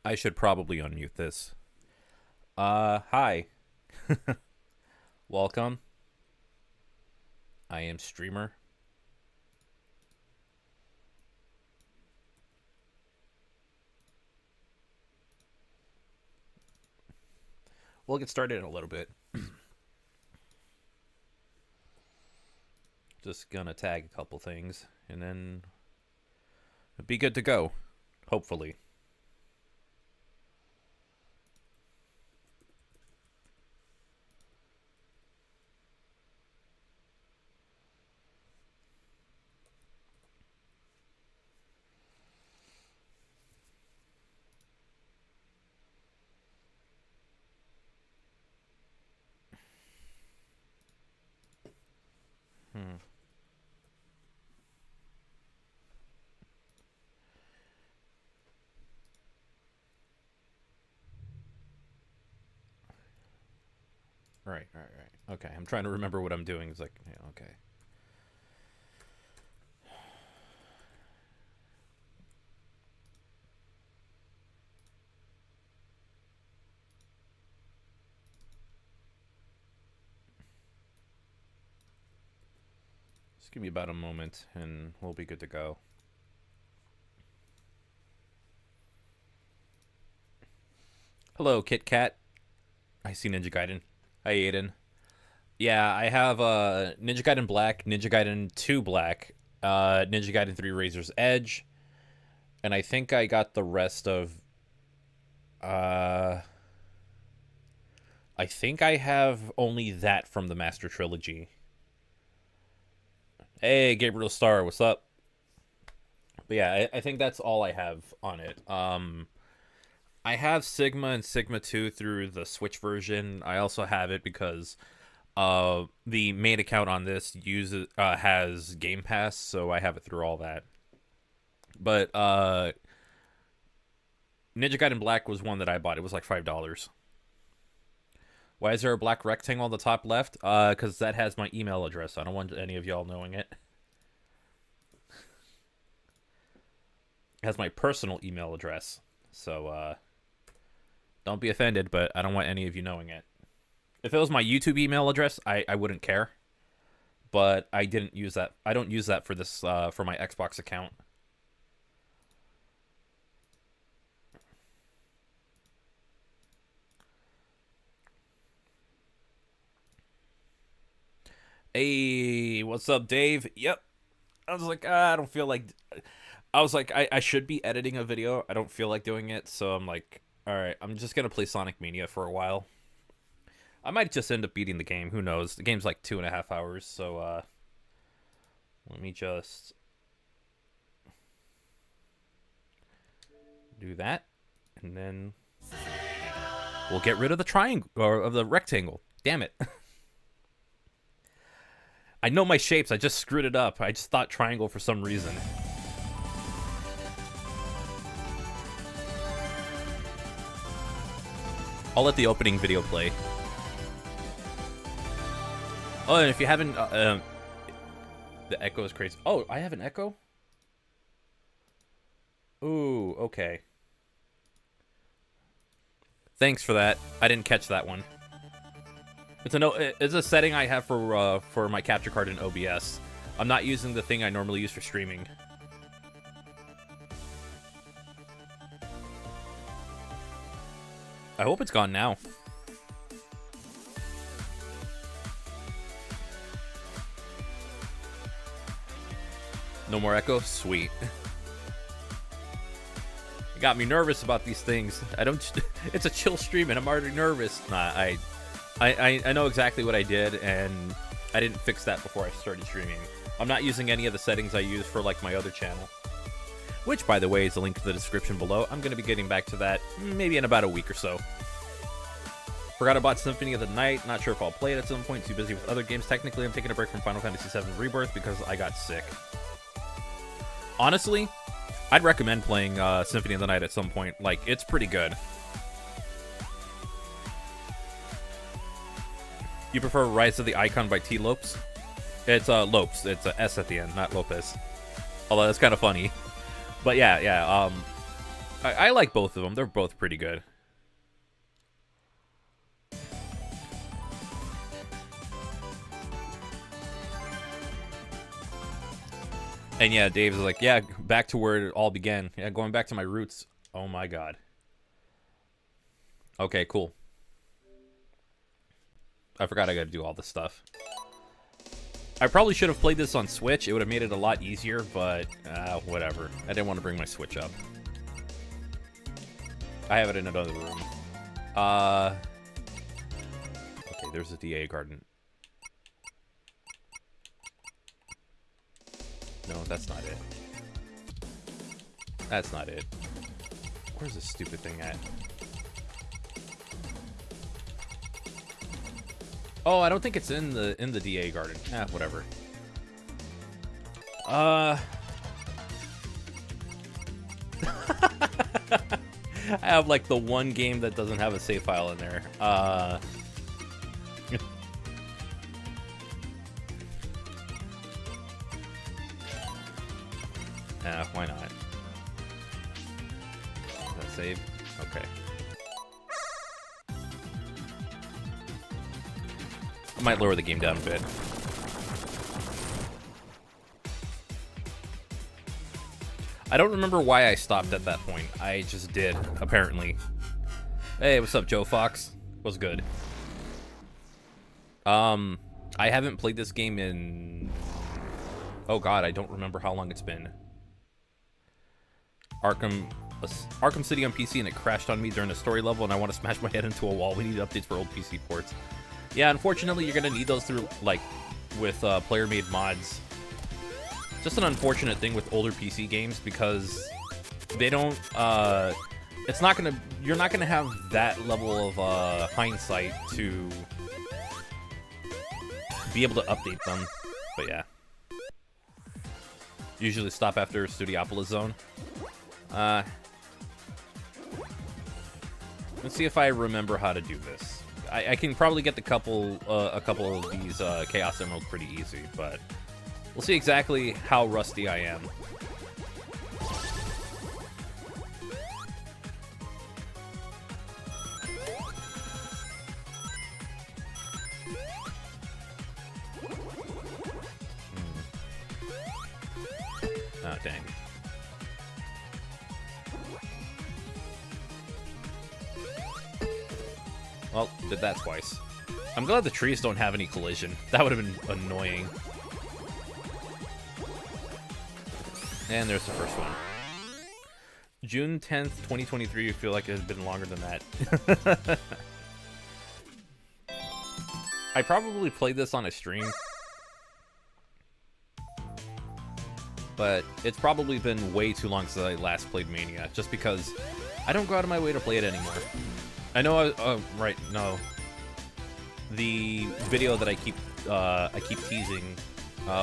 I should probably unmute this. Hi. Welcome. I am streamer. We'll get started in a little bit. Just gonna tag a couple things and then be good to go. Hopefully. Right. Okay, I'm trying to remember what I'm doing. It's like, yeah, okay. Just give me about a moment and we'll be good to go. Hello, Kit Kat. I see Ninja Gaiden. Hi, Aiden. Yeah, I have Ninja Gaiden Black, Ninja Gaiden 2 Black, Ninja Gaiden 3 Razor's Edge, and I think I got the rest of. I think I have only that from the Master Trilogy. Hey, Gabriel Star, what's up? But yeah, I think that's all I have on it. I have Sigma and Sigma 2 through the Switch version. I also have it because the main account on this has Game Pass, so I have it through all that. But Ninja Gaiden Black was one that I bought. It was like $5. Why is there a black rectangle on the top left? Because that has my email address. I don't want any of y'all knowing it. It has my personal email address. So, don't be offended, but I don't want any of you knowing it. If it was my YouTube email address, I wouldn't care. But I didn't use that. I don't use that for this, for my Xbox account. Hey, what's up, Dave? Yep. I was like, I don't feel like. I was like, I should be editing a video. I don't feel like doing it, so I'm like, all right, I'm just gonna play Sonic Mania for a while. I might just end up beating the game. Who knows? The game's like 2.5 hours, so let me just do that, and then we'll get rid of the triangle or of the rectangle. Damn it. I know my shapes. I just screwed it up. I just thought triangle for some reason. I'll let the opening video play. Oh, and if you haven't, the echo is crazy. Oh, I have an echo? Ooh, okay. Thanks for that. I didn't catch that one. It's a setting I have for my capture card in OBS. I'm not using the thing I normally use for streaming. I hope it's gone now. No more echo? Sweet. You got me nervous about these things. I don't. It's a chill stream and I'm already nervous. Nah, I know exactly what I did and I didn't fix that before I started streaming. I'm not using any of the settings I use for like my other channel. Which, by the way, is a link to the description below. I'm going to be getting back to that maybe in about a week or so. Forgot about Symphony of the Night. Not sure if I'll play it at some point. Too busy with other games. Technically, I'm taking a break from Final Fantasy VII Rebirth because I got sick. Honestly, I'd recommend playing Symphony of the Night at some point. Like, it's pretty good. You prefer Rise of the Icon by T. Lopes? It's Lopes. It's a S at the end, not Lopez. Although that's kind of funny. But yeah. I like both of them. They're both pretty good. And yeah, Dave's like, yeah, back to where it all began. Yeah, going back to my roots. Oh my god. Okay, cool. I forgot I gotta do all this stuff. I probably should have played this on Switch. It would have made it a lot easier, but whatever. I didn't want to bring my Switch up. I have it in another room. Okay, there's a DA garden. No, that's not it. That's not it. Where's this stupid thing at? Oh, I don't think it's in the DA garden. Whatever. I have like the one game that doesn't have a save file in there. Why not? Is that save? Okay. I might lower the game down a bit. I don't remember why I stopped at that point. I just did, apparently. Hey, what's up, Joe Fox? What's good? I haven't played this game in... Oh god, I don't remember how long it's been. Arkham City on PC, and it crashed on me during a story level, and I want to smash my head into a wall. We need updates for old PC ports. Yeah, unfortunately, you're gonna need those through, like, with player-made mods. Just an unfortunate thing with older PC games, because they don't, it's not gonna, you're not gonna have that level of, hindsight to be able to update them, but yeah. Usually stop after Studiopolis Zone. Let's see if I remember how to do this. I can probably get a couple of these Chaos Emeralds pretty easy, but we'll see exactly how rusty I am. Oh, dang. Well, did that twice. I'm glad the trees don't have any collision. That would have been annoying. And there's the first one. June 10th, 2023. I feel like it has been longer than that. I probably played this on a stream. But it's probably been way too long since I last played Mania. Just because I don't go out of my way to play it anymore. I know right, no. The video that I keep teasing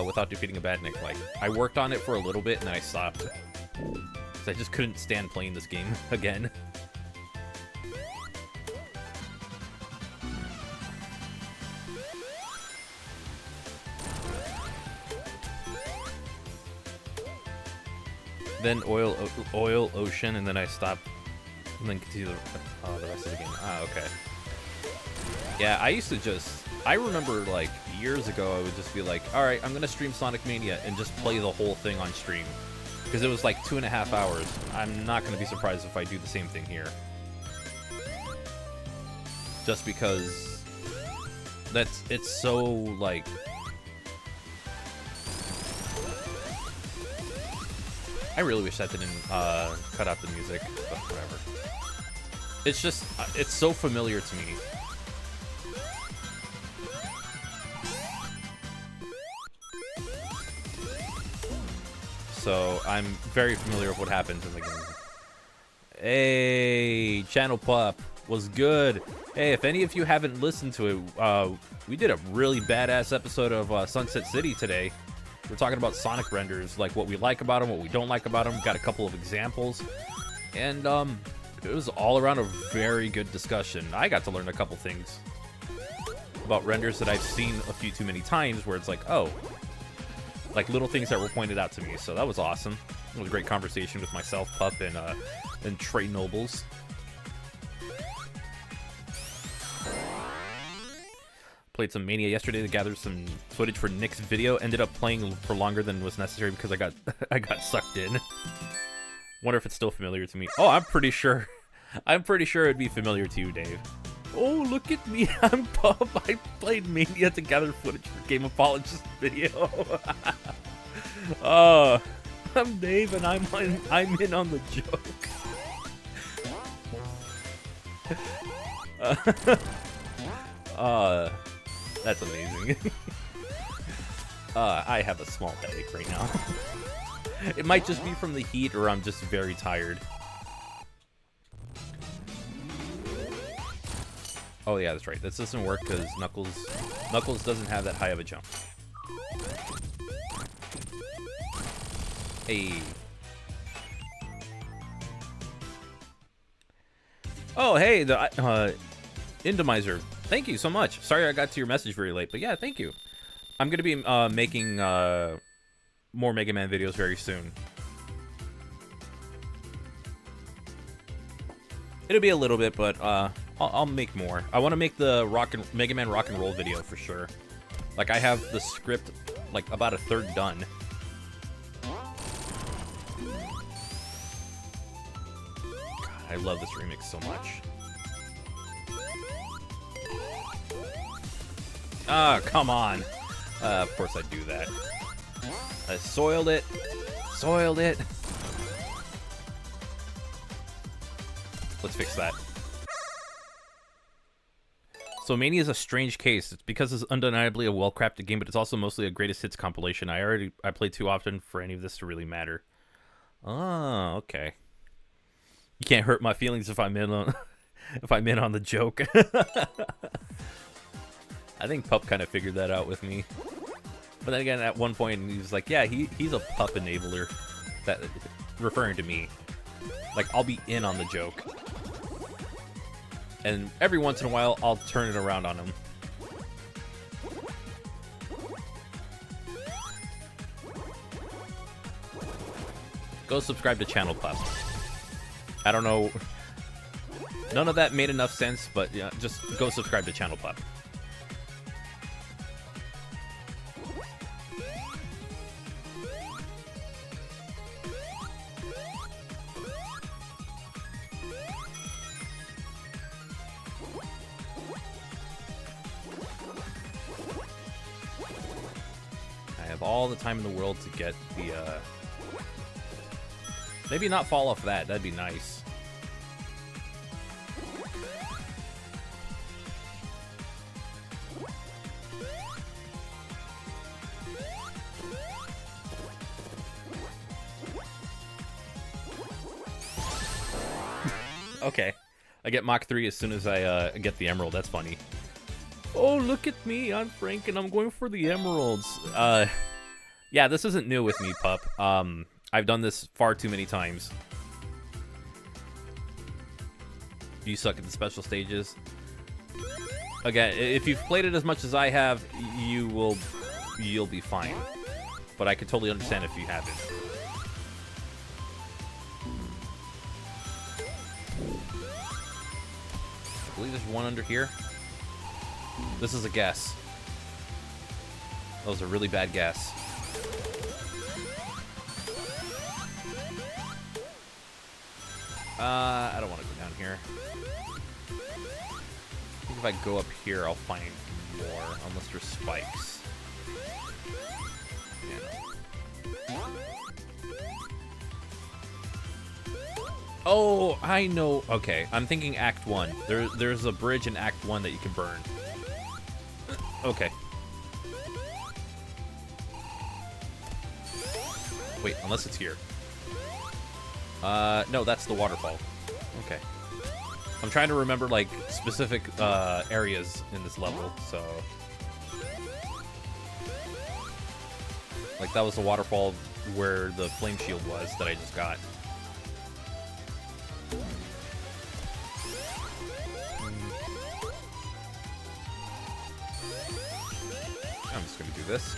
without defeating a badnik, like, I worked on it for a little bit and then I stopped. Because I just couldn't stand playing this game again. Then oil ocean, and then I stopped. And then continue the rest of the game. Ah, okay. Yeah, I used to just... I remember, like, years ago, I would just be like, alright, I'm gonna stream Sonic Mania and just play the whole thing on stream. Because it was like 2.5 hours. I'm not gonna be surprised if I do the same thing here. Just because... it's so, like... I really wish that didn't cut out the music, but whatever. It's just, it's so familiar to me. So I'm very familiar with what happens in the game. Hey, Channel Pup was good. Hey, if any of you haven't listened to it, we did a really badass episode of Sunset City today. We're talking about Sonic renders, like what we like about them, what we don't like about them. Got a couple of examples. And it was all around a very good discussion. I got to learn a couple things about renders that I've seen a few too many times where it's like, oh, like little things that were pointed out to me. So that was awesome. It was a great conversation with myself, Pup, and Trey Nobles. Played some Mania yesterday to gather some footage for Nick's video. Ended up playing for longer than was necessary because I got I got sucked in. Wonder if it's still familiar to me. Oh, I'm pretty sure. I'm pretty sure it'd be familiar to you, Dave. Oh, look at me. I'm Pup. I played Mania to gather footage for Game Apologist video. I'm Dave and I'm in on the joke. That's amazing. I have a small headache right now. It might just be from the heat, or I'm just very tired. Oh yeah, that's right. This doesn't work because Knuckles doesn't have that high of a jump. Hey. Oh hey, the Indomizer. Thank you so much. Sorry I got to your message very late, but yeah, thank you. I'm gonna be making more Mega Man videos very soon. It'll be a little bit, but I'll make more. I want to make the Mega Man Rock and Roll video for sure. Like I have the script like about a third done. God, I love this remix so much. Ah, come on. Of course I do that. I soiled it. Soiled it. Let's fix that. So Mania is a strange case. It's because it's undeniably a well-crafted game, but it's also mostly a greatest hits compilation. I play too often for any of this to really matter. Oh, okay. You can't hurt my feelings if I'm in on the joke. I think Pup kind of figured that out with me. But then again, at one point, he was like, yeah, he's a Pup enabler. That, referring to me. Like, I'll be in on the joke. And every once in a while, I'll turn it around on him. Go subscribe to Channel Pup. I don't know. None of that made enough sense, but yeah, just go subscribe to Channel Pup. All the time in the world to get the maybe not fall off that. That'd be nice. Okay, I get Mach 3 as soon as I get the emerald. That's funny. Oh, look at me. I'm Frank and I'm going for the emeralds. Yeah, this isn't new with me, Pup. I've done this far too many times. You suck at the special stages. Again, if you've played it as much as I have, you'll be fine. But I could totally understand if you haven't. I believe there's one under here. This is a guess. That was a really bad guess. I don't want to go down here. I think if I go up here, I'll find more, unless there's spikes. Yeah. Oh, I know. Okay, I'm thinking Act 1. There's a bridge in Act 1 that you can burn. Okay. Wait, unless it's here. No, that's the waterfall. Okay. I'm trying to remember, like, specific, areas in this level, so... Like, that was the waterfall where the flame shield was that I just got. I'm just gonna do this.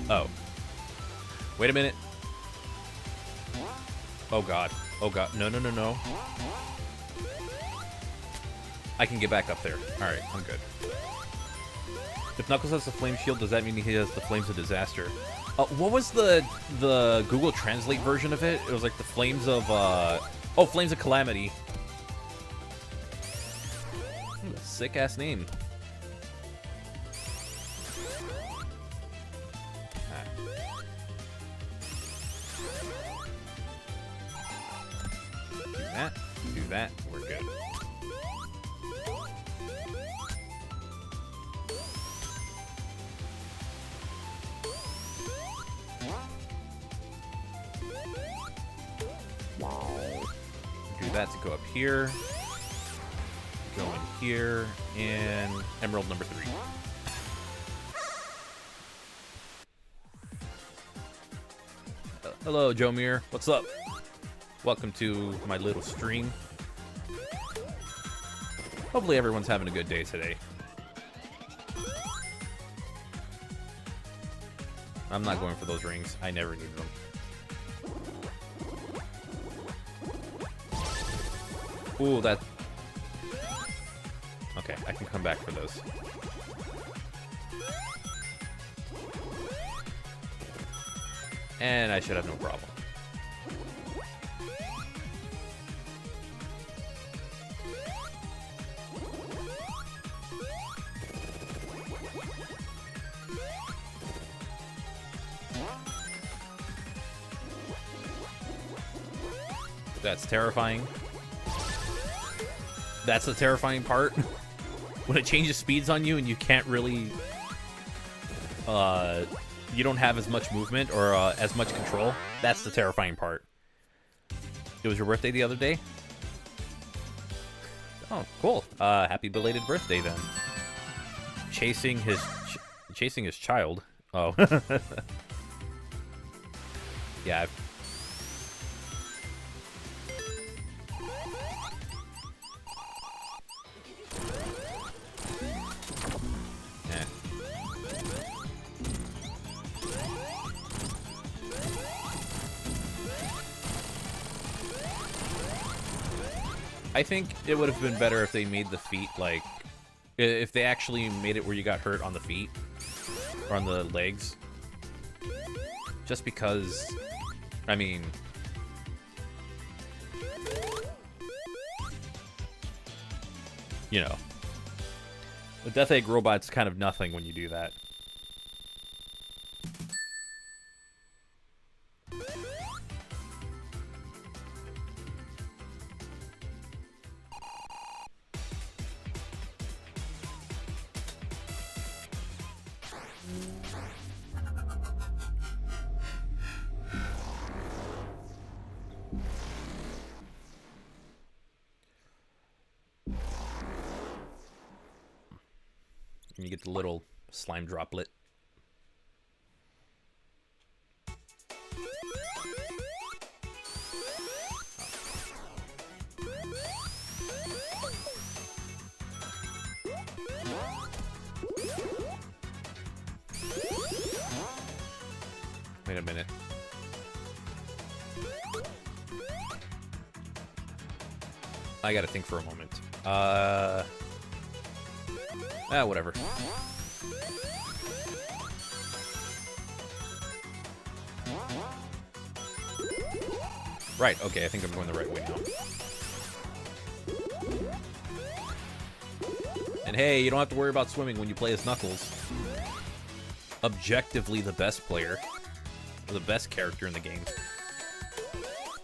Oh. Wait a minute. Oh, God. Oh, God. No, no, no, no. I can get back up there. Alright, I'm good. If Knuckles has the flame shield, does that mean he has the flames of disaster? What was the Google Translate version of it? It was like the flames of, oh, flames of calamity. Sick-ass name. Do that, we're good. Do that to go up here. Go in here, and emerald number 3. Hello, Joe Mir. What's up? Welcome to my little stream. Hopefully everyone's having a good day today. I'm not going for those rings. I never need them. Ooh, that... Okay, I can come back for those. And I should have no problem. That's terrifying. That's the terrifying part. When it changes speeds on you and you can't really... you don't have as much movement or as much control. That's the terrifying part. It was your birthday the other day? Oh, cool. Happy belated birthday then. Chasing his child. Oh. Yeah. I think it would have been better if they made the feet, like, if they actually made it where you got hurt on the feet, or on the legs. Just because, I mean... You know. The Death Egg Robot's kind of nothing when you do that. You get the little slime droplet. Wait a minute. I gotta think for a moment. Whatever. Right, okay, I think I'm going the right way now. And hey, you don't have to worry about swimming when you play as Knuckles. Objectively the best player. Or the best character in the game.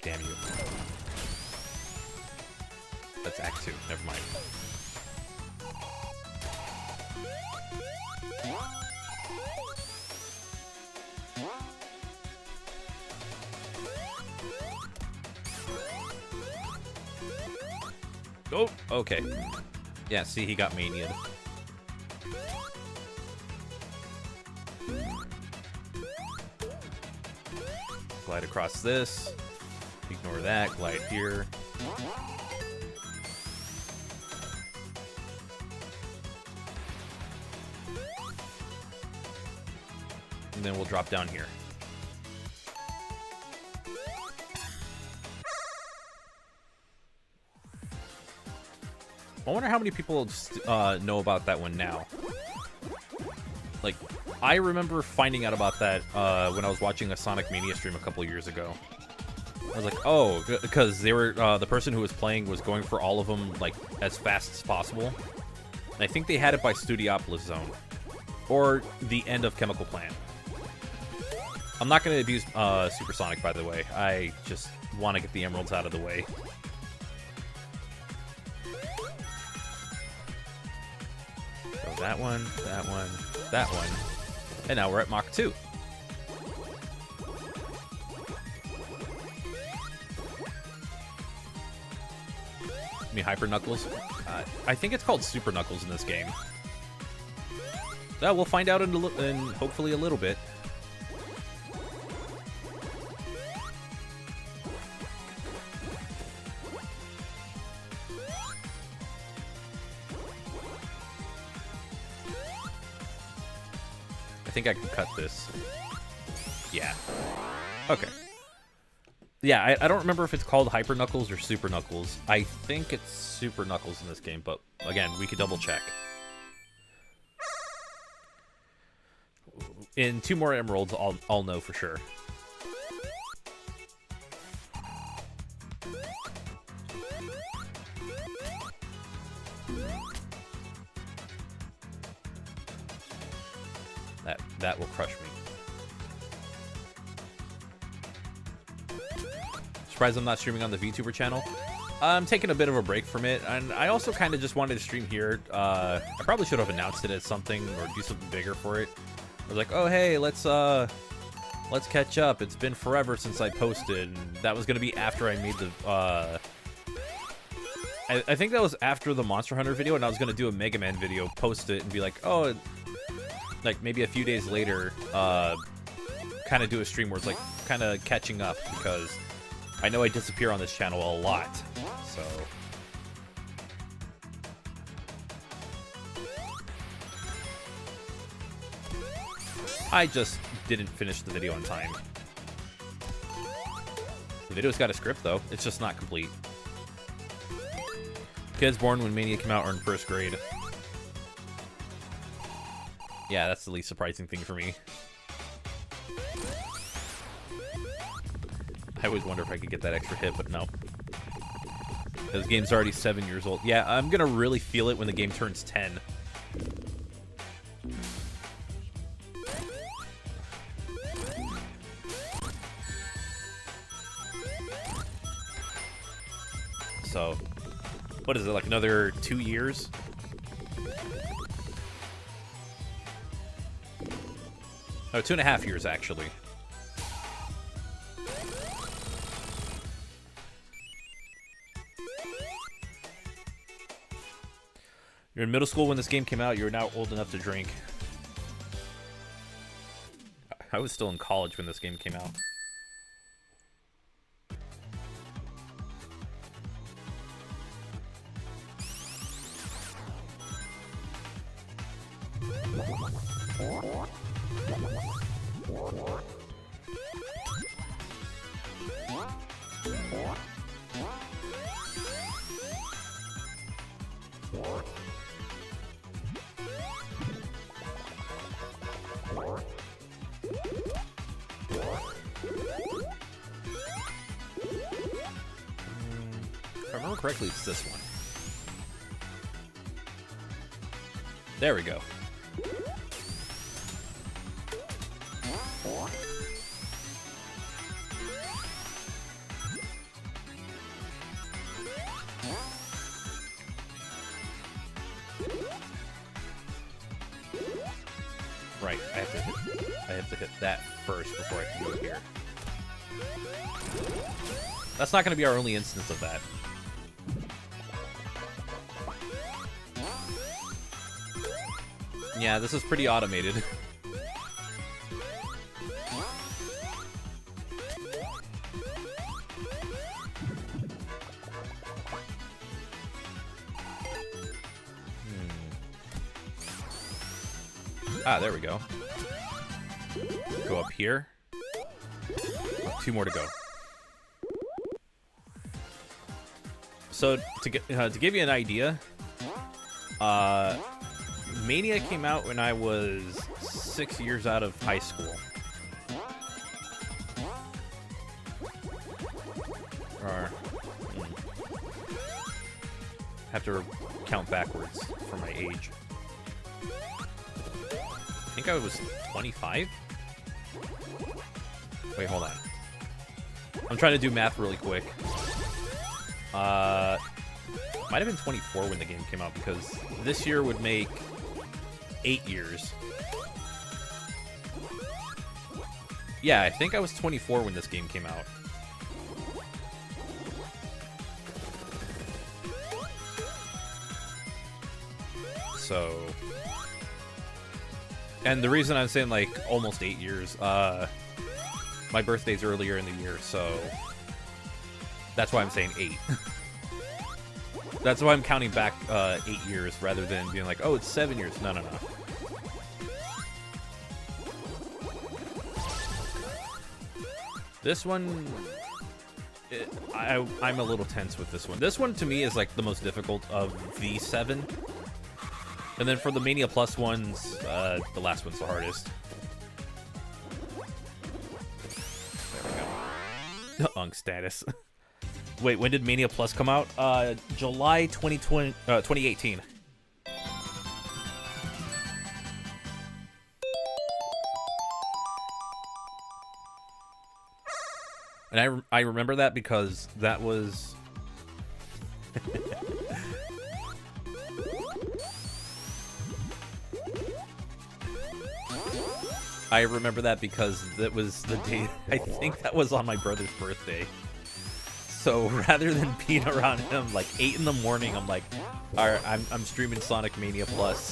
Damn you. That's Act 2, never mind. Oh, okay. Yeah, see, he got mania'd. Glide across this. Ignore that. Glide here. and then we'll drop down here. I wonder how many people know about that one now. Like, I remember finding out about that when I was watching a Sonic Mania stream a couple years ago. I was like, oh, because they were the person who was playing was going for all of them like as fast as possible. And I think they had it by Studiopolis Zone or the end of Chemical Plant. I'm not going to abuse Supersonic, by the way. I just want to get the emeralds out of the way. So that one, that one, that one, and now we're at Mach 2. You mean Hyper Knuckles? I think it's called Super Knuckles in this game. We'll find out in hopefully a little bit. I think I can cut this. Yeah. Okay. Yeah, I don't remember if it's called Hyper Knuckles or Super Knuckles. I think it's Super Knuckles in this game, but again, we could double check. In 2 more emeralds, I'll know for sure. That will crush me. Surprised I'm not streaming on the VTuber channel. I'm taking a bit of a break from it, and I also kind of just wanted to stream here. I probably should have announced it as something or do something bigger for it. I was like, oh hey, let's catch up. It's been forever since I posted, and that was gonna be after I made the. I think that was after the Monster Hunter video, and I was gonna do a Mega Man video, post it, and be like, oh. Like maybe a few days later, kind of do a stream where it's like kind of catching up, because I know I disappear on this channel a lot, so. I just didn't finish the video in time. The video's got a script though, it's just not complete. Kids born when Mania came out are in 1st grade. Yeah, that's the least surprising thing for me. I always wonder if I could get that extra hit, but no. This game's already 7 years old. Yeah, I'm gonna really feel it when the game turns 10. So, what is it, like another 2 years? Oh, 2.5 years, actually. You're in middle school when this game came out. You're now old enough to drink. I was still in college when this game came out. If I remember correctly, it's this one. There we go. Right, I have to hit that first before I can go here. That's not going to be our only instance of that. Yeah, this is pretty automated. Ah, there we go. go up here. Oh, 2 more to go. So to give you an idea, Mania came out when I was 6 years out of high school. Or have to count backwards for my age. I think I was 25. Wait, hold on. I'm trying to do math really quick. Might have been 24 when the game came out, because this year would make 8 years. Yeah, I think I was 24 when this game came out. So, and the reason I'm saying like almost 8 years, my birthday's earlier in the year, so that's why I'm saying 8. That's why I'm counting back 8 years rather than being like, oh, it's 7 years. No, no, no. This one, I'm a little tense with this one. This one to me is like the most difficult of the 7. And then for the Mania Plus ones, the last one's the hardest. There we go. Unk status. Wait, when did Mania Plus come out? July 2018. And I remember that because that was... I remember that because that was the day, I think that was on my brother's birthday. So rather than being around him like 8 in the morning, I'm like, alright, I'm streaming Sonic Mania Plus.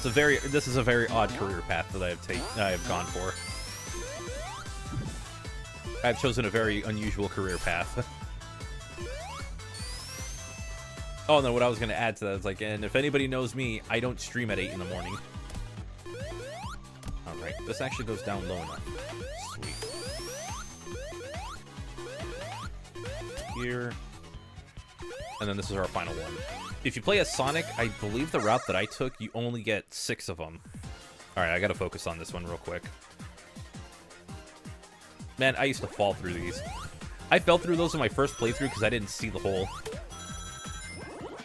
This is a very odd career path that I have gone for. I've chosen a very unusual career path. Oh no, what I was going to add to that is like, and if anybody knows me, I don't stream at 8 in the morning. Alright, this actually goes down low enough. Sweet. Here. And then this is our final one. If you play as Sonic, I believe the route that I took, you only get 6 of them. Alright, I gotta focus on this one real quick. Man, I used to fall through these. I fell through those in my first playthrough because I didn't see the hole.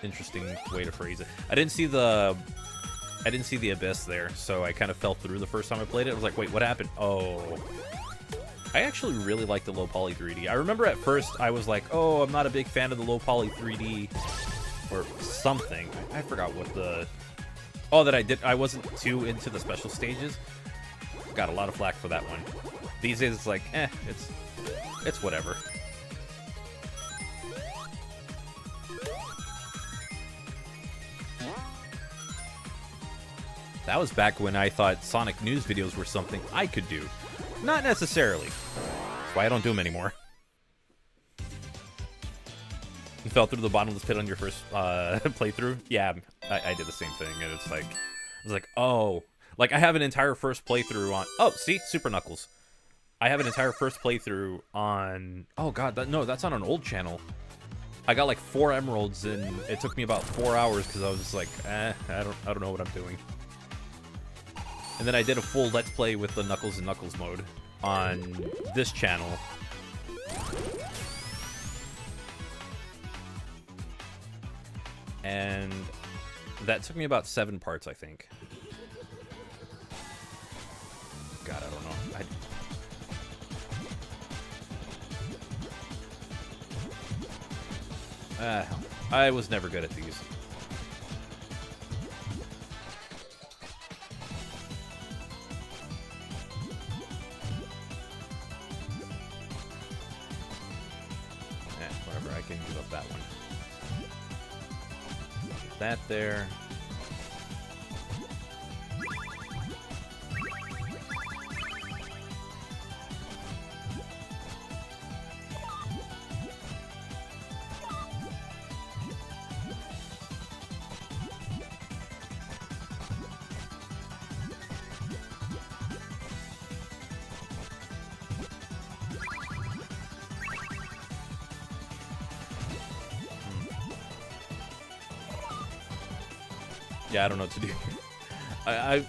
Interesting way to phrase it. I didn't see the abyss there, so I kind of fell through the first time I played it. I was like, wait, what happened? Oh. I actually really like the low poly 3D. I remember at first I was like, oh, I'm not a big fan of the low poly 3D or something. I forgot what the... Oh, that I wasn't too into the special stages. Got a lot of flack for that one. These days it's like, it's whatever. That was back when I thought Sonic news videos were something I could do. Not necessarily. That's why I don't do them anymore. You fell through the bottomless pit on your first playthrough? Yeah, I did the same thing, and it's like... I was like, oh... Like, I have an entire first playthrough on... Oh, see? Super Knuckles. I have an entire first playthrough on... Oh, God, no, that's on an old channel. I got like 4 emeralds, and it took me about 4 hours, because I was just like, I don't know what I'm doing. And then I did a full Let's Play with the Knuckles and Knuckles mode on this channel. And that took me about 7 parts, I think. God, I don't know. I was never good at these. Whatever, I can give up that one. That there. Yeah, I don't know what to do.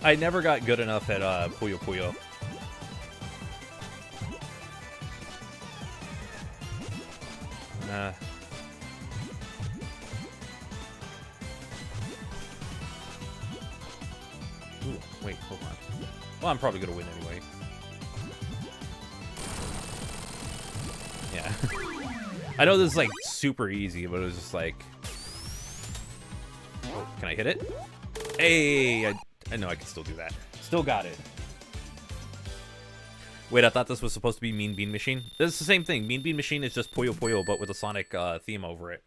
I never got good enough at Puyo Puyo. Ooh, wait, hold on. Well, I'm probably gonna win anyway. Yeah. I know this is like super easy, but it was just like... Oh, can I hit it? Hey! I know I can still do that. Still got it. Wait, I thought this was supposed to be Mean Bean Machine. This is the same thing. Mean Bean Machine is just Puyo Puyo, but with a Sonic theme over it.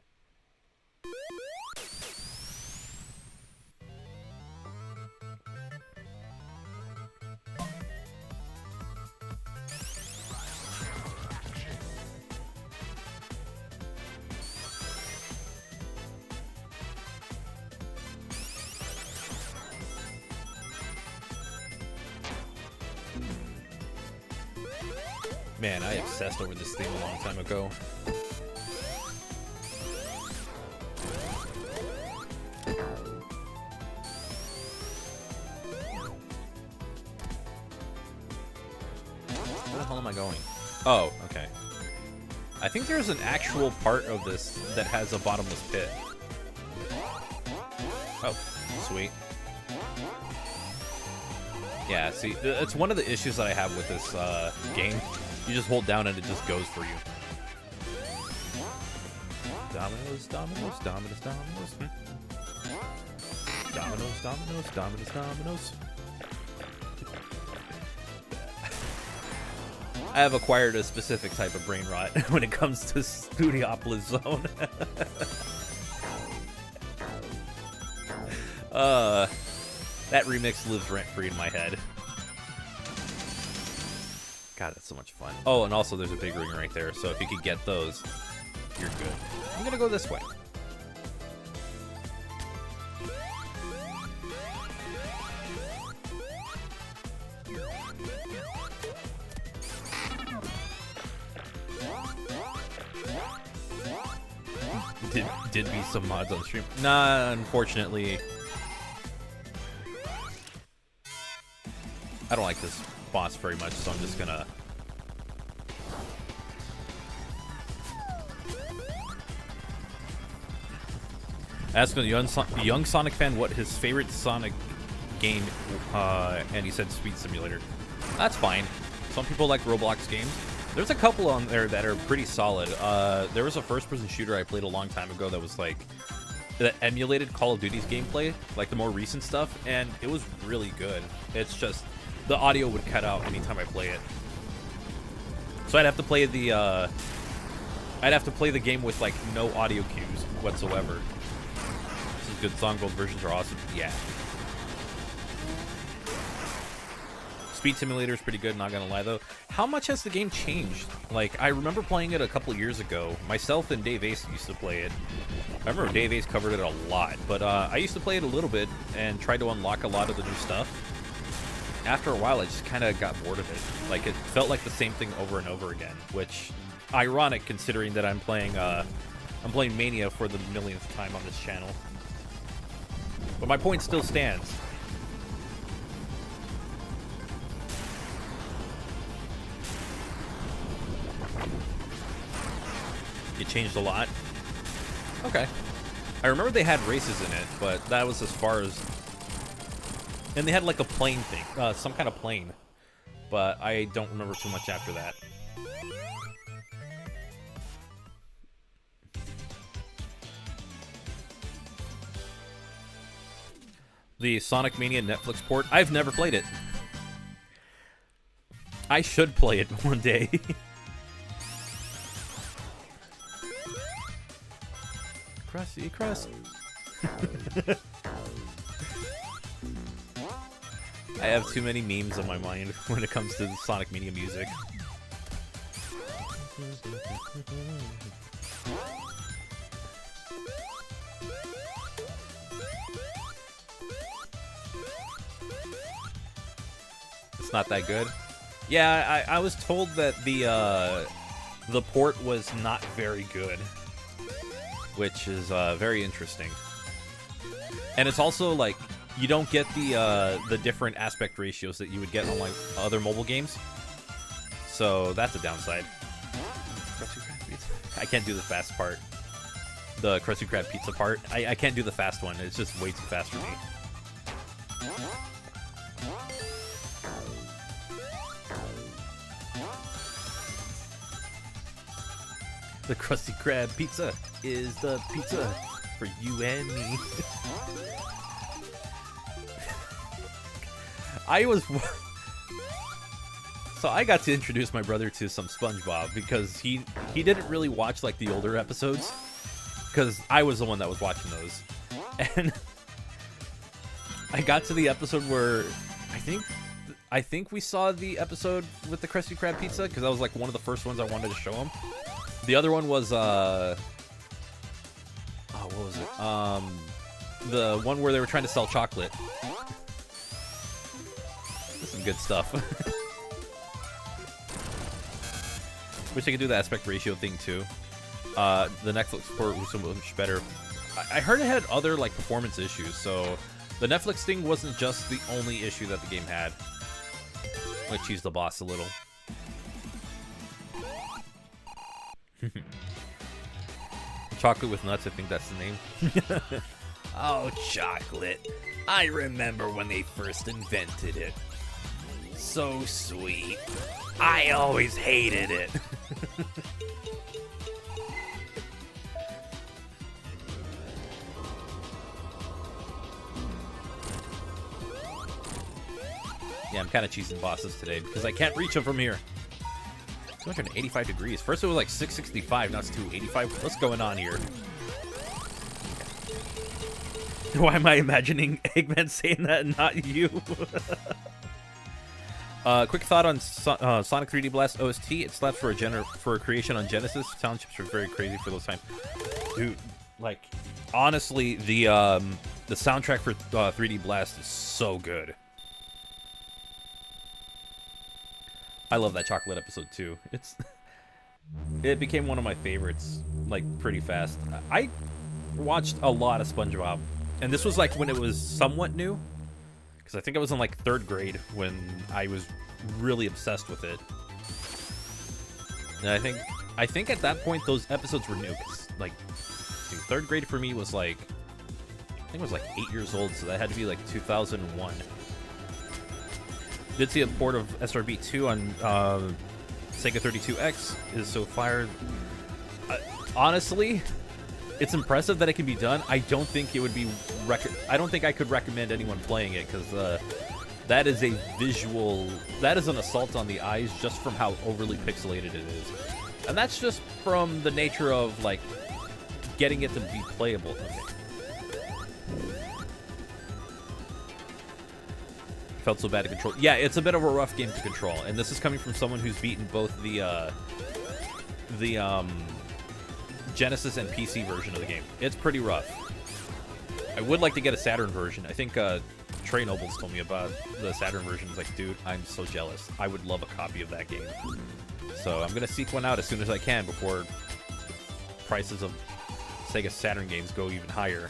Man, I obsessed over this theme a long time ago. Where the hell am I going? Oh, okay. I think there's an actual part of this that has a bottomless pit. Oh, sweet. Yeah, see, it's one of the issues that I have with this game. You just hold down and it just goes for you. Dominoes, dominoes, dominoes, dominoes. Dominoes, dominoes, dominoes, dominoes. I have acquired a specific type of brain rot when it comes to Studiopolis Zone. That remix lives rent-free in my head. God, that's so much fun. Oh, and also there's a big ring right there, so if you could get those, you're good. I'm gonna go this way. Did be some mods on stream. Nah, unfortunately. I don't like this boss very much, so I'm just gonna... Ask a young Sonic fan what his favorite Sonic game, and he said Speed Simulator. That's fine. Some people like Roblox games. There's a couple on there that are pretty solid. There was a first-person shooter I played a long time ago that was like... that emulated Call of Duty's gameplay, like the more recent stuff, and it was really good. It's just... the audio would cut out anytime I play it. So I'd have to play the game with like no audio cues whatsoever. This is a good song, both versions are awesome. Yeah. Speed Simulator is pretty good, not gonna lie though. How much has the game changed? Like, I remember playing it a couple years ago. Myself and Dave Ace used to play it. I remember Dave Ace covered it a lot, but I used to play it a little bit and tried to unlock a lot of the new stuff. After a while, I just kind of got bored of it. Like, it felt like the same thing over and over again, which, ironic considering that I'm playing Mania for the millionth time on this channel. But my point still stands. It changed a lot. Okay. I remember they had races in it, but that was as far as... And they had like a plane thing, some kind of plane. But I don't remember too much after that. The Sonic Mania Netflix port, I've never played it. I should play it one day. Crusty, crust. I have too many memes on my mind when it comes to the Sonic Mania music. It's not that good. Yeah, I was told that the port was not very good, which is very interesting. And it's also like you don't get the different aspect ratios that you would get on like other mobile games. So that's a downside. I can't do the fast part. The Krusty Krab pizza part. I can't do the fast one. It's just way too fast for me. The Krusty Krab pizza is the pizza for you and me. So I got to introduce my brother to some SpongeBob because he didn't really watch like the older episodes because I was the one that was watching those. And I got to the episode where I think we saw the episode with the Krusty Krab pizza because that was like one of the first ones I wanted to show him. The other one was oh, what was it? The one where they were trying to sell chocolate. That's some good stuff. Wish I could do the aspect ratio thing too. The Netflix port was so much better. I heard it had other like performance issues, so the Netflix thing wasn't just the only issue that the game had. I'm gonna cheese the boss a little. Chocolate with nuts, I think that's the name. Oh, chocolate. I remember when they first invented it. So sweet. I always hated it. Yeah, I'm kind of cheesing bosses today because I can't reach them from here. 285 degrees. First it was like 665, now it's 285. What's going on here? Why am I imagining Eggman saying that and not you? Quick thought on Sonic 3D Blast OST. It slaps for a creation on Genesis. Sound chips are very crazy for those times. Dude, like, honestly, the soundtrack for 3D Blast is so good. I love that chocolate episode too. It became one of my favorites, like, pretty fast. I watched a lot of SpongeBob, and this was like when it was somewhat new, because I think I was in like 3rd grade when I was really obsessed with it. And I think at that point those episodes were new, because like, dude, 3rd grade for me was like, I think I was like 8 years old, so that had to be like 2001. Did see a port of SRB 2 on Sega 32X. Is so fire. Honestly, it's impressive that it can be done. I don't think it would be I don't think I could recommend anyone playing it because that is a visual. That is an assault on the eyes just from how overly pixelated it is, and that's just from the nature of like getting it to be playable. Okay. Felt so bad to control. Yeah, it's a bit of a rough game to control, and this is coming from someone who's beaten both the Genesis and PC version of the game. It's pretty rough. I would like to get a Saturn version. I think Trey Nobles told me about the Saturn version. He's like, dude, I'm so jealous. I would love a copy of that game. So I'm gonna seek one out as soon as I can before prices of Sega Saturn games go even higher.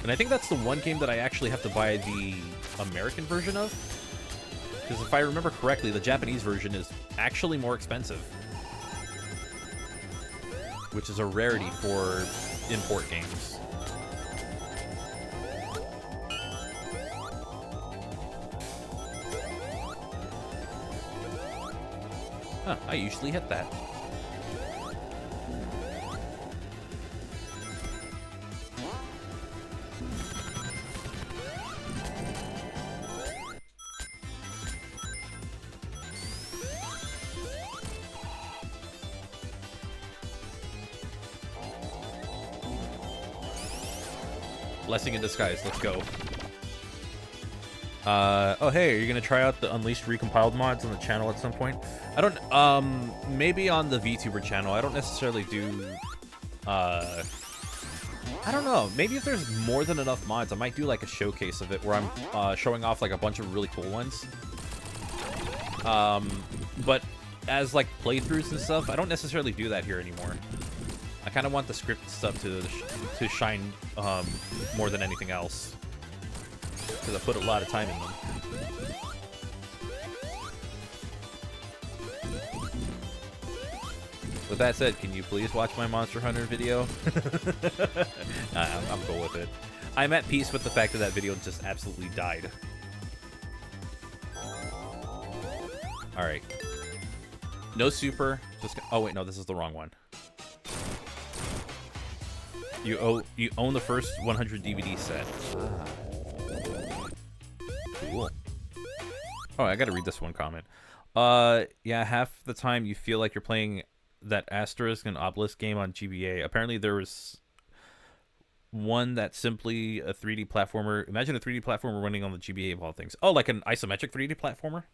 And I think that's the one game that I actually have to buy the American version of. Because if I remember correctly, the Japanese version is actually more expensive. Which is a rarity for import games. Huh, I usually hit that. Blessing in disguise. Let's go. Oh, hey, are you going to try out the Unleashed recompiled mods on the channel at some point? I don't, maybe on the VTuber channel. I don't necessarily do, I don't know. Maybe if there's more than enough mods, I might do like a showcase of it where I'm showing off like a bunch of really cool ones. But as like playthroughs and stuff, I don't necessarily do that here anymore. I kind of want the script stuff to shine more than anything else, because I put a lot of time in them. With that said, can you please watch my Monster Hunter video? I'm cool with it. I'm at peace with the fact that that video just absolutely died. Alright. No super. Just oh wait, no, this is the wrong one. You own the first 100 DVD set. Cool. Oh, I gotta read this one comment. Yeah, half the time you feel like you're playing that Asterisk and Obelisk game on GBA. Apparently there was one that's simply a 3D platformer. Imagine a 3D platformer running on the GBA of all things. Oh, like an isometric 3D platformer?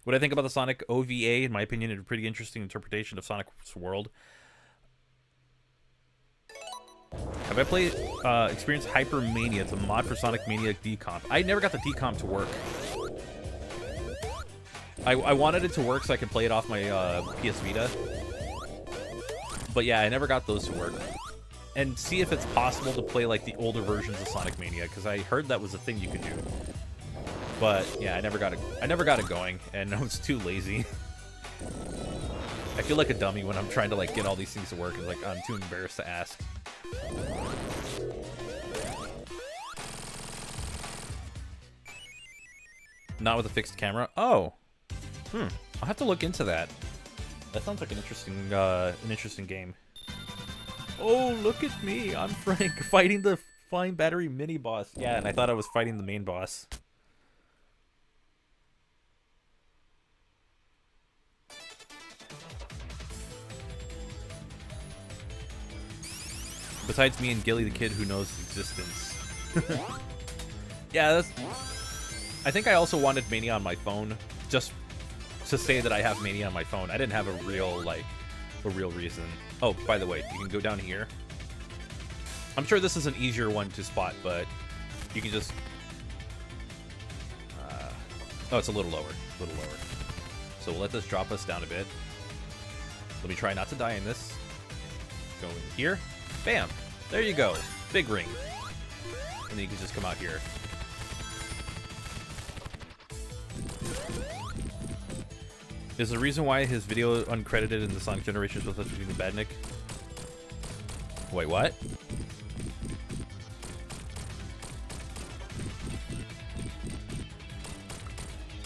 What I think about the Sonic OVA, in my opinion, is a pretty interesting interpretation of Sonic's world. Have I played, experienced Hypermania? It's a mod for Sonic Mania decomp. I never got the decomp to work. I wanted it to work so I could play it off my PS Vita. But yeah, I never got those to work. And see if it's possible to play like the older versions of Sonic Mania, because I heard that was a thing you could do. But yeah, I never got it going, and I was too lazy. I feel like a dummy when I'm trying to like get all these things to work, and like I'm too embarrassed to ask. Not with a fixed camera. Oh. I'll have to look into that. That sounds like an interesting game. Oh, look at me. I'm Frank fighting the flying battery mini boss. Yeah, and I thought I was fighting the main boss. Besides me and Gilly the kid who knows existence. Yeah, that's... I think I also wanted Mania on my phone, just to say that I have Mania on my phone. I didn't have a real reason. Oh, by the way, you can go down here. I'm sure this is an easier one to spot, but you can just... oh, it's a little lower. So we'll let this drop us down a bit. Let me try not to die in this. Go in here. Bam! There you go. Big ring. And then you can just come out here. Is the reason why his video uncredited in the Sonic Generations was between the Badnik? Wait, what?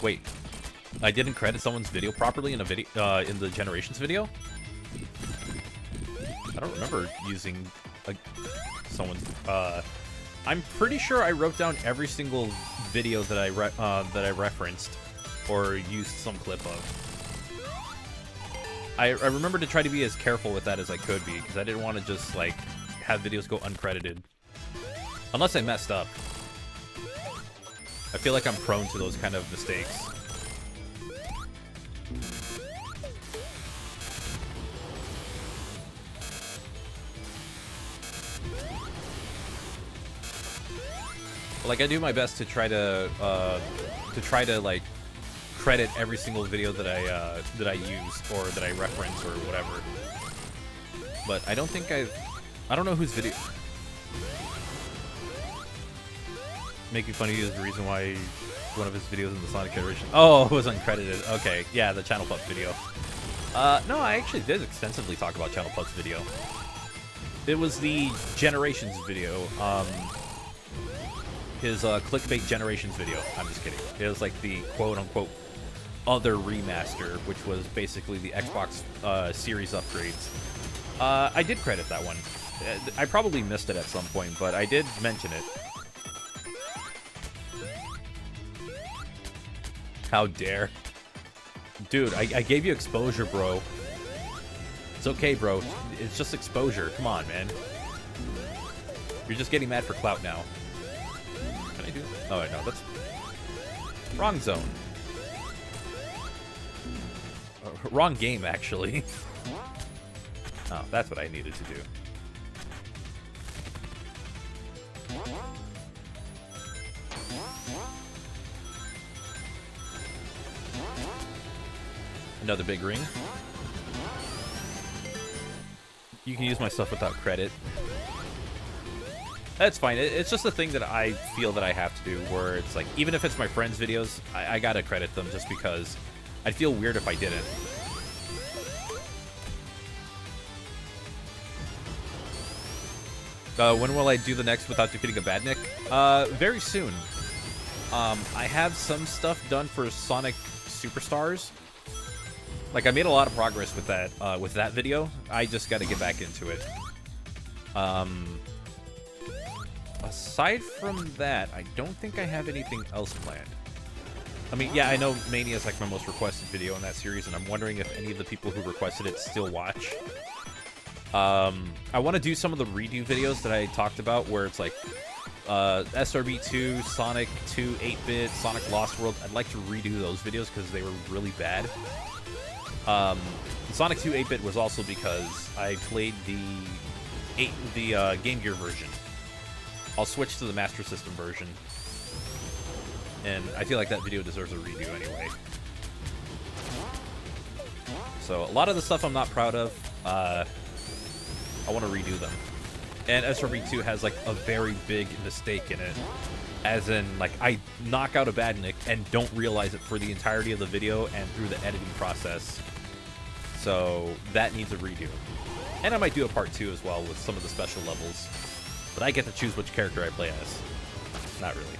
Wait, I didn't credit someone's video properly in a video in the Generations video? I don't remember using someone's. I'm pretty sure I wrote down every single video that I referenced or used some clip of. I remember to try to be as careful with that as I could be, because I didn't want to just like have videos go uncredited, unless I messed up. I feel like I'm prone to those kind of mistakes. Like I do my best to try to like credit every single video that I use or that I reference or whatever. But I don't think I don't know whose video. Making fun of you is the reason why one of his videos in the Sonic Generation. Oh, it was uncredited. Okay, yeah, the Channel Pups video. No, I actually did extensively talk about Channel Pups video. It was the Generations video. His clickbait Generations video. I'm just kidding. It was like the quote-unquote other remaster, which was basically the Xbox Series upgrades. I did credit that one. I probably missed it at some point, but I did mention it. How dare. Dude, I gave you exposure, bro. It's okay, bro. It's just exposure. Come on, man. You're just getting mad for clout now. Can I do that? Oh, no, that's... Wrong zone. Wrong game, actually. Oh, that's what I needed to do. Another big ring. You can use my stuff without credit. That's fine. It's just a thing that I feel that I have to do, where it's like, even if it's my friends' videos, I gotta credit them just because I'd feel weird if I didn't. When will I do the next without defeating a badnik? Very soon. I have some stuff done for Sonic Superstars. Like, I made a lot of progress with that video. I just gotta get back into it. Aside from that, I don't think I have anything else planned. I mean, yeah, I know Mania is like my most requested video in that series, and I'm wondering if any of the people who requested it still watch. I want to do some of the redo videos that I talked about, where it's like SRB2, Sonic 2, 8-bit, Sonic Lost World. I'd like to redo those videos because they were really bad. Sonic 2 8-bit was also because I played the Game Gear version. I'll switch to the Master System version, and I feel like that video deserves a redo anyway. So a lot of the stuff I'm not proud of, I want to redo them. And SRB2 has like a very big mistake in it, as in like I knock out a badnik and don't realize it for the entirety of the video and through the editing process. So that needs a redo. And I might do a part 2 as well with some of the special levels. But I get to choose which character I play as. Not really.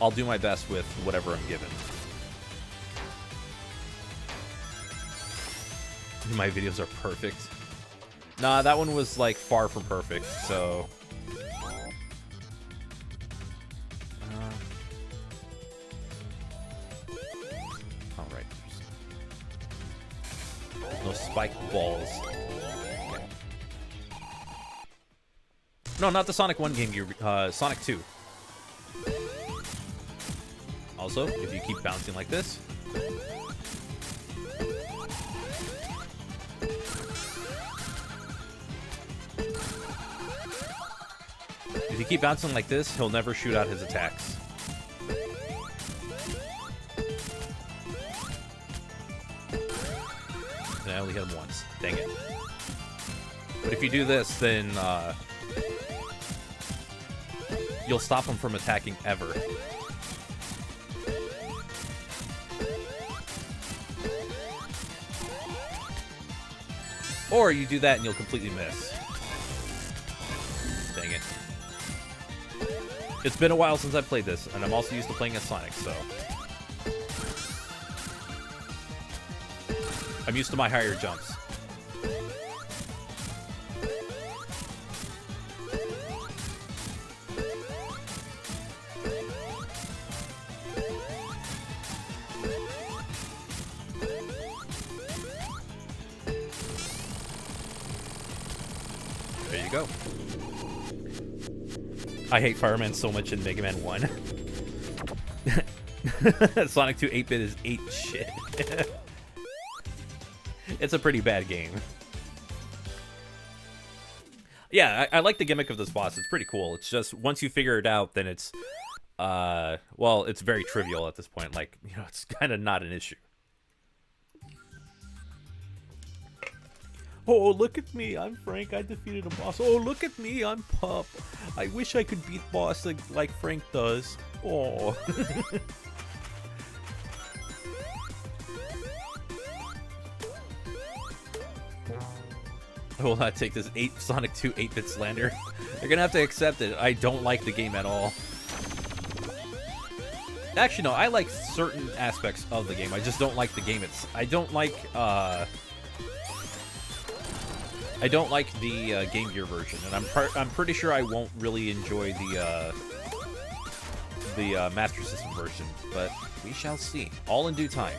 I'll do my best with whatever I'm given. My videos are perfect. Nah, that one was like far from perfect, so... Alright. No spiked balls. No, not the Sonic 1 Game Gear, Sonic 2. Also, if you keep bouncing like this... If you keep bouncing like this, he'll never shoot out his attacks. And I only hit him once. Dang it. But if you do this, then, you'll stop him from attacking ever. Or you do that and you'll completely miss. Dang it. It's been a while since I've played this, and I'm also used to playing as Sonic, so... I'm used to my higher jumps. There you go. I hate Fireman so much in Mega Man 1. Sonic 2 8-bit is 8 shit. It's a pretty bad game. Yeah, I like the gimmick of this boss. It's pretty cool. It's just, once you figure it out, then it's, well, it's very trivial at this point. Like, you know, it's kind of not an issue. Oh, look at me. I'm Frank. I defeated a boss. Oh, look at me. I'm Pup. I wish I could beat boss like Frank does. Oh. I will not take this Sonic 2 8-bit slander. You're gonna have to accept it. I don't like the game at all. Actually, no. I like certain aspects of the game. I just don't like the game. I don't like the Game Gear version, and I'm pretty sure I won't really enjoy the Master System version, but we shall see. All in due time.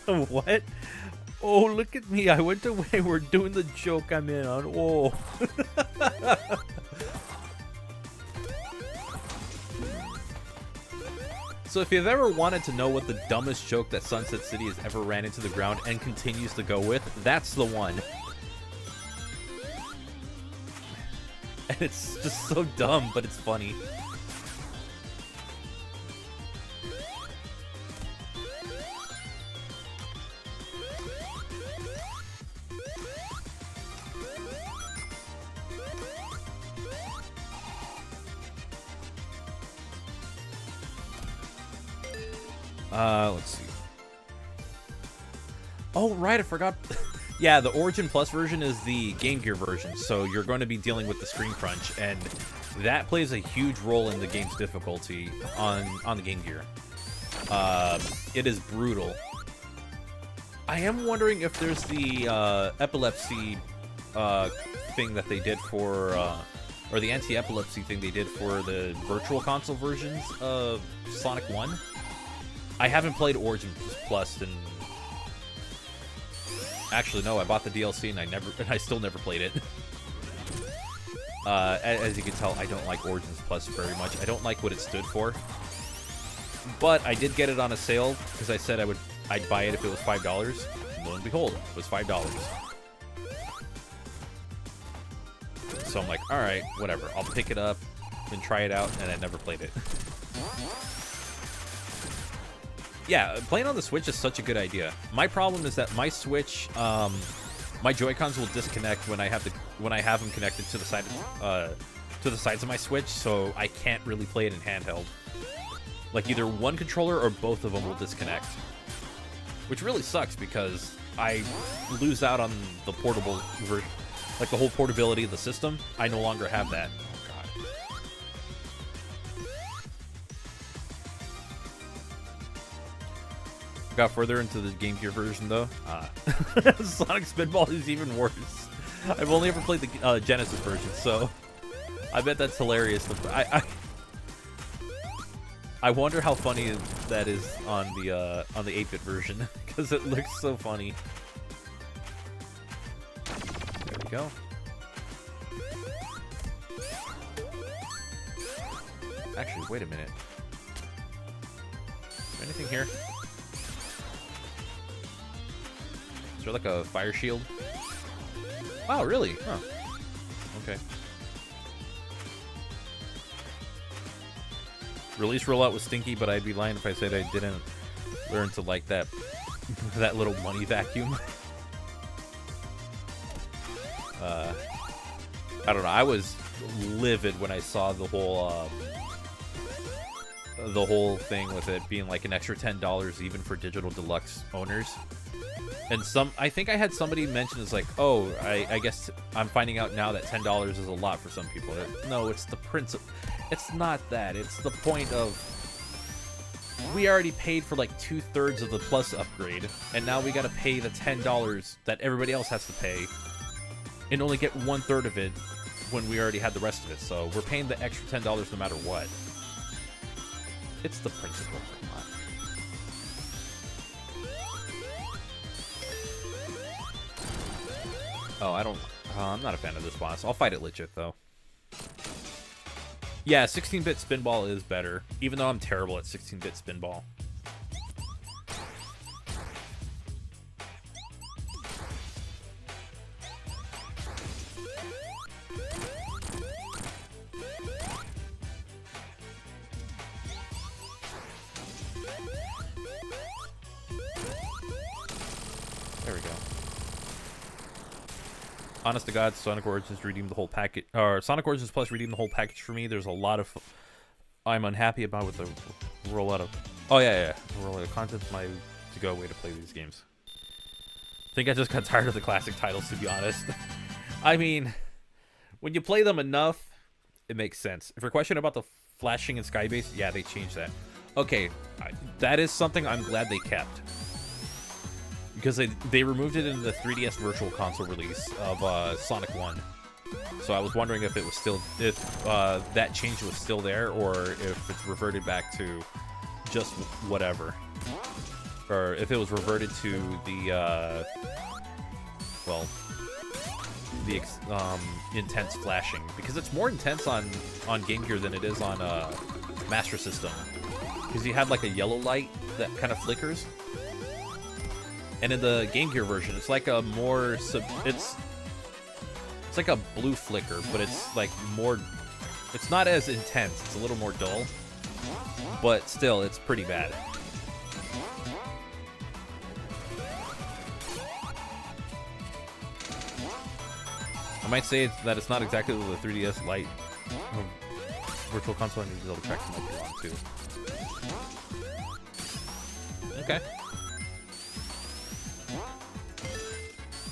What? Oh, look at me. I went away. We're doing the joke I'm in on. Oh. So if you've ever wanted to know what the dumbest joke that Sunset City has ever ran into the ground and continues to go with, that's the one. And it's just so dumb, but it's funny. Let's see. Oh, right, I forgot. Yeah, the Origin Plus version is the Game Gear version, so you're going to be dealing with the screen crunch, and that plays a huge role in the game's difficulty on the Game Gear. It is brutal. I am wondering if there's the epilepsy thing that they did for, or the anti-epilepsy thing they did for the Virtual Console versions of Sonic 1. I haven't played Origin Plus, and actually no, I bought the DLC and I still never played it. As you can tell, I don't like Origins Plus very much. I don't like what it stood for. But I did get it on a sale because I said I'd buy it if it was $5. And lo and behold, it was $5. So I'm like, all right, whatever. I'll pick it up and try it out, and I never played it. Yeah, playing on the Switch is such a good idea. My problem is that my Switch, my Joy-Cons will disconnect when I have them connected to the sides of my Switch, so I can't really play it in handheld. Like either one controller or both of them will disconnect, which really sucks because I lose out on the portable version, like the whole portability of the system. I no longer have that. Oh, God. Got further into the Game Gear version though. Sonic Spinball is even worse. I've only ever played the Genesis version, so I bet that's hilarious. I wonder how funny that is on the 8-bit version because it looks so funny. There we go. Actually, wait a minute. Is there anything here? Is there like a fire shield? Wow, really? Huh. Okay. Release rollout was stinky, but I'd be lying if I said I didn't learn to like that that little money vacuum. I don't know. I was livid when I saw the whole thing with it being like an extra $10 even for digital deluxe owners. And I think I had somebody mention it's like, oh, I guess I'm finding out now that $10 is a lot for some people. No, it's the principle. It's not that. It's the point of we already paid for like 2/3 of the Plus upgrade, and now we got to pay the $10 that everybody else has to pay, and only get 1/3 of it when we already had the rest of it. So we're paying the extra $10 no matter what. It's the principle. Come on. Oh, I'm not a fan of this boss. I'll fight it legit though. Yeah, 16-bit Spinball is better, even though I'm terrible at 16-bit Spinball. There we go. Honest to God, Sonic Origins redeemed the whole package, or Sonic Origins Plus redeemed the whole package for me. There's a lot of I'm unhappy about with the rollout of. Oh yeah, the rollout of content's my to-go way to play these games. I think I just got tired of the classic titles, to be honest. I mean, when you play them enough, it makes sense. If you're questioning about the flashing and skybase, yeah, they changed that. Okay, that is something I'm glad they kept. Because they removed it in the 3DS Virtual Console release of Sonic 1. So I was wondering if it was still, if that change was still there, or if it's reverted back to just whatever. Or if it was reverted to the, well, the intense flashing. Because it's more intense on Game Gear than it is on Master System. Because you have like a yellow light that kind of flickers. And in the Game Gear version, it's like a more it's like a blue flicker, but it's like more. It's not as intense. It's a little more dull, but still, it's pretty bad. I might say that it's not exactly the 3DS Lite Virtual Console, and these other tracks might be wrong too. Okay.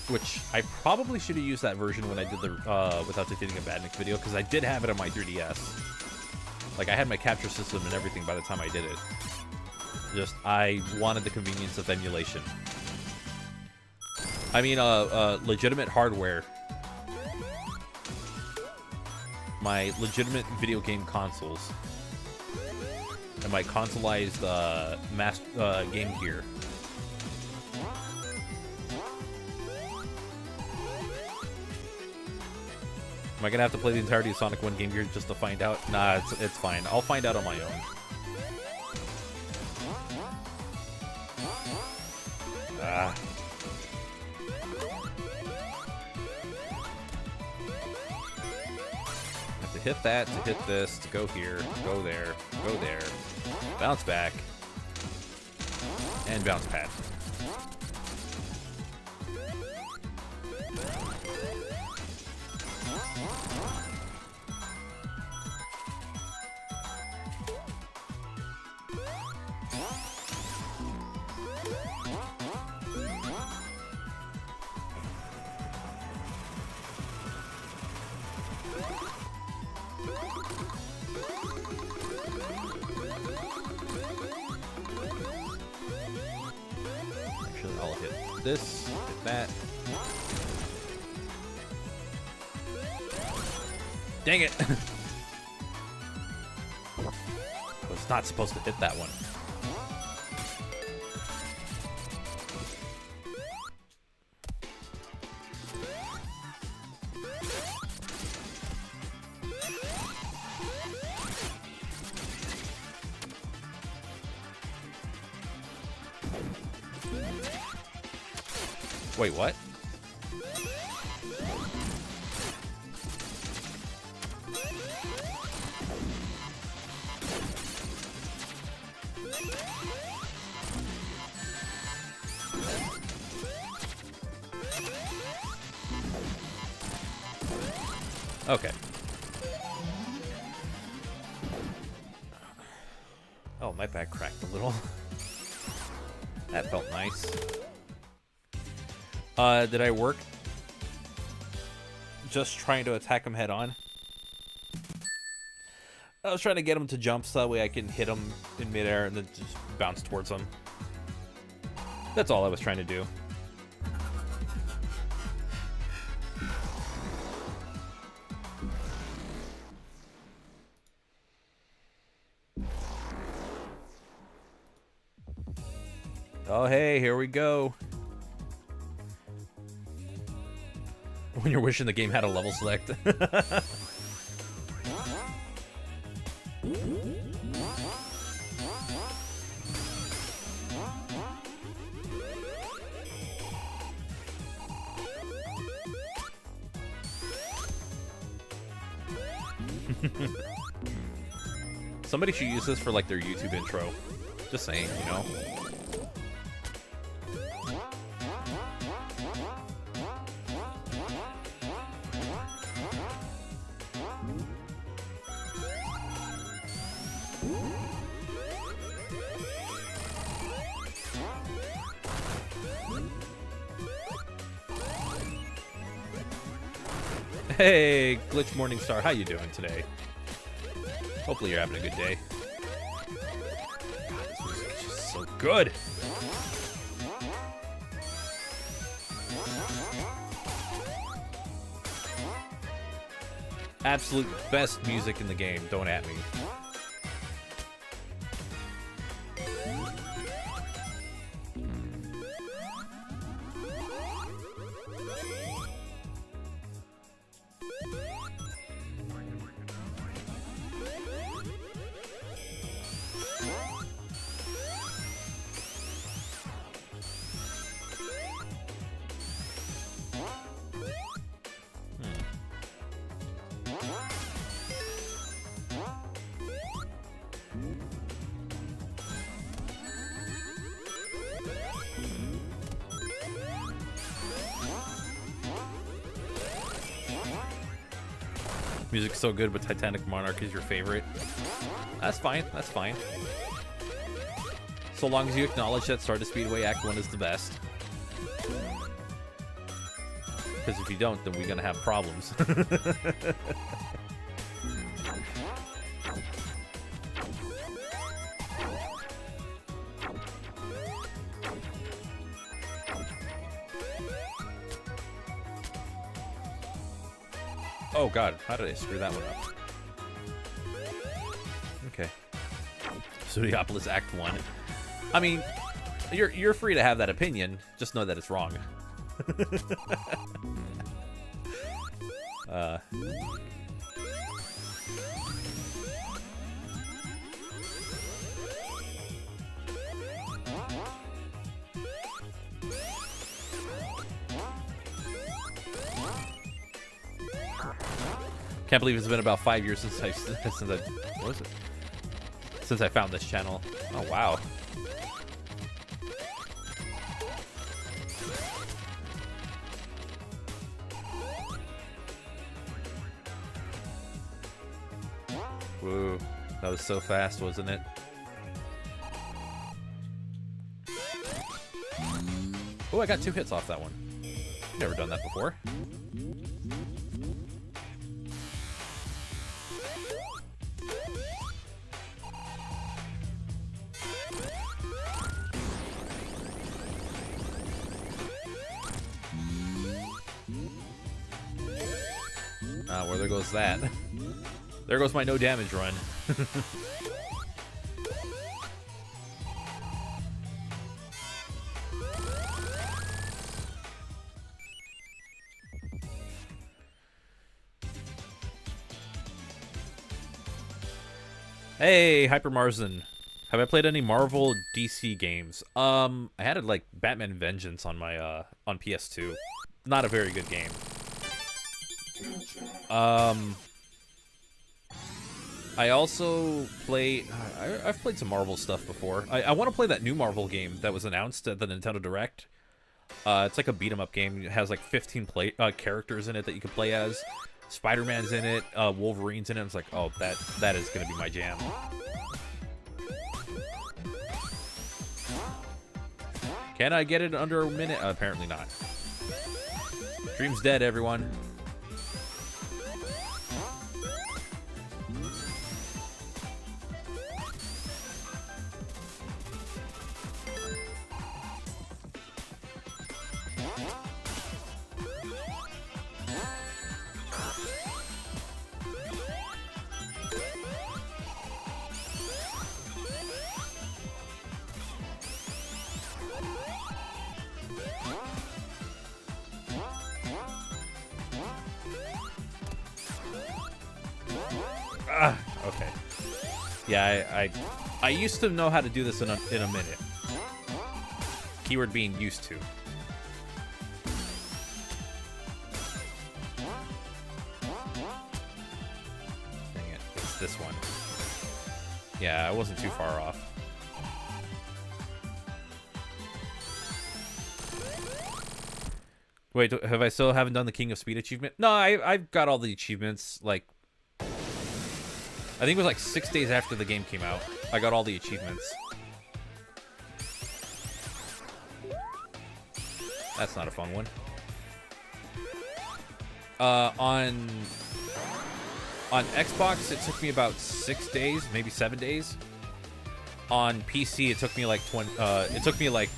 Which I probably should have used that version when I did the without defeating a Podmic video, because I did have it on my 3DS. Like, I had my capture system and everything by the time I did it. Just, I wanted the convenience of emulation. I mean, legitimate hardware. My legitimate video game consoles. And my consoleized game gear. Am I gonna have to play the entirety of Sonic 1 Game Gear just to find out? Nah, it's fine. I'll find out on my own. Ah. Have to hit that, to hit this, to go here, go there, bounce back, and bounce pad. This, hit that. Dang it! I was not supposed to hit that one. Wait, what? Okay. Oh, my back cracked a little. That felt nice. Did I work? Just trying to attack him head on. I was trying to get him to jump so that way I can hit him in midair and then just bounce towards him. That's all I was trying to do. Oh, hey, here we go. When you're wishing the game had a level select. Somebody should use this for like their YouTube intro. Just saying, you know. Hey, Glitch Morningstar, how you doing today? Hopefully you're having a good day. God, this music is just so good. Absolute best music in the game, don't at me. Music's so good, but Titanic Monarch is your favorite. That's fine. That's fine. So long as you acknowledge that Stardust Speedway Act 1 is the best. Because if you don't, then we're gonna have problems. Oh god, how did I screw that one up? Okay. Studiopolis Act 1. I mean, you're free to have that opinion, just know that it's wrong. Can't believe it's been about 5 years since I what was it? Since I found this channel. Oh wow. Whoa, that was so fast, wasn't it? Oh, I got 2 hits off that one. Never done that before. Well, there goes that. There goes my no damage run. Hey, Hyper Marzen. Have I played any Marvel DC games? I had like Batman Vengeance on my on PS2. Not a very good game. I also play... I've played some Marvel stuff before. I want to play that new Marvel game that was announced at the Nintendo Direct. It's like a beat-em-up game. It has like 15 characters in it that you can play as. Spider-Man's in it. Wolverine's in it. It's like, oh, that is going to be my jam. Can I get it under a minute? Apparently not. Dream's dead, everyone. Okay. Yeah, I used to know how to do this in a minute. Keyword being used to. Dang it, it's this one. Yeah, I wasn't too far off. Wait, have I still haven't done the King of Speed achievement? No, I've got all the achievements, like... I think it was like 6 days after the game came out. I got all the achievements. That's not a fun one. On Xbox, it took me about 6 days, maybe 7 days. On PC, it took me like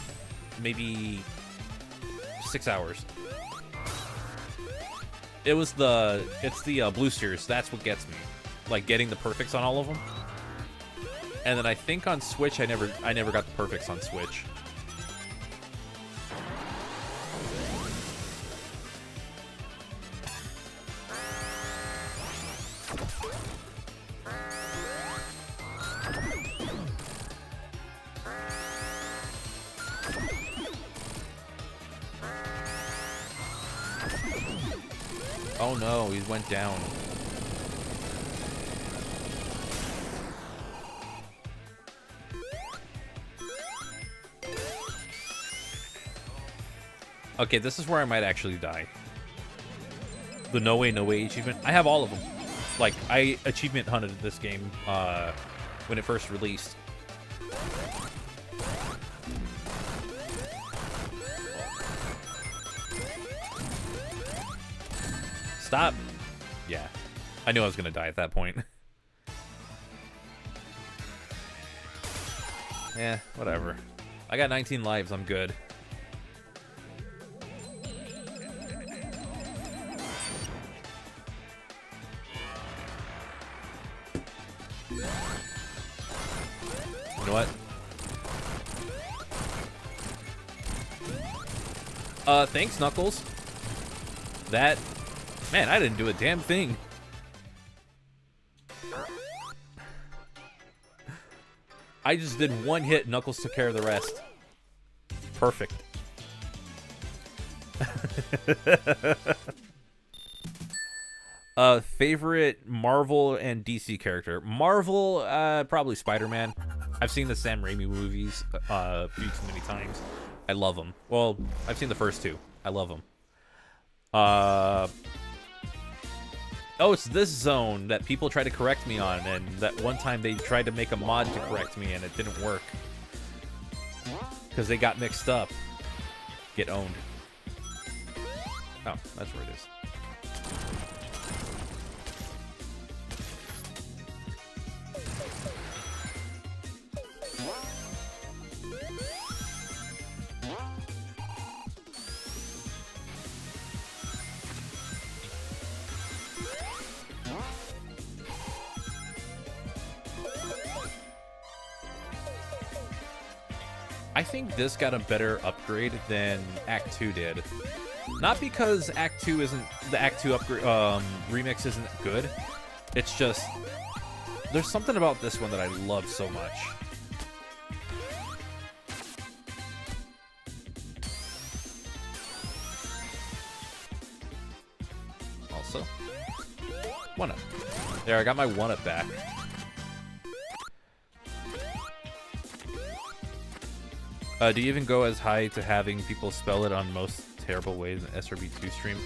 maybe 6 hours. It's the boosters. That's what gets me. Like getting the perfects on all of them. And then I think on Switch I never got the perfects on Switch. Oh no, he went down. Okay, this is where I might actually die. The No Way, No Way achievement. I have all of them. Like, I achievement hunted this game when it first released. Stop. Yeah. I knew I was going to die at that point. Yeah, whatever. I got 19 lives. I'm good. You know what? Thanks, Knuckles. That... Man, I didn't do a damn thing. I just did one hit, Knuckles took care of the rest. Perfect. Favorite Marvel and DC character? Marvel, probably Spider-Man. I've seen the Sam Raimi movies a few too many times. I love them. Well, I've seen the first two. I love them. Oh, it's this zone that people try to correct me on, and that one time they tried to make a mod to correct me, and it didn't work. Because they got mixed up. Get owned. Oh, that's where it is. I think this got a better upgrade than Act 2 did. Not because Act 2 isn't... The Act 2 upgrade, remix isn't good. It's just... There's something about this one that I love so much. Also... 1-up. There, I got my 1-up back. Do you even go as high to having people spell it on most terrible ways in SRB2 stream?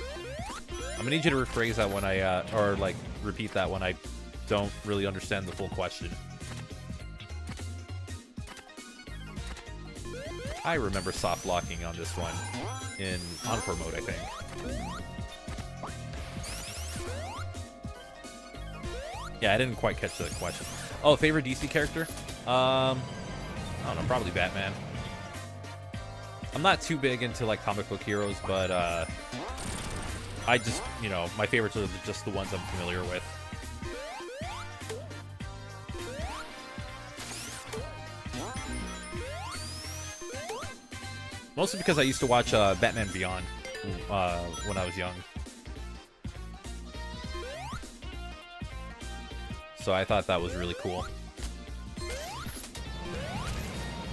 I'm gonna need you to rephrase that when I, or like, repeat that when I don't really understand the full question. I remember soft locking on this one in Encore mode, I think. Yeah, I didn't quite catch that question. Oh, favorite DC character? I don't know, probably Batman. I'm not too big into like comic book heroes, but I just, you know, my favorites are just the ones I'm familiar with. Mostly because I used to watch Batman Beyond when I was young. So I thought that was really cool.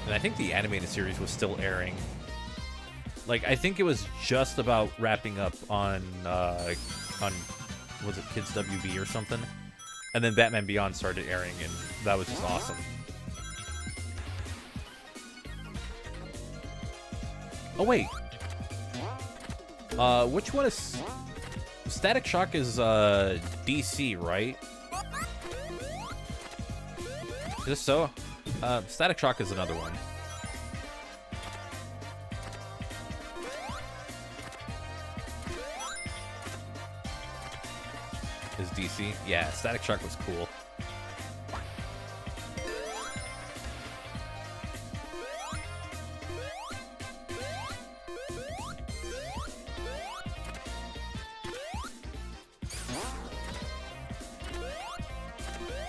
And I think the animated series was still airing. Like, I think it was just about wrapping up on was it Kids WB or something? And then Batman Beyond started airing, and that was just awesome. Oh, wait. Which one is... Static Shock is, DC, right? Is this so? Static Shock is another one. Is DC? Yeah, Static Shock was cool.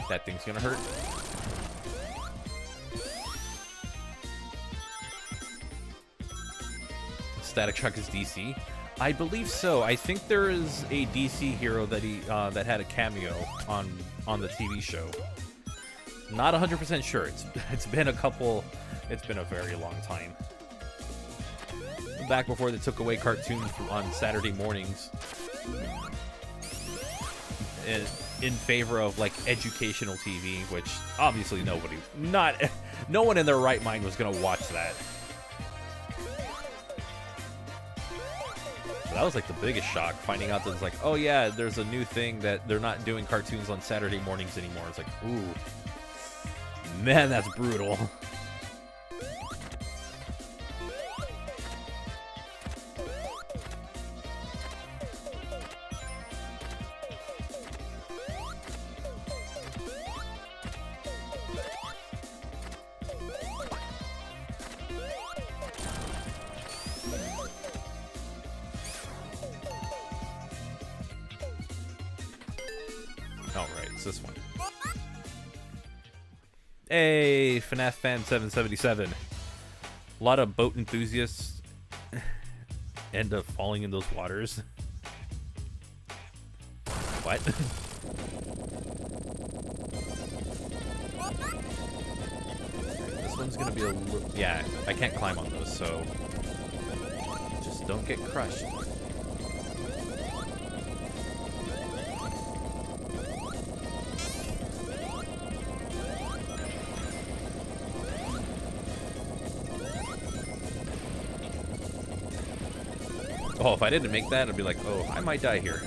That thing's gonna hurt. Static Shock is DC? I believe so. I think there is a DC hero that that had a cameo on the TV show. Not 100% sure. It's been a couple. It's been a very long time. Back before they took away cartoons on Saturday mornings, in favor of like educational TV, which obviously no one in their right mind was gonna watch that. That was like the biggest shock, finding out that it's like, oh yeah, there's a new thing that they're not doing cartoons on Saturday mornings anymore. It's like, ooh, man, that's brutal. All right, it's this one. Hey, FNAF Fan 777. A lot of boat enthusiasts end up falling in those waters. What? This one's gonna be a little... Yeah, I can't climb on those, so... Just don't get crushed. Oh, if I didn't make that, I'd be like, oh, I might die here.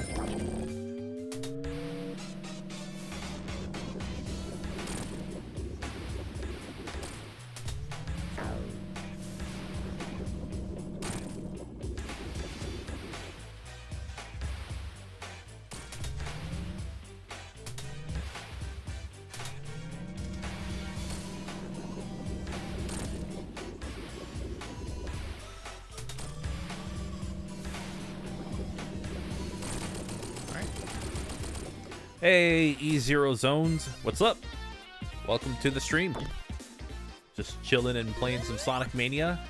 Hey, E0 Zones, what's up? Welcome to the stream. Just chilling and playing some Sonic Mania.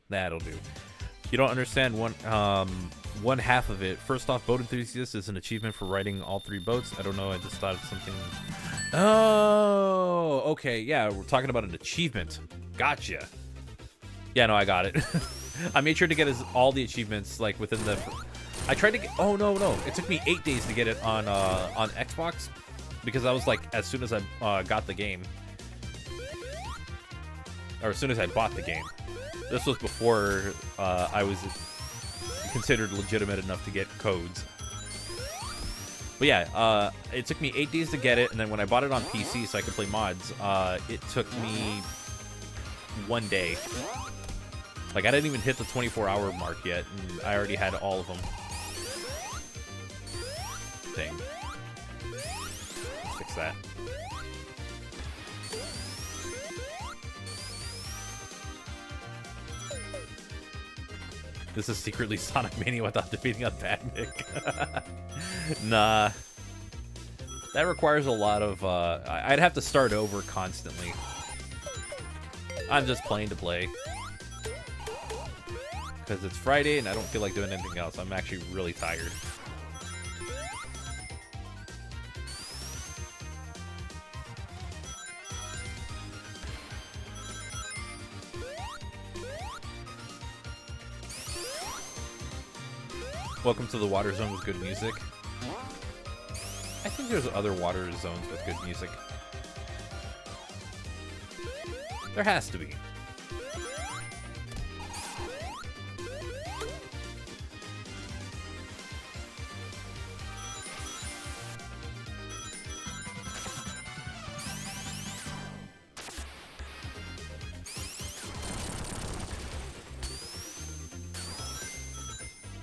That'll do. You don't understand one half of it. First off, Boat Enthusiast is an achievement for riding all 3 boats. I don't know, I just thought of something. Oh, okay, yeah, we're talking about an achievement. Gotcha. Yeah, no, I got it. I made sure to get all the achievements like within the. I tried to get. Oh no, it took me 8 days to get it on Xbox, because I was like, as soon as I got the game, or as soon as I bought the game. This was before I was considered legitimate enough to get codes. But yeah, it took me 8 days to get it, and then when I bought it on PC so I could play mods, it took me 1 day. Like, I didn't even hit the 24-hour mark yet, and I already had all of them. Dang. Let's fix that. This is secretly Sonic Mania without defeating a Podmic. Nah. That requires a lot of, I'd have to start over constantly. I'm just playing to play. Because it's Friday and I don't feel like doing anything else. I'm actually really tired. Welcome to the water zone with good music. I think there's other water zones with good music. There has to be.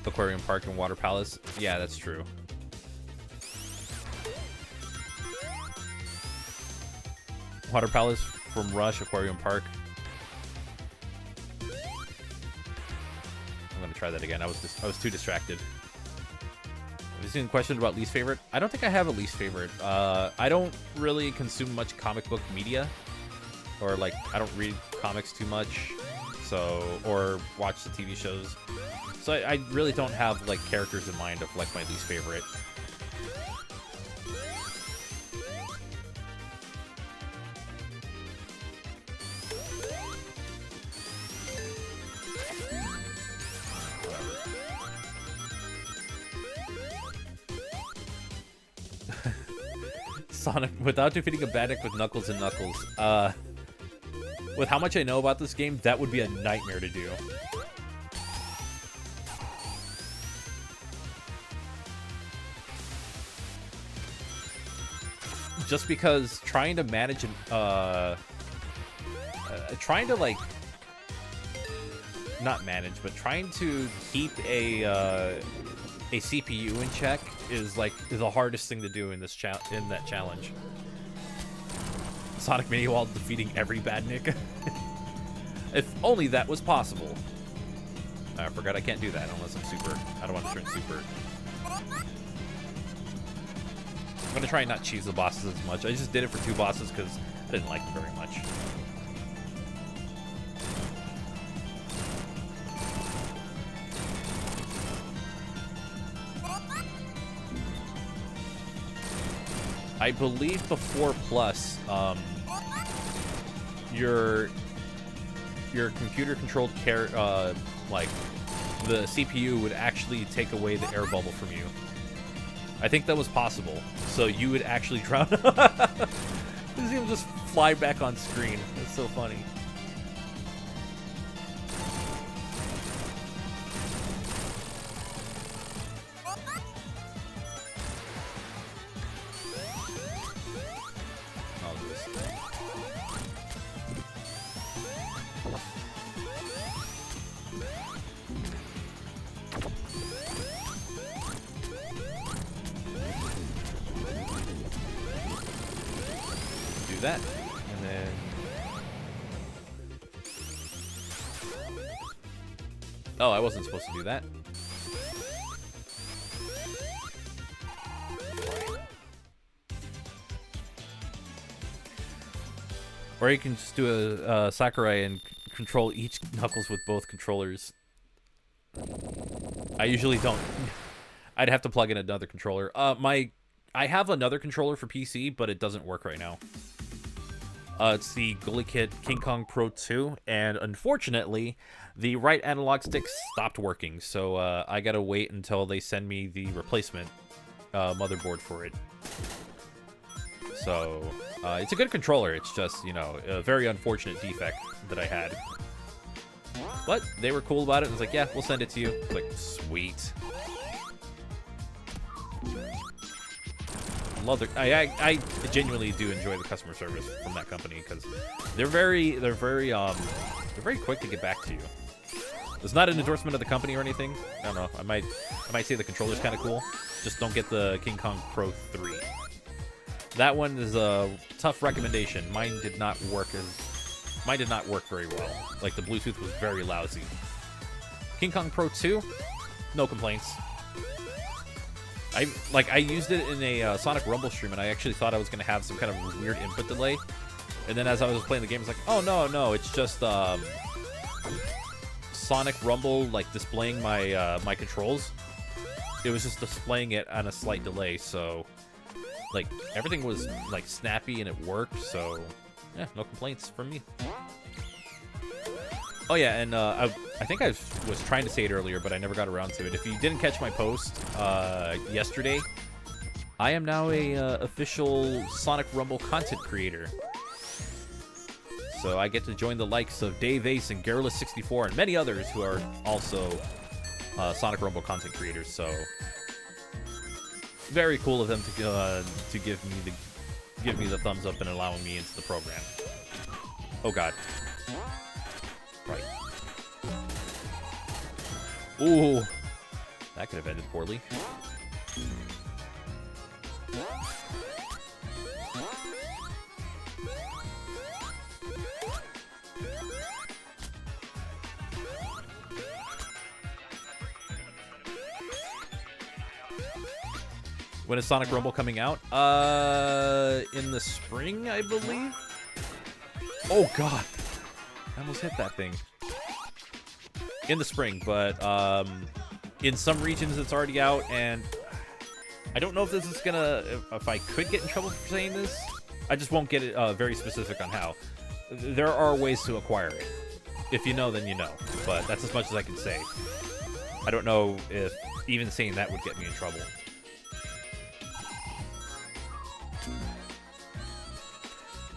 Aquarium Park and Water Palace. Yeah, that's true. Water Palace from Rush, Aquarium Park. I'm gonna try that again. I was too distracted. Have you seen questions about least favorite? I don't think I have a least favorite. I don't really consume much comic book media, or like I don't read comics too much, so or watch the TV shows. So I really don't have like characters in mind of like my least favorite. Sonic without defeating a Badnik with Knuckles and Knuckles. With how much I know about this game, that would be a nightmare to do. Just because trying to manage trying to like not manage, but trying to keep a CPU in check is like the hardest thing to do in this that challenge. Sonic Mania while defeating every Badnik. If only that was possible. I forgot I can't do that unless I'm super. I don't want Turn super. I'm gonna try and not cheese the bosses as much. I just did it for 2 bosses because I didn't like them very much. I believe before Plus, your computer-controlled like the CPU would actually take away the air bubble from you. I think that was possible, so you would actually drown. You see him just fly back on screen. It's so funny. I'll do this. That, and then oh, I wasn't supposed to do that. Or you can just do a Sakurai and control each Knuckles with both controllers. I usually don't. I'd have to plug in another controller. I have another controller for PC, but it doesn't work right now. It's the Logitech King Kong Pro 2, and unfortunately, the right analog stick stopped working, so I gotta wait until they send me the replacement motherboard for it. So, it's a good controller, it's just, you know, a very unfortunate defect that I had. But they were cool about it, and was like, yeah, we'll send it to you. I was like, sweet. I genuinely do enjoy the customer service from that company because they're very quick to get back to you. It's not an endorsement of the company or anything. I don't know. I might say the controller's kind of cool. Just don't get the King Kong Pro 3. That one is a tough recommendation. Mine did not work very well. Like the Bluetooth was very lousy. King Kong Pro 2, no complaints. I used it in a Sonic Rumble stream, and I actually thought I was going to have some kind of weird input delay. And then as I was playing the game, I was like, oh, no, it's just Sonic Rumble, like, displaying my my controls. It was just displaying it on a slight delay, so, like, everything was, like, snappy and it worked, so, yeah, no complaints from me. Oh yeah, and I think I was trying to say it earlier, but I never got around to it. If you didn't catch my post yesterday, I am now a official Sonic Rumble content creator. So I get to join the likes of Dave Ace and Garrulous64 and many others who are also Sonic Rumble content creators. So very cool of them to give me the thumbs up and allowing me into the program. Oh god. Right. Ooh, that could have ended poorly. When is Sonic Rumble coming out? In the spring, I believe. Oh god. I almost hit that thing. In the spring, but in some regions it's already out, and I don't know if this is gonna, if I could get in trouble for saying this. I just won't get it very specific on how. There are ways to acquire it. If you know, then you know, but that's as much as I can say. I don't know if even saying that would get me in trouble.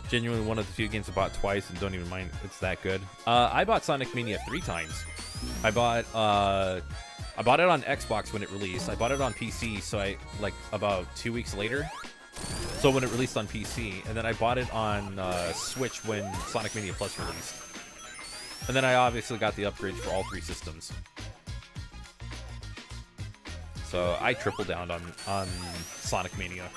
Genuinely one of the few games I bought twice and don't even mind it's that good. I bought Sonic Mania 3 times. I bought it on Xbox when it released. I bought it on PC, so like about 2 weeks later. So when it released on PC, and then I bought it on Switch when Sonic Mania Plus released. And then I obviously got the upgrades for all 3 systems. So I tripled down on Sonic Mania.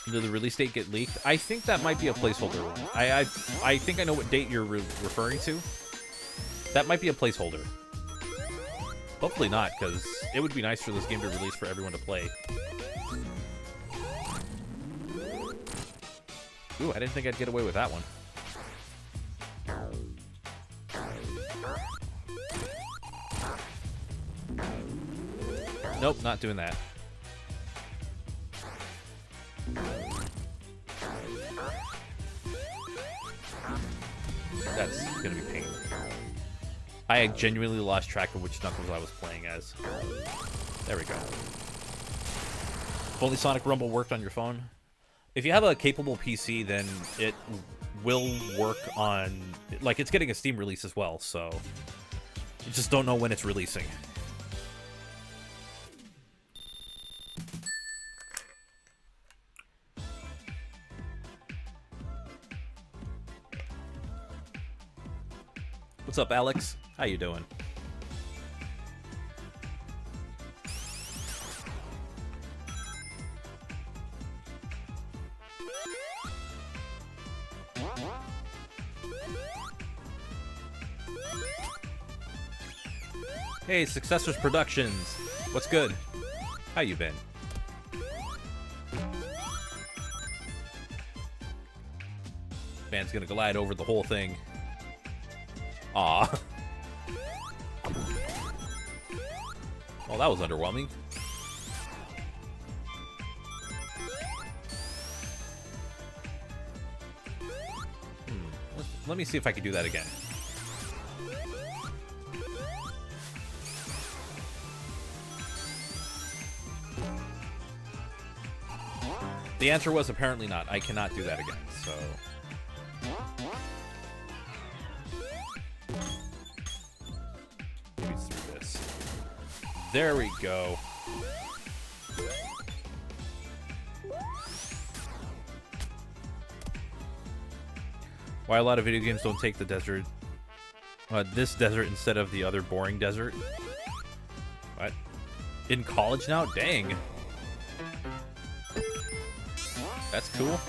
Did the release date get leaked? I think that might be a placeholder one. I think I know what date you're referring to. That might be a placeholder. Hopefully not, because it would be nice for this game to release for everyone to play. Ooh, I didn't think I'd get away with that one. Nope, not doing that. That's gonna be pain. I genuinely lost track of which Knuckles I was playing as. There we go. If only Sonic Rumble worked on your phone. If you have a capable PC, then it will work on... Like, it's getting a Steam release as well, so... You just don't know when it's releasing. What's up, Alex? How you doing? Hey, Successors Productions. What's good? How you been? Man's gonna glide over the whole thing. Aw. Well, that was underwhelming. Let me see if I can do that again. The answer was apparently not. I cannot do that again, so... Maybe it's through this. There we go. Why a lot of video games don't take the desert... this desert instead of the other boring desert? What? In college now? Dang. That's cool.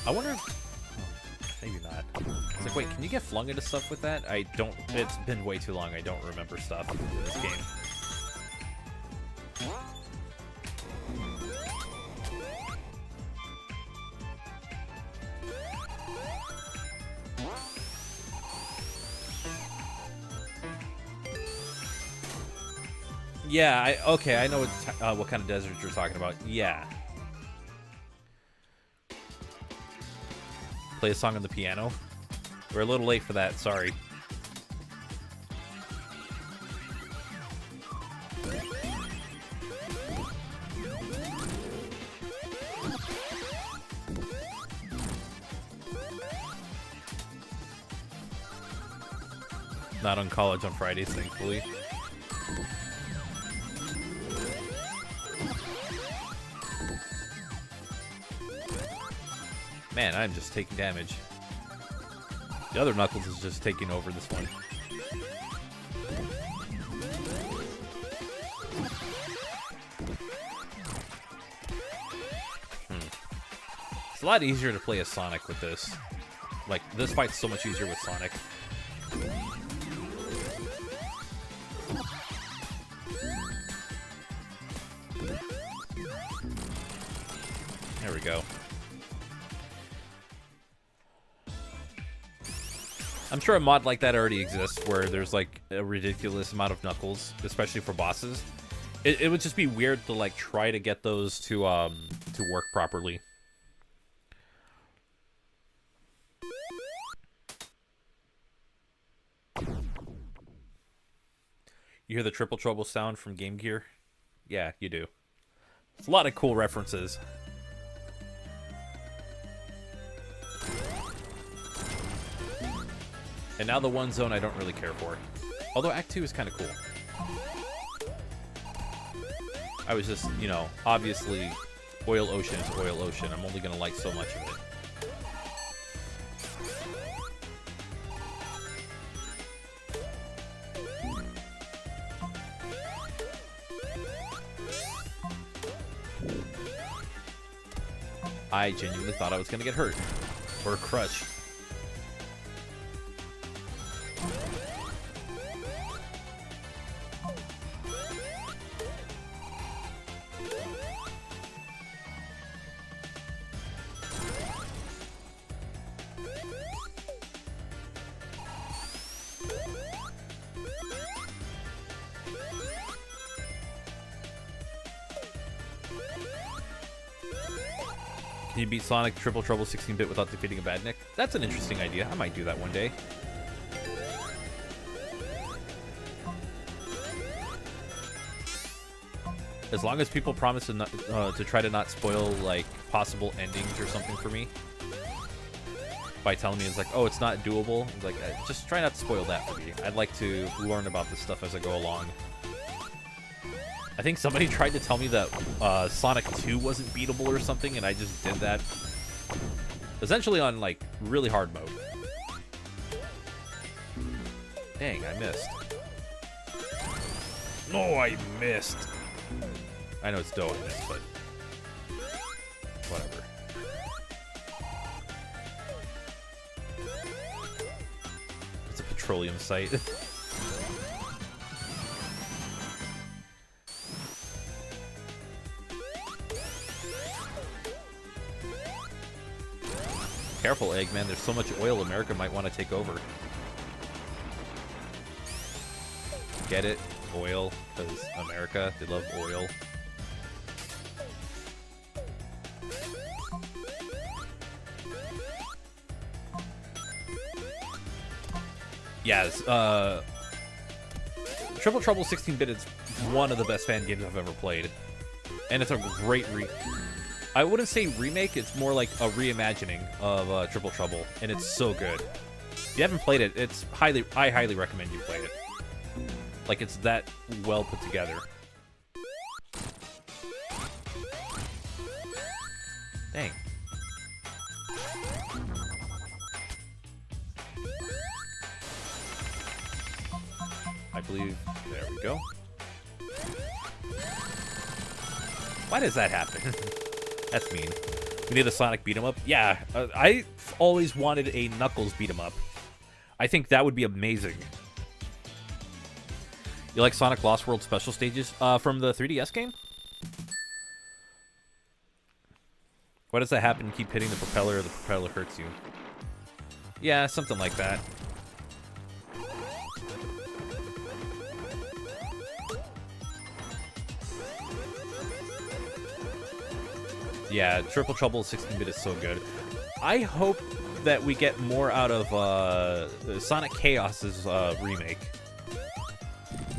I wonder if... maybe not. It's like, wait, can you get flung into stuff with that? I don't... It's been way too long. I don't remember stuff in this game. Yeah, okay, I know what kind of desert you're talking about. Yeah. Play a song on the piano. We're a little late for that, sorry. Not on college on Fridays, thankfully. Man, I'm just taking damage. The other Knuckles is just taking over this one. It's a lot easier to play as Sonic with this. Like, this fight's so much easier with Sonic. There we go. I'm sure a mod like that already exists, where there's like a ridiculous amount of Knuckles, especially for bosses. It would just be weird to like try to get those to work properly. You hear the Triple Trouble sound from Game Gear? Yeah, you do. It's a lot of cool references. And now the one zone I don't really care for. Although Act 2 is kind of cool. I was just, you know, obviously, Oil Ocean is Oil Ocean. I'm only going to like so much of it. I genuinely thought I was going to get hurt. Or crushed. Can you beat Sonic Triple Trouble 16-bit without defeating a badnik? That's an interesting idea. I might do that one day. As long as people promise to, not, to try to not spoil, like, possible endings or something for me. By telling me it's like, oh, it's not doable. It's like, just try not to spoil that for me. I'd like to learn about this stuff as I go along. I think somebody tried to tell me that Sonic 2 wasn't beatable or something, and I just did that. Essentially on, like, really hard mode. Dang, I missed. No, I missed. I know it's dough I missed, but whatever. It's a petroleum site. Careful, Eggman. There's so much oil America might want to take over. Get it? Oil. Because America, they love oil. Yes, Triple Trouble 16-bit is one of the best fan games I've ever played. And it's a great I wouldn't say remake, it's more like a reimagining of Triple Trouble, and it's so good. If you haven't played it, it's I highly recommend you play it. Like, it's that well put together. Dang. I believe, there we go. Why does that happen? That's mean. We need a Sonic beat 'em up. Yeah, I always wanted a Knuckles beat 'em up. I think that would be amazing. You like Sonic Lost World special stages from the 3DS game? Why does that happen? Keep hitting the propeller hurts you. Yeah, something like that. Yeah, Triple Trouble 16-bit is so good. I hope that we get more out of Sonic Chaos's remake.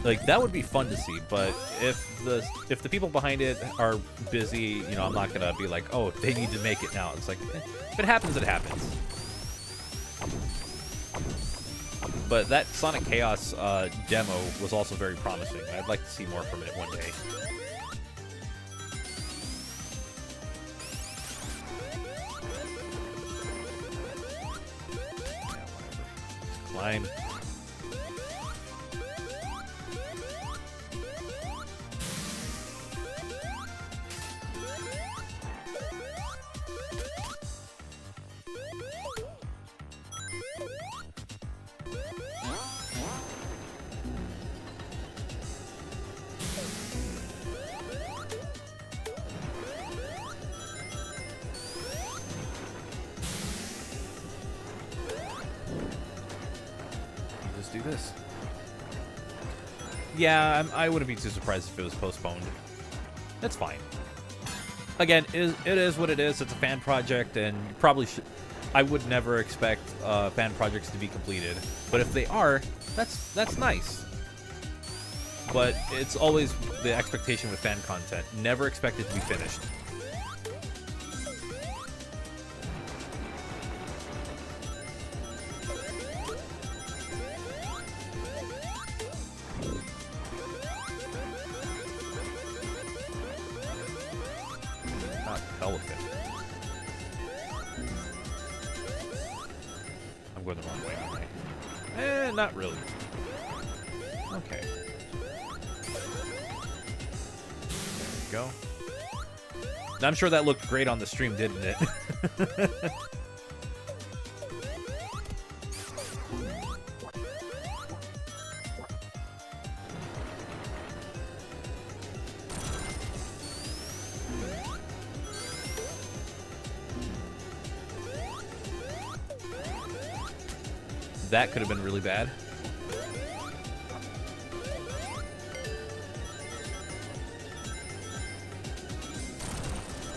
Like, that would be fun to see, but if the people behind it are busy, you know, I'm not gonna be like, oh, they need to make it now. It's like, if it happens, it happens. But that Sonic Chaos demo was also very promising. I'd like to see more from it one day. Climb. Do this. Yeah, I wouldn't be too surprised if it was postponed. That's fine. Again, it is what it is. It's a fan project, and probably I would never expect fan projects to be completed. But if they are, that's nice. But it's always the expectation with fan content. Never expect it to be finished. I'm going the wrong way, aren't I? Not really. Okay. There we go. Now, I'm sure that looked great on the stream, didn't it? That could have been really bad.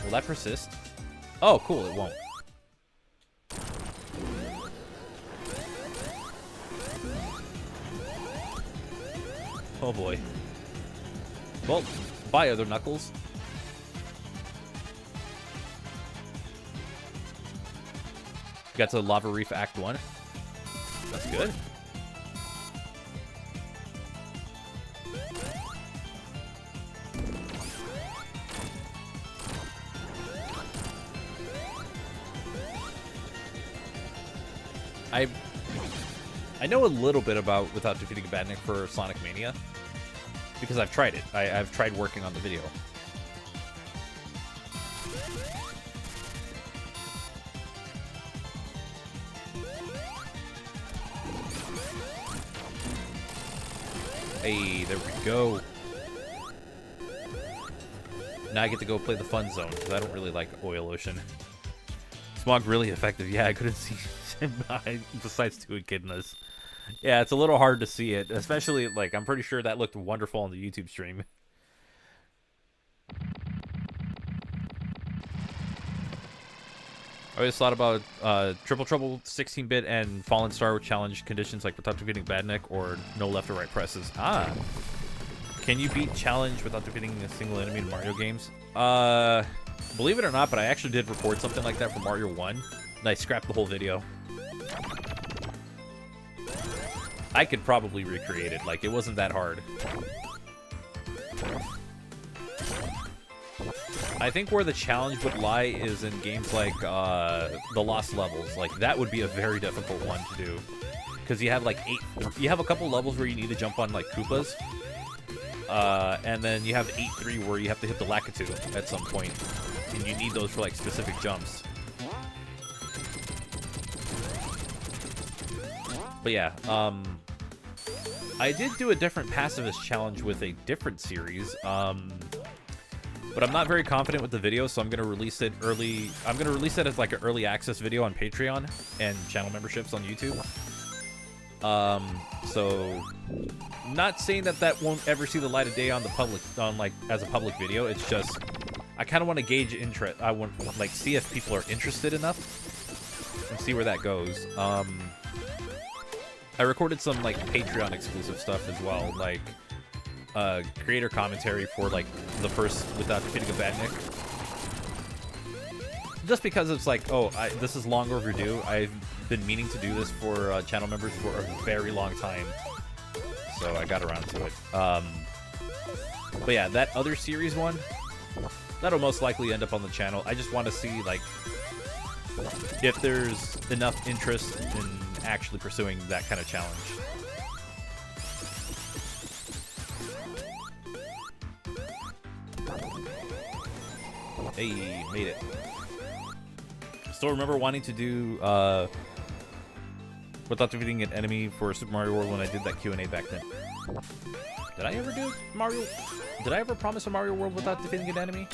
Will that persist? Oh, cool, it won't. Oh boy. Well, bye, other Knuckles. Got to Lava Reef Act 1. That's good. I know a little bit about Without Defeating Badnik for Sonic Mania, because I've tried it. I've tried working on the video. Hey, there we go. Now I get to go play the fun zone, because I don't really like Oil Ocean. Smog really effective. Yeah, I couldn't see besides two echidnas. Yeah, it's a little hard to see it, especially, like, I'm pretty sure that looked wonderful on the YouTube stream. I always thought about Triple Trouble 16-bit and Fallen Star challenge conditions like without defeating Badnik or no left or right presses. Ah. Can you beat challenge without defeating a single enemy in Mario games? Believe it or not, but I actually did record something like that for Mario 1, and I scrapped the whole video. I could probably recreate it. Like, it wasn't that hard. I think where the challenge would lie is in games like the Lost Levels. Like, that would be a very difficult one to do. Because you have, like, you have a couple levels where you need to jump on, like, Koopas. And then you have 8-3 where you have to hit the Lakitu at some point. And you need those for, like, specific jumps. But yeah, I did do a different pacifist challenge with a different series, but I'm not very confident with the video, so I'm going to release it early. I'm going to release it as like an early access video on Patreon and channel memberships on YouTube. So not saying that that won't ever see the light of day on the public, on like as a public video. It's just I kind of want to gauge interest. I want like see if people are interested enough and see where that goes. I recorded some, like, Patreon exclusive stuff as well, like, creator commentary for, like, the first Without Defeating a Badnik. Just because it's like, oh, this is long overdue. I've been meaning to do this for channel members for a very long time. So I got around to it. But yeah, that other series one, that'll most likely end up on the channel. I just want to see, like, if there's enough interest in actually pursuing that kind of challenge. Hey, made it. Still remember wanting to do without defeating an enemy for Super Mario World when I did that Q&A back then. Did I ever do Mario? Did I ever promise a Mario World without defeating an enemy?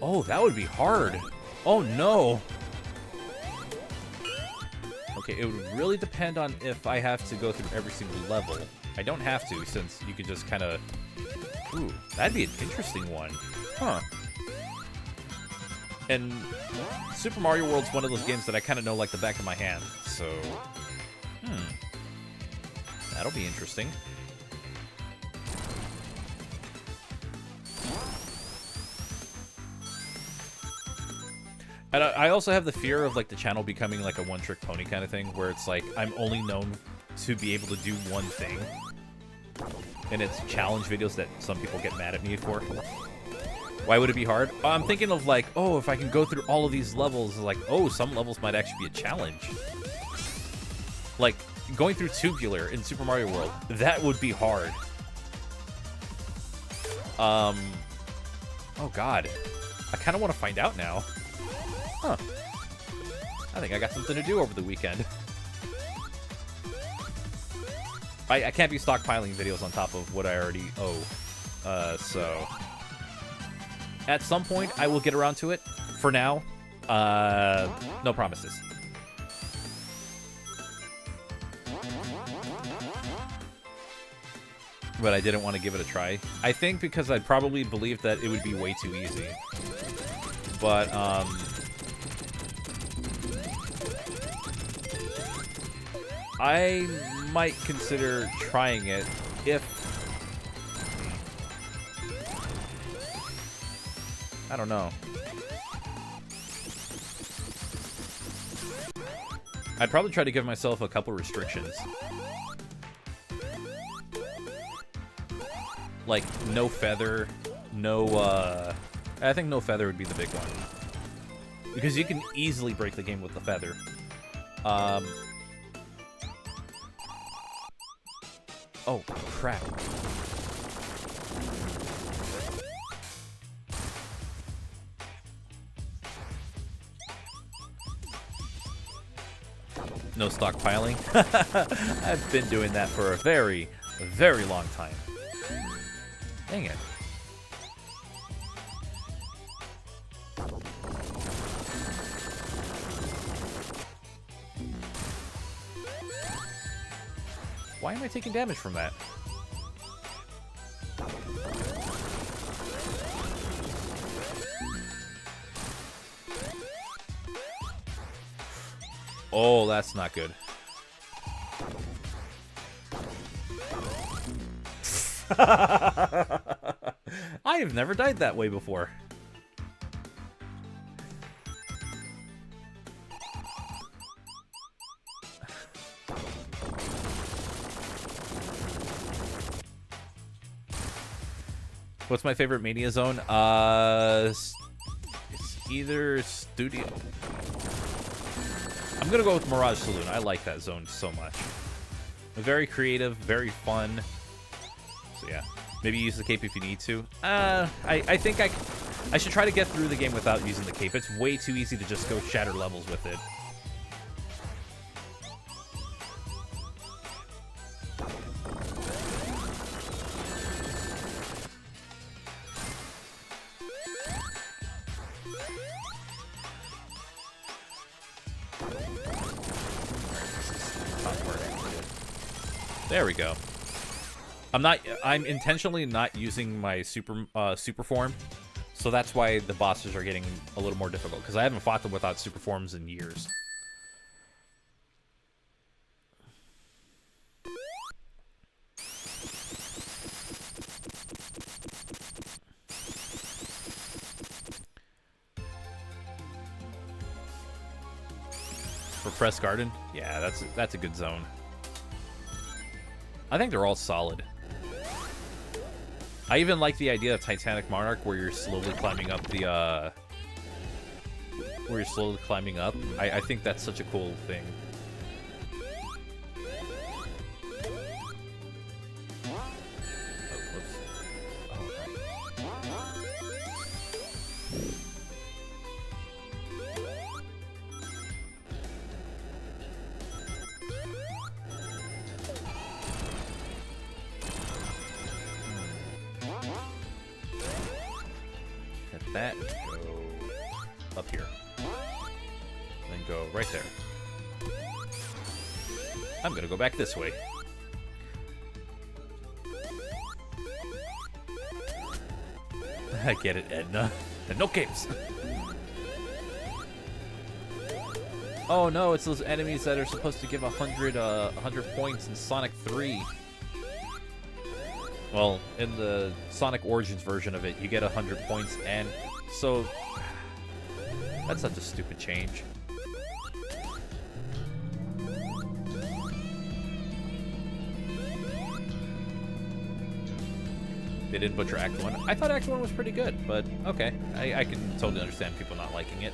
Oh, that would be hard. Oh no. Okay, it would really depend on if I have to go through every single level. I don't have to, since you could just kind of... Ooh, that'd be an interesting one. Huh. And Super Mario World's one of those games that I kind of know like the back of my hand, so... That'll be interesting. And I also have the fear of, like, the channel becoming, like, a one-trick pony kind of thing, where it's, like, I'm only known to be able to do one thing. And it's challenge videos that some people get mad at me for. Why would it be hard? I'm thinking of, like, oh, if I can go through all of these levels, like, oh, some levels might actually be a challenge. Like, going through Tubular in Super Mario World, that would be hard. Oh, God. I kind of want to find out now. Huh. I think I got something to do over the weekend. I can't be stockpiling videos on top of what I already owe. So... At some point, I will get around to it. For now, no promises. But I didn't want to give it a try. I think because I probably believed that it would be way too easy. But I might consider trying it if I don't know. I'd probably try to give myself a couple restrictions. Like, no feather, no, I think no feather would be the big one. Because you can easily break the game with the feather. Oh, crap. No stockpiling. I've been doing that for a very, very long time. Dang it. Why am I taking damage from that? Oh, that's not good. I have never died that way before. What's my favorite Mania zone? It's either Studio. I'm gonna go with Mirage Saloon. I like that zone so much. Very creative, very fun. So yeah, maybe use the cape if you need to. I think I should try to get through the game without using the cape. It's way too easy to just go shatter levels with it. There we go. I'm intentionally not using my super form, so that's why the bosses are getting a little more difficult, because I haven't fought them without super forms in years. For Press Garden? Yeah, that's a good zone. I think they're all solid. I even like the idea of Titanic Monarch, where you're slowly climbing up the, I think that's such a cool thing. Oh, whoops. Oh, that and go up here. Then go right there. I'm gonna go back this way. I get it, Edna. And no capes! Oh no, it's those enemies that are supposed to give 100 points in Sonic 3. Well, in the Sonic Origins version of it, you get 100 points, and so that's such a stupid change. They didn't butcher Act 1. I thought Act 1 was pretty good, but okay. I can totally understand people not liking it.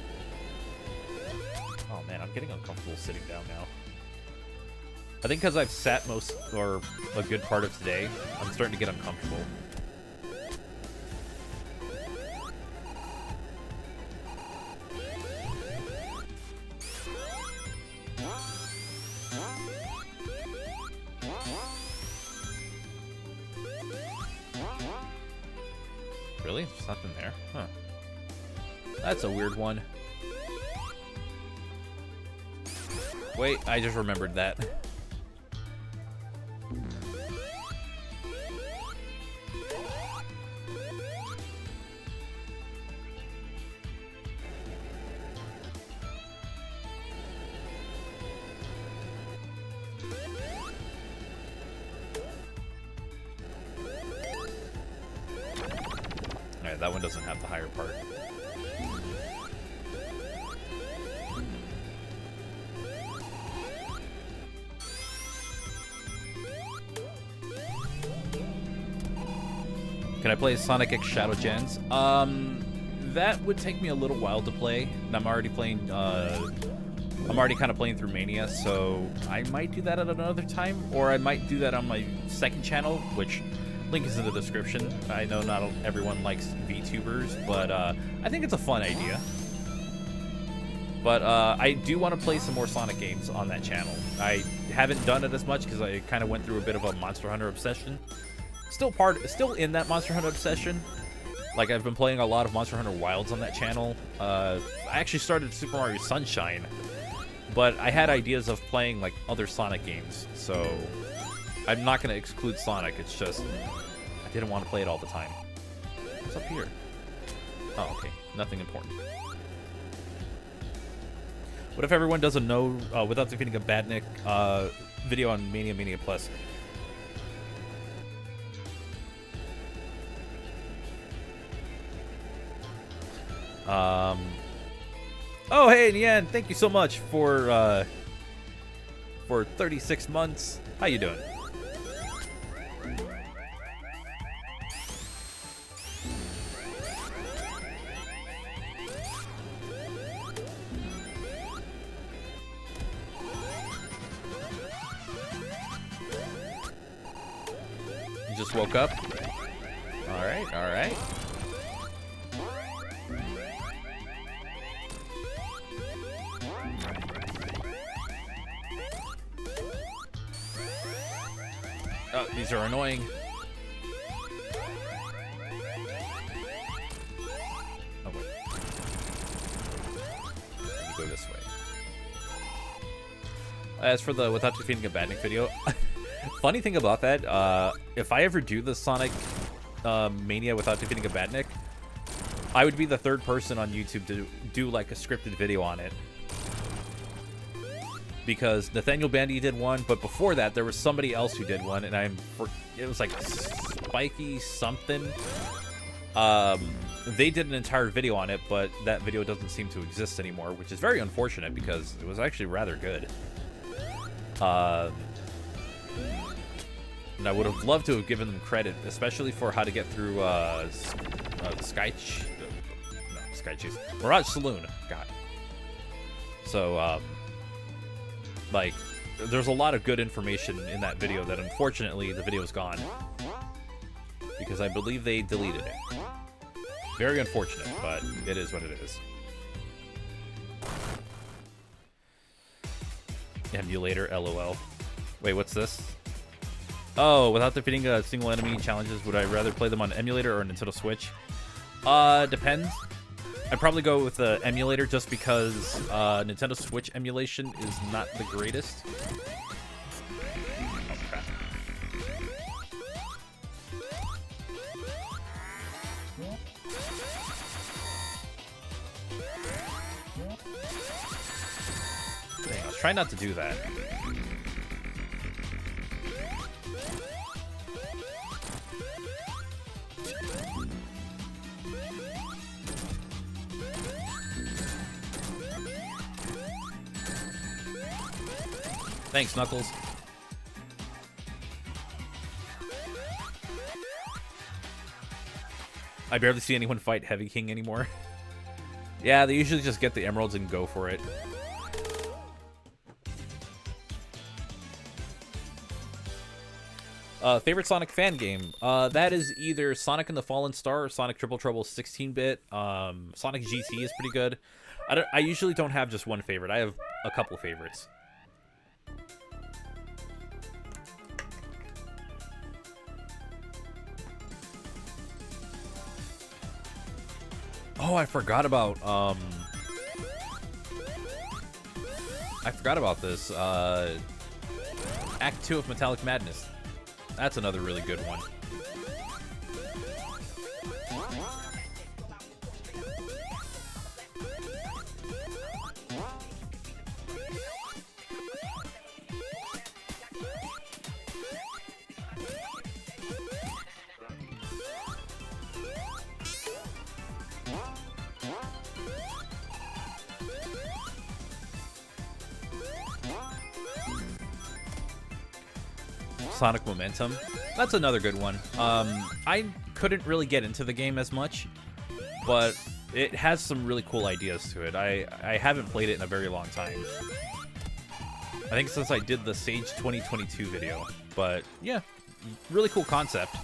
Oh man, I'm getting uncomfortable sitting down now. I think because I've sat most, or a good part of today, I'm starting to get uncomfortable. Really? There's nothing there? Huh. That's a weird one. Wait, I just remembered that. that one doesn't have the higher part. Can I play Sonic X Shadow Gens? That would take me a little while to play. And I'm already playing, I'm already kind of playing through Mania, so I might do that at another time, or I might do that on my second channel, which link is in the description. I know not everyone likes VTubers, but I think it's a fun idea. But I do want to play some more Sonic games on that channel. I haven't done it as much because I kind of went through a bit of a Monster Hunter obsession. Still in that Monster Hunter obsession. Like, I've been playing a lot of Monster Hunter Wilds on that channel. I actually started Super Mario Sunshine, but I had ideas of playing like other Sonic games, so I'm not going to exclude Sonic. It's just I didn't want to play it all the time. What's up here? Oh, okay. Nothing important. What if everyone doesn't know without defeating a Badnik video on Mania Plus? Oh, hey, Nian, thank you so much for 36 months. How you doing? You just woke up? All right, all right. Oh, these are annoying. Oh, wait. Let me go this way. As for the without defeating a Badnik video, funny thing about that, if I ever do the Sonic Mania without defeating a Badnik, I would be the third person on YouTube to do like a scripted video on it. Because Nathaniel Bandy did one, but before that there was somebody else who did one, and it was like Spiky something. They did an entire video on it, but that video doesn't seem to exist anymore, which is very unfortunate because it was actually rather good. And I would have loved to have given them credit, especially for how to get through Mirage Saloon. God. So like, there's a lot of good information in that video that unfortunately the video is gone because I believe they deleted it. Very unfortunate, but it is what it is. Emulator, LOL. Wait, what's this? Oh, without defeating a single enemy challenges, would I rather play them on emulator or Nintendo Switch? Depends. I'd probably go with the emulator just because Nintendo Switch emulation is not the greatest. Oh, crap. Dang, I was trying not to do that. Thanks, Knuckles. I barely see anyone fight Heavy King anymore. Yeah, they usually just get the emeralds and go for it. Favorite Sonic fan game? That is either Sonic and the Fallen Star or Sonic Triple Trouble 16-bit. Sonic GT is pretty good. I usually don't have just one favorite. I have a couple favorites. Oh, I forgot about this. Act 2 of Metallic Madness. That's another really good one. Sonic Momentum. That's another good one. I couldn't really get into the game as much, but it has some really cool ideas to it. I haven't played it in a very long time. I think since I did the Sage 2022 video. But yeah, really cool concept.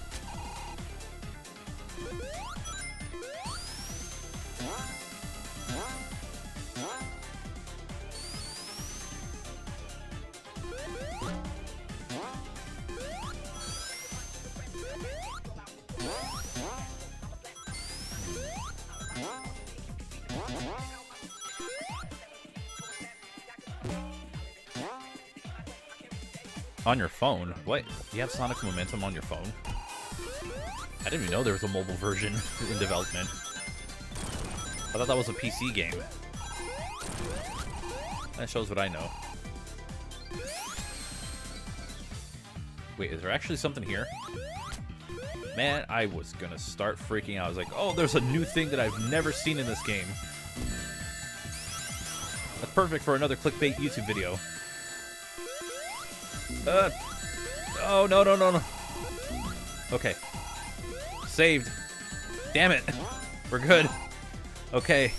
On your phone? What? You have Sonic Momentum on your phone? I didn't even know there was a mobile version in development. I thought that was a PC game. That shows what I know. Wait, is there actually something here? Man, I was gonna start freaking out. I was like, oh, there's a new thing that I've never seen in this game. That's perfect for another clickbait YouTube video. Oh, no, no, no, no. Okay. Saved. Damn it. We're good. Okay.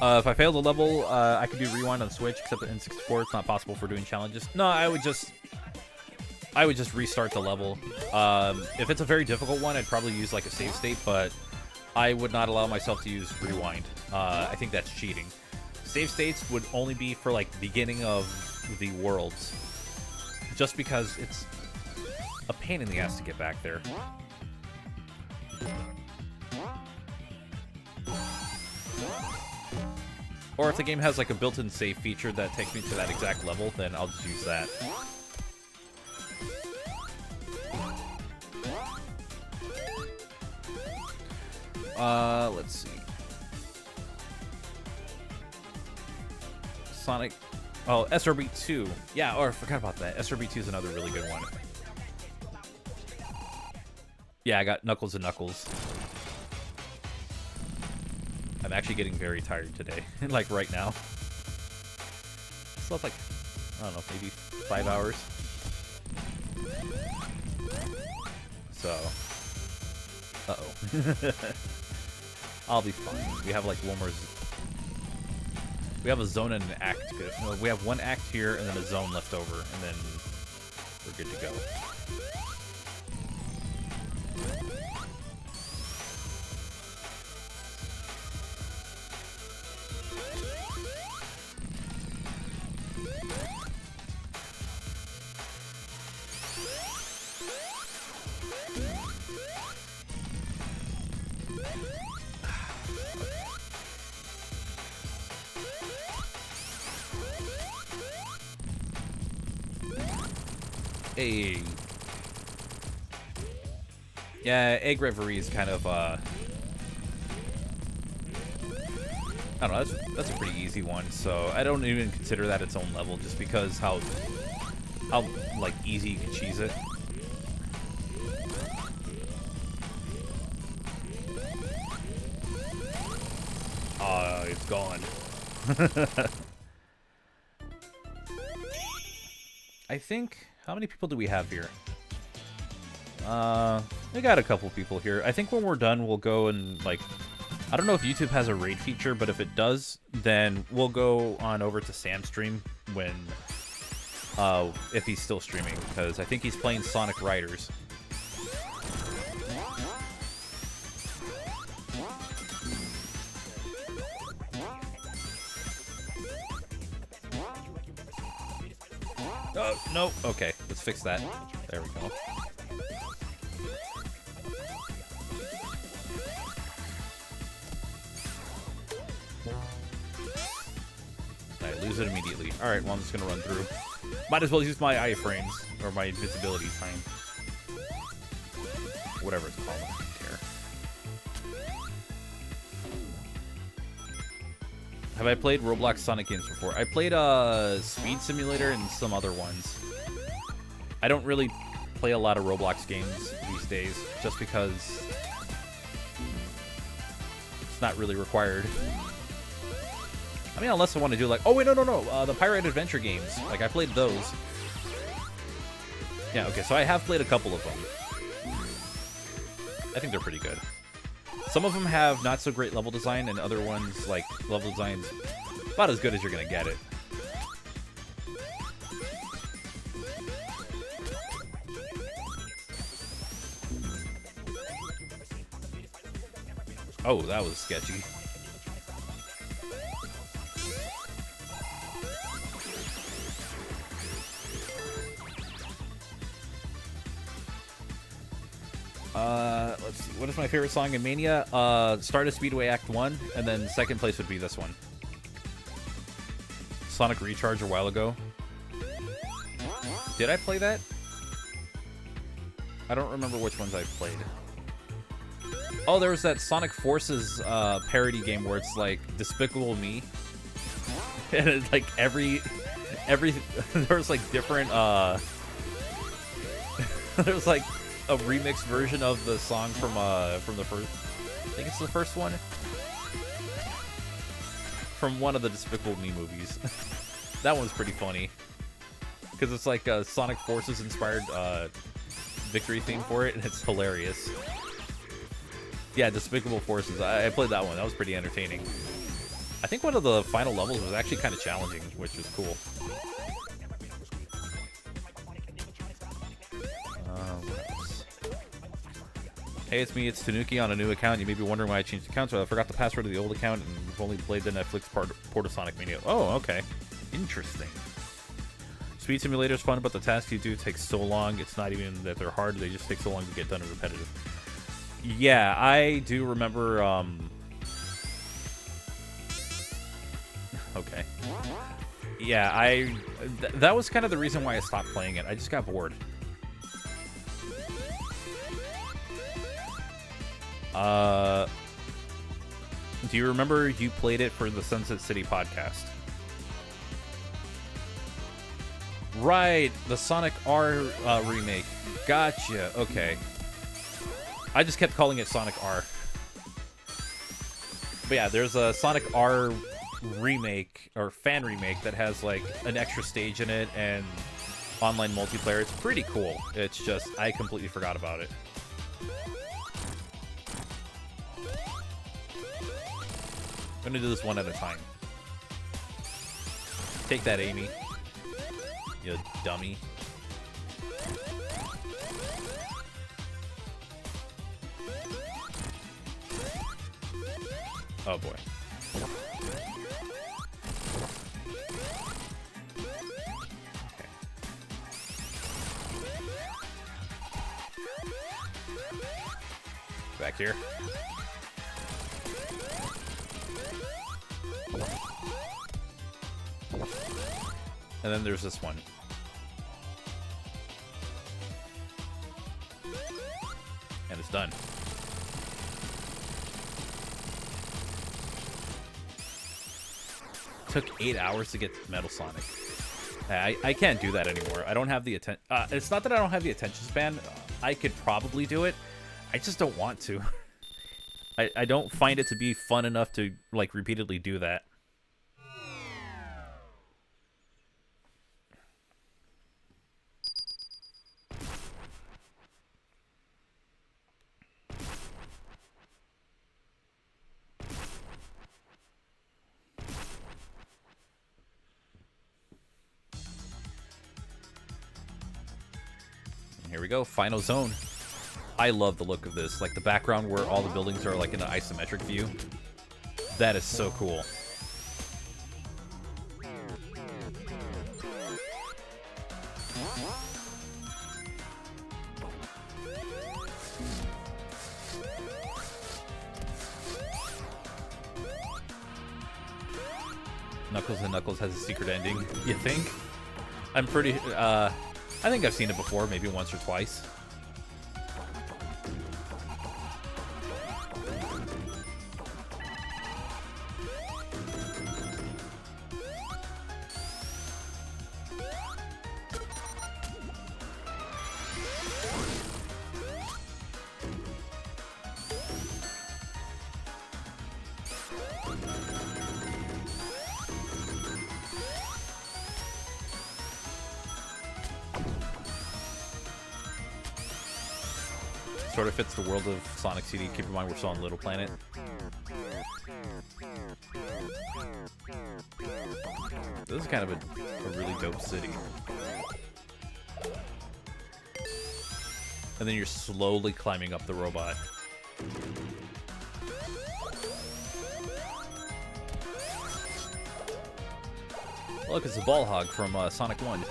If I fail the level, I can do rewind on Switch, except that in 64 it's not possible for doing challenges. No, I would just restart the level. If it's a very difficult one, I'd probably use like a save state, but I would not allow myself to use rewind. I think that's cheating. Save states would only be for like the beginning of the worlds, just because it's a pain in the ass to get back there. Or if the game has like a built-in save feature that takes me to that exact level, then I'll just use that. Let's see. Sonic. Oh, SRB2. Yeah, or I forgot about that. SRB2 is another really good one. Yeah, I got Knuckles and Knuckles. I'm actually getting very tired today. Like right now. Slept like, I don't know, maybe 5 hours. So. Uh-oh. I'll be fine. We have like one more. We have a zone and an act. No, we have one act here and then a zone left over, and then we're good to go. Hey. Yeah, Egg Reverie is kind of, I don't know, that's a pretty easy one, so I don't even consider that its own level, just because how like, easy you can cheese it. It's gone. I think... How many people do we have here? We got a couple people here. I think when we're done, we'll go and, like... I don't know if YouTube has a raid feature, but if it does, then we'll go on over to Sam's stream when... if he's still streaming, because I think he's playing Sonic Riders. Oh, no. Okay, let's fix that. There we go. I lose it immediately. Alright, well, I'm just gonna run through. Might as well use my iframes, or my invisibility time. Whatever it's called, I don't care. Have I played Roblox Sonic games before? I played Speed Simulator and some other ones. I don't really play a lot of Roblox games these days, just because It's not really required. I mean, unless I want to do like... Oh, wait, no. The Pirate Adventure games. Like, I played those. Yeah, okay, so I have played a couple of them. I think they're pretty good. Some of them have not so great level design, and other ones, like, level design's about as good as you're gonna get it. Oh, that was sketchy. Let's see. What is my favorite song in Mania? Stardust Speedway Act 1, and then second place would be this one. Sonic Recharge a while ago. Did I play that? I don't remember which ones I played. Oh, there was that Sonic Forces parody game where it's like Despicable Me. And it's like every there was like different there was like a remix version of the song from the first, I think it's the first one, from one of the Despicable Me movies. That one's pretty funny because it's like a Sonic Forces inspired victory theme for it, and it's hilarious. Yeah, Despicable Forces. I played that one. That was pretty entertaining. I think one of the final levels was actually kind of challenging, which was cool. What else? Hey, it's me. It's Tanuki on a new account. You may be wondering why I changed accounts. So I forgot the password of the old account and we've only played the Netflix port of Sonic Mania. Oh, okay. Interesting. Speed Simulator's fun, but the tasks you do take so long. It's not even that they're hard. They just take so long to get done and repetitive. Yeah, I do remember, okay. Yeah, that was kind of the reason why I stopped playing it. I just got bored. Do you remember you played it for the Sunset City podcast? Right, the Sonic R remake. Gotcha, okay. I just kept calling it Sonic R. But yeah, there's a Sonic R remake, or fan remake, that has like an extra stage in it and online multiplayer. It's pretty cool. It's just, I completely forgot about it. I'm gonna do this one at a time. Take that, Amy. You dummy. Oh boy. Okay. Back here. And then there's this one. And it's done. Took 8 hours to get Metal Sonic. I can't do that anymore. I don't have the attention. It's not that I don't have the attention span. I could probably do it. I just don't want to. I don't find it to be fun enough to like repeatedly do that. Here we go, final zone. I love the look of this, like the background where all the buildings are like in an isometric view. That is so cool. Knuckles and Knuckles has a secret ending, you think? I'm pretty, I think I've seen it before, maybe once or twice. Sort of fits the world of Sonic CD. Keep in mind we're still on Little Planet. This is kind of a really dope city. And then you're slowly climbing up the robot. Look, it's a ball hog from Sonic 1.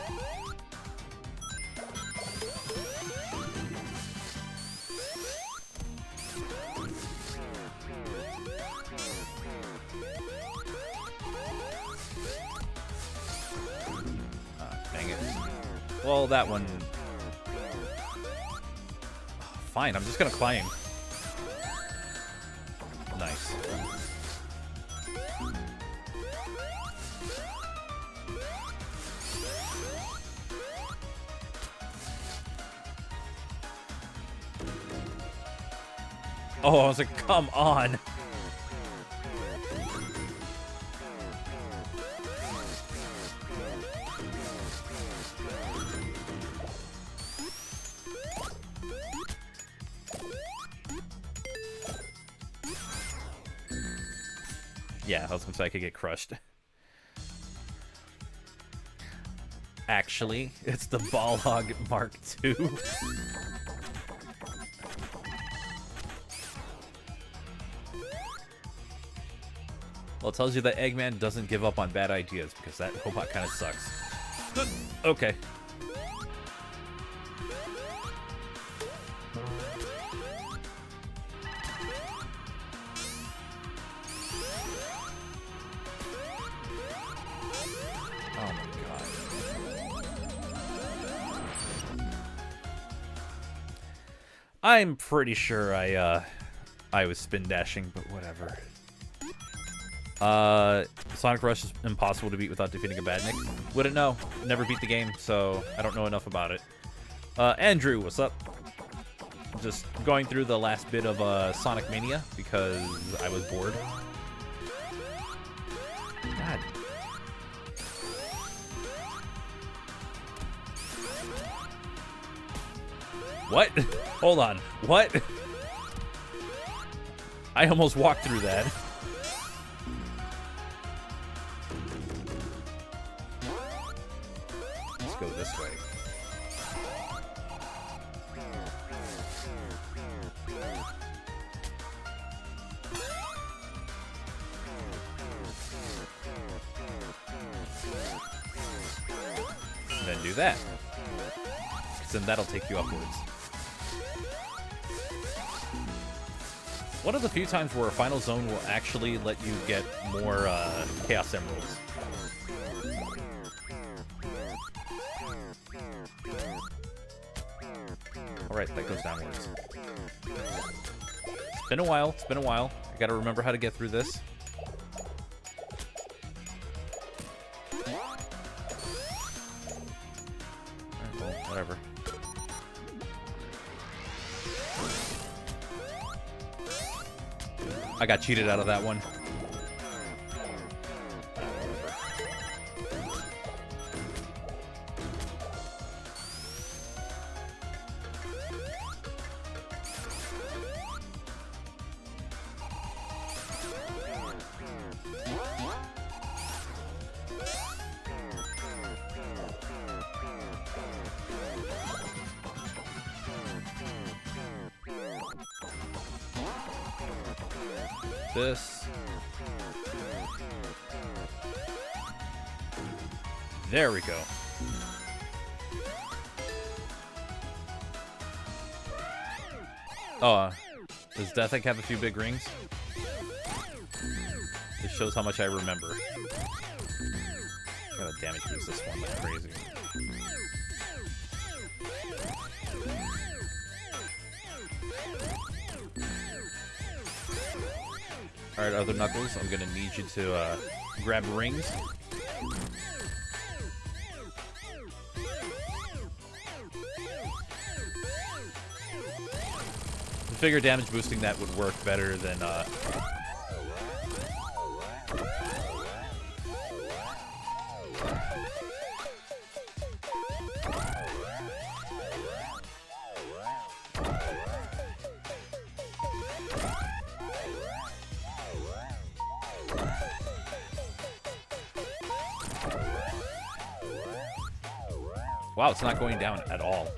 Dang it. Well, that one... Fine, I'm just gonna climb. Nice. Oh, I was like, come on. Yeah, I was gonna say I could get crushed. Actually, it's the Ball Hog Mark II. Well, it tells you that Eggman doesn't give up on bad ideas because that robot kind of sucks. Okay. Oh my god. I'm pretty sure I was spin dashing, but whatever. Sonic Rush is impossible to beat without defeating a badnik. Wouldn't know. Never beat the game, so I don't know enough about it. Andrew, what's up? Just going through the last bit of Sonic Mania because I was bored. God. What? Hold on. What? I almost walked through that. Let's go this way. And then do that. Because then that'll take you upwards. One of the few times where a final zone will actually let you get more Chaos Emeralds. Alright, that goes downwards. It's been a while, it's been a while. I gotta remember how to get through this. Alright, well, whatever. I got cheated out of that one. This. There we go. Oh, does Death Egg have a few big rings? This shows how much I remember. Gotta damage boost this one like crazy. Alright, other Knuckles, I'm gonna need you to grab rings. I figure damage boosting that would work better than Wow, it's not going down at all.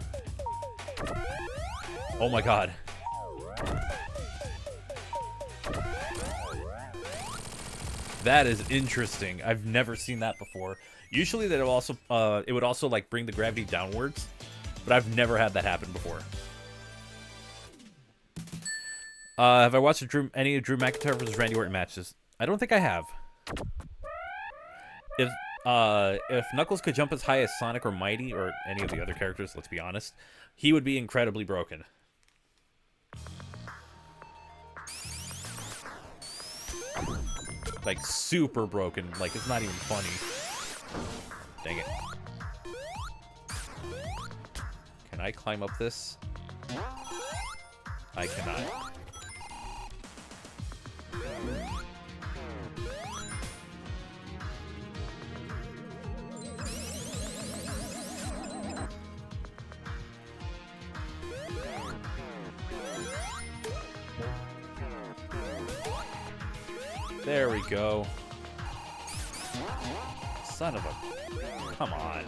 Oh my god. That is interesting. I've never seen that before. Usually that it would also like bring the gravity downwards, but I've never had that happen before. Have I watched any of Drew McIntyre versus Randy Orton matches? I don't think I have. If Knuckles could jump as high as Sonic or Mighty or any of the other characters, let's be honest, he would be incredibly broken. Like, super broken. Like, it's not even funny. Dang it. Can I climb up this? I cannot. There we go. Son of a... Come on.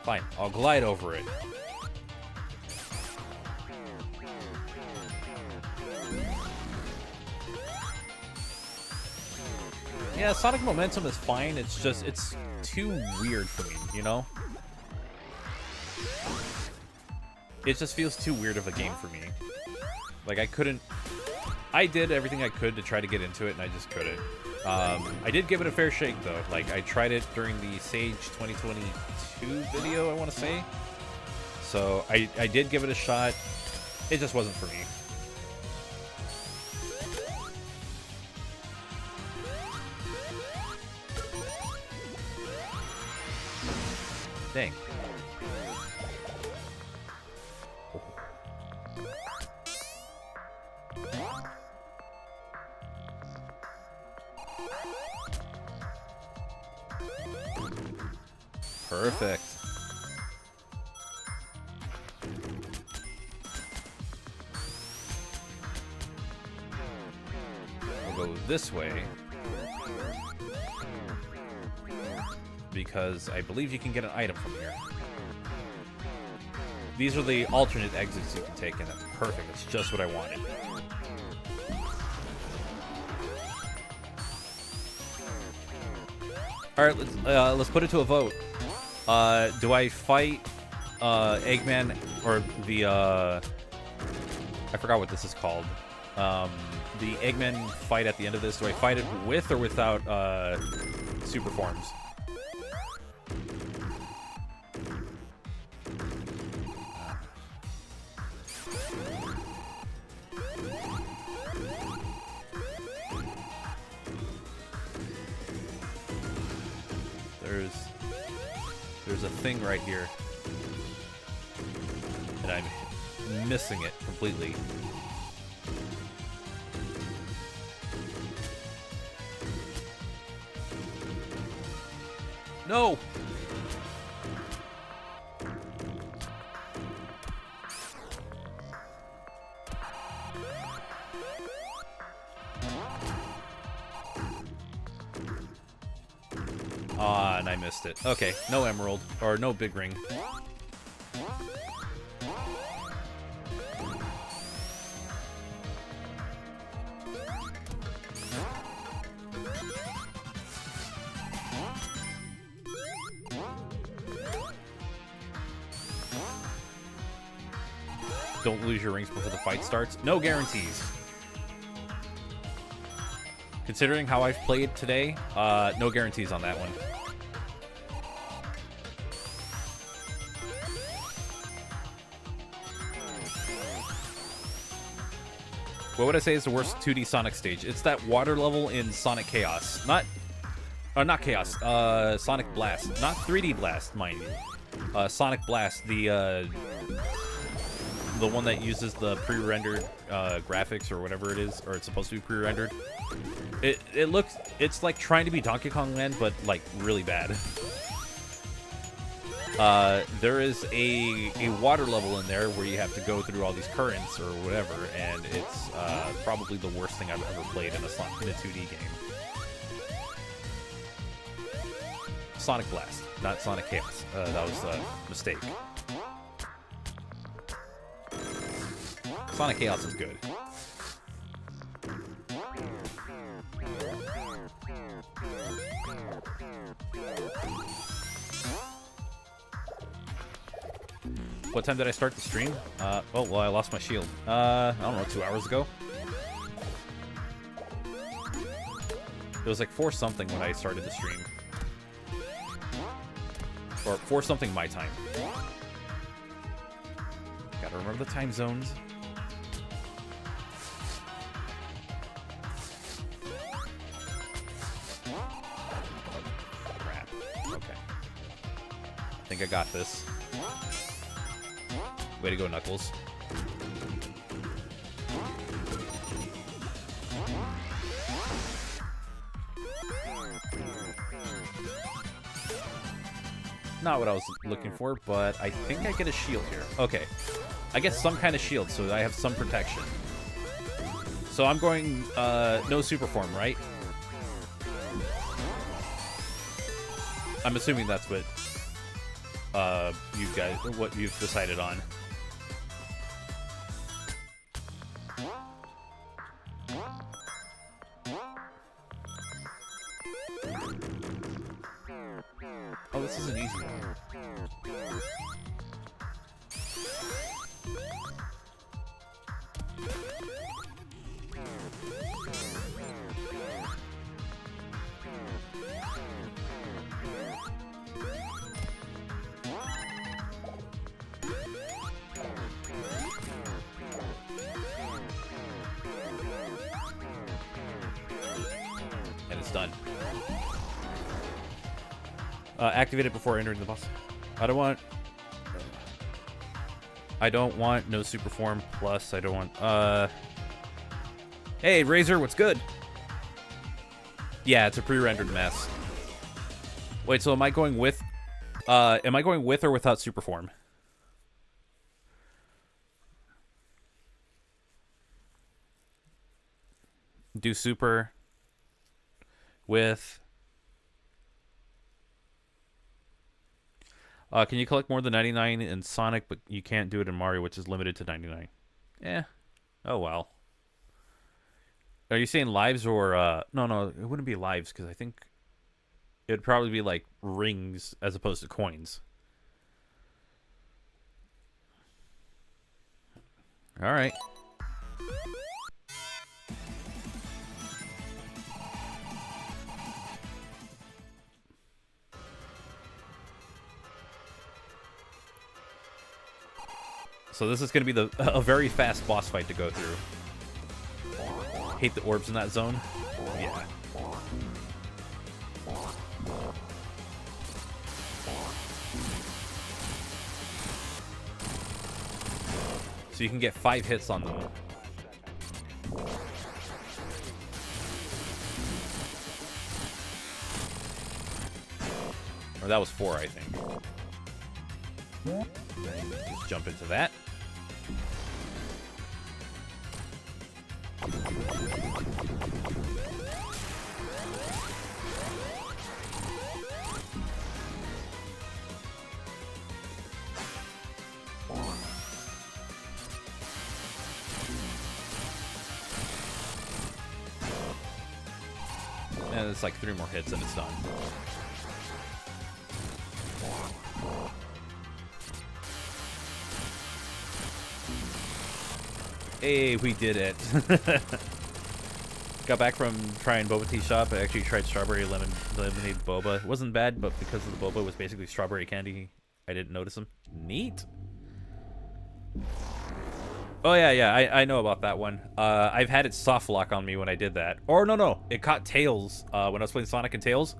Fine, I'll glide over it. Yeah, Sonic Momentum is fine. It's just, it's too weird for me, you know? It just feels too weird of a game for me. Like, I did everything I could to try to get into it, and I just couldn't. I did give it a fair shake, though. Like, I tried it during the Sage 2022 video, I want to say. So, I did give it a shot. It just wasn't for me. Dang. Perfect. We'll go this way. Because I believe you can get an item from here. These are the alternate exits you can take, and that's perfect. That's just what I wanted. Alright, let's put it to a vote. Do I fight Eggman or the I forgot what this is called. The Eggman fight at the end of this, do I fight it with or without super forms? There's a thing right here, and I'm missing it completely. No! Ah, and I missed it. Okay, no emerald, or no big ring. Don't lose your rings before the fight starts. No guarantees. Considering how I've played today, no guarantees on that one. What would I say is the worst 2D Sonic stage? It's that water level in Sonic Chaos. Not Chaos. Sonic Blast. Not 3D Blast, mind you. Sonic Blast, the one that uses the pre-rendered graphics or whatever it is, or it's supposed to be pre-rendered. It's like trying to be Donkey Kong Land, but like really bad. there is a water level in there where you have to go through all these currents or whatever, and it's probably the worst thing I've ever played in a 2D game. Sonic Blast, not Sonic Chaos. That was a mistake. Sonic Chaos is good. What time did I start the stream? Oh, well, I lost my shield. I don't know, 2 hours ago? It was like 4 something when I started the stream. Or 4 something my time. Gotta remember the time zones. Crap. Okay. I think I got this. Way to go, Knuckles. Not what I was looking for, but I think I get a shield here. Okay. I get some kind of shield, so I have some protection. So I'm going, no super form, right? I'm assuming that's what, what you've decided on. Oh, this is an easy one. And it's done. Activate it before entering the boss. I don't want no super form, plus I don't want, hey, Razor, what's good? Yeah, it's a pre-rendered mess. Wait, so am I going with or without super form? Do super with... can you collect more than 99 in Sonic, but you can't do it in Mario, which is limited to 99? Eh. Oh, well. Are you saying lives or... No, it wouldn't be lives, because I think it'd probably be, like, rings as opposed to coins. Alright. So this is going to be a very fast boss fight to go through. Hate the orbs in that zone. Yeah. So you can get 5 hits on them. Or that was 4, I think. Just jump into that. And it's like 3 more hits and it's done. Hey, we did it. Got back from trying boba tea shop. I actually tried strawberry lemonade boba. It wasn't bad, but because the boba was basically strawberry candy, I didn't notice them. Neat. Oh, yeah, I know about that one. I've had it soft lock on me when I did that. Or, no, it caught Tails when I was playing Sonic and Tails.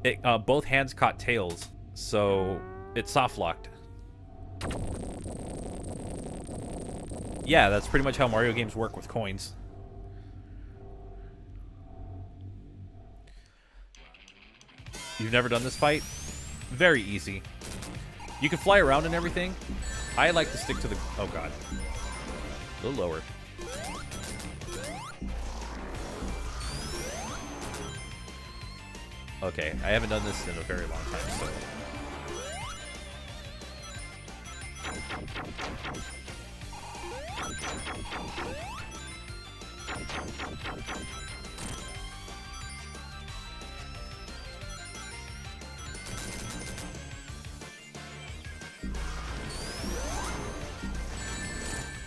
It both hands caught Tails, so it soft locked. Yeah, that's pretty much how Mario games work with coins. You've never done this fight? Very easy. You can fly around and everything. I like to stick to the... Oh, God. A little lower. Okay, I haven't done this in a very long time, so...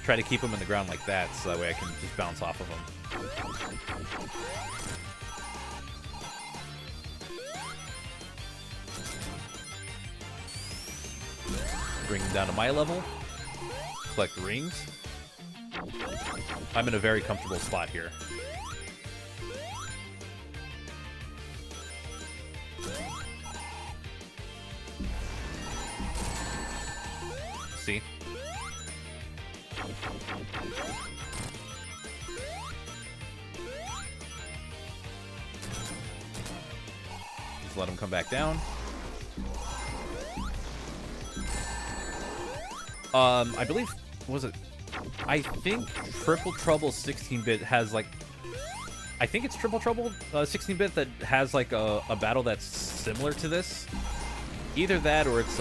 Try to keep them in the ground like that, so that way I can just bounce off of them. Bring them down to my level. Collect rings. I'm in a very comfortable spot here. See? Just let him come back down. I believe, was it? I think Triple Trouble 16-bit has like, I think it's Triple Trouble 16-bit that has like a battle that's similar to this. Either that or it's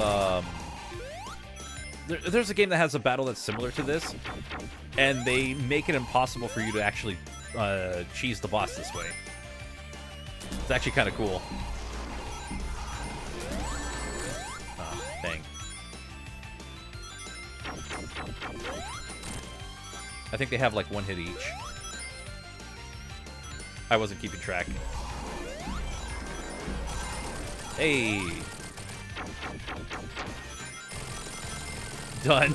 there's a game that has a battle that's similar to this, and they make it impossible for you to actually cheese the boss this way. It's actually kind of cool. Oh, dang. I think they have like one hit each. I wasn't keeping track. Hey! Done.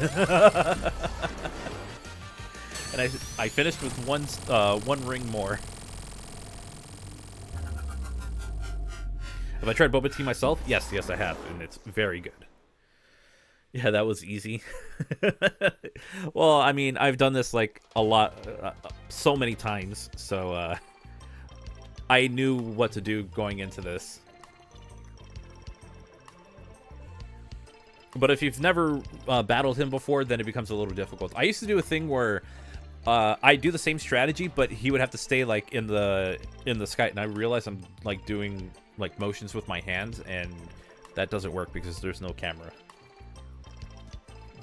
And I finished with one ring more. Have I tried boba tea myself? Yes, I have, and it's very good. Yeah, that was easy. Well, I mean, I've done this like a lot, so many times, so I knew what to do going into this. But if you've never battled him before, then it becomes a little difficult. I used to do a thing where I do the same strategy, but he would have to stay like in the sky, and I realized I'm like doing like motions with my hands, and that doesn't work because there's no camera.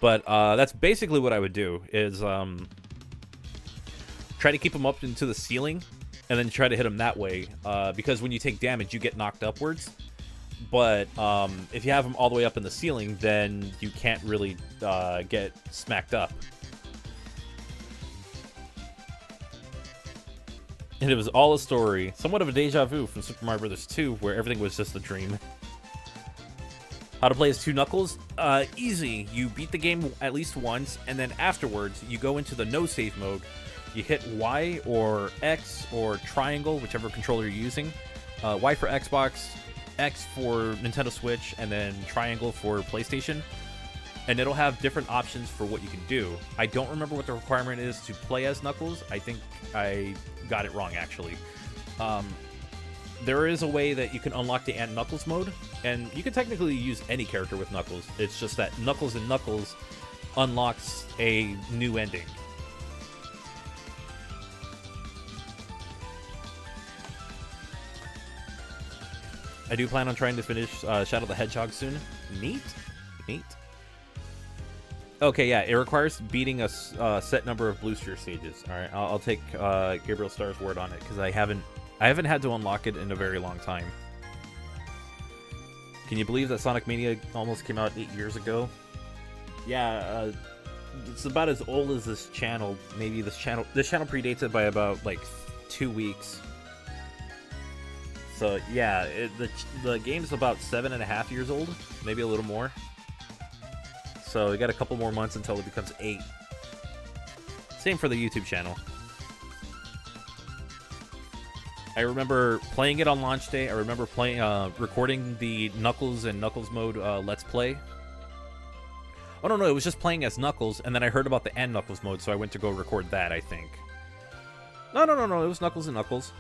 But that's basically what I would do, is try to keep him up into the ceiling, and then try to hit him that way, because when you take damage, you get knocked upwards. But if you have him all the way up in the ceiling, then you can't really get smacked up. And it was all a story, somewhat of a deja vu from Super Mario Bros. 2, where everything was just a dream. How to play as 2 Knuckles? Easy. You beat the game at least once, and then afterwards, you go into the no save mode. You hit Y or X or triangle, whichever controller you're using. Y for Xbox, X for Nintendo Switch, and then triangle for PlayStation. And it'll have different options for what you can do. I don't remember what the requirement is to play as Knuckles. I think I got it wrong, actually. There is a way that you can unlock the Ant Knuckles mode, and you can technically use any character with Knuckles. It's just that Knuckles and Knuckles unlocks a new ending. I do plan on trying to finish Shadow the Hedgehog soon. Neat. Neat. Okay, yeah, it requires beating a set number of Blue Sphere stages. All right, I'll take Gabriel Starr's word on it, because I haven't had to unlock it in a very long time. Can you believe that Sonic Mania almost came out 8 years ago? Yeah, it's about as old as this channel. Maybe this channel predates it by about like 2 weeks. So yeah, the game's about 7.5 years old, maybe a little more. So we got a couple more months until it becomes 8. Same for the YouTube channel. I remember playing it on launch day. I remember playing, recording the Knuckles and Knuckles mode Let's Play. Oh no, it was just playing as Knuckles, and then I heard about the N Knuckles mode, so I went to go record that, I think. No, it was Knuckles and Knuckles.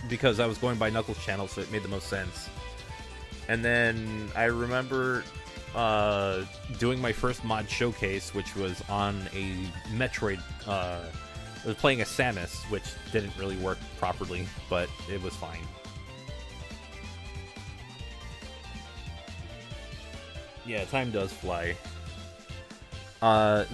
Because I was going by Knuckles' channel, so it made the most sense. And then I remember doing my first mod showcase, which was on a Metroid. I was playing a Samus, which didn't really work properly, but it was fine. Yeah, time does fly. I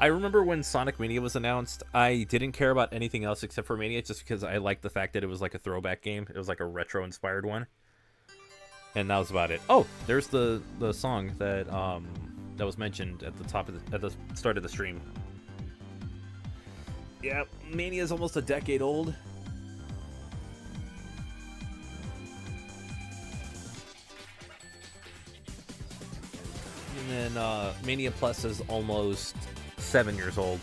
remember when Sonic Mania was announced, I didn't care about anything else except for Mania, just because I liked the fact that it was like a throwback game. It was like a retro-inspired one. And that was about it. Oh, there's the song that that was mentioned at the start of the stream. Yeah, Mania is almost a decade old. And then Mania Plus is almost 7 years old.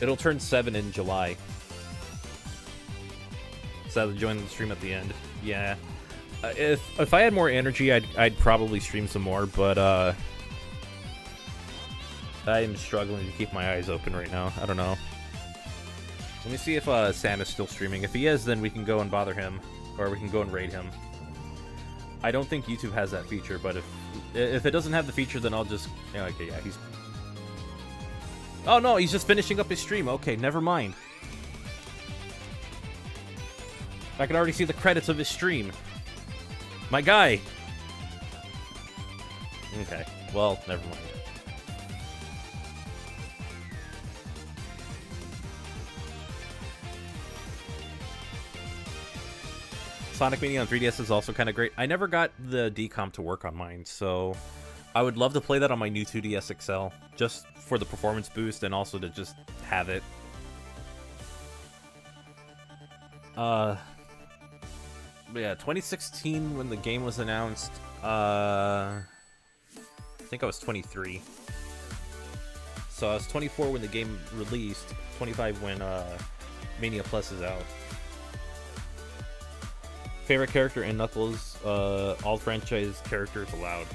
It'll turn 7 in July. So join the stream at the end. Yeah. If I had more energy, I'd probably stream some more, but I'm struggling to keep my eyes open right now. I don't know. Let me see if Sam is still streaming. If he is, then we can go and bother him, or we can go and raid him. I don't think YouTube has that feature, but if it doesn't have the feature, then I'll just... Yeah, okay, yeah, he's... Oh, no, he's just finishing up his stream. Okay, never mind. I can already see the credits of his stream. My guy! Okay, well, never mind. Sonic Mania on 3DS is also kind of great. I never got the decomp to work on mine, so I would love to play that on my new 2DS XL, just for the performance boost and also to just have it. But yeah, 2016 when the game was announced, I think I was 23. So I was 24 when the game released, 25 when Mania Plus is out. Favorite character in Knuckles, all franchise characters allowed.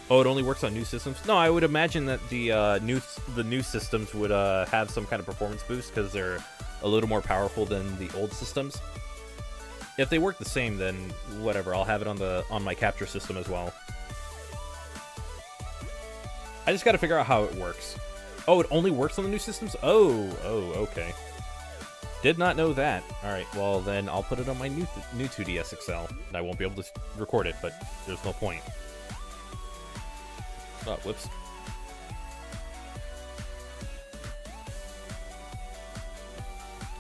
Oh, it only works on new systems? No, I would imagine that the new systems would have some kind of performance boost because they're a little more powerful than the old systems. If they work the same, then whatever. I'll have it on my capture system as well. I just got to figure out how it works. Oh, it only works on the new systems? Oh, okay. Did not know that. Alright, well then I'll put it on my new 2DS XL. I won't be able to record it, but there's no point. Oh, whoops.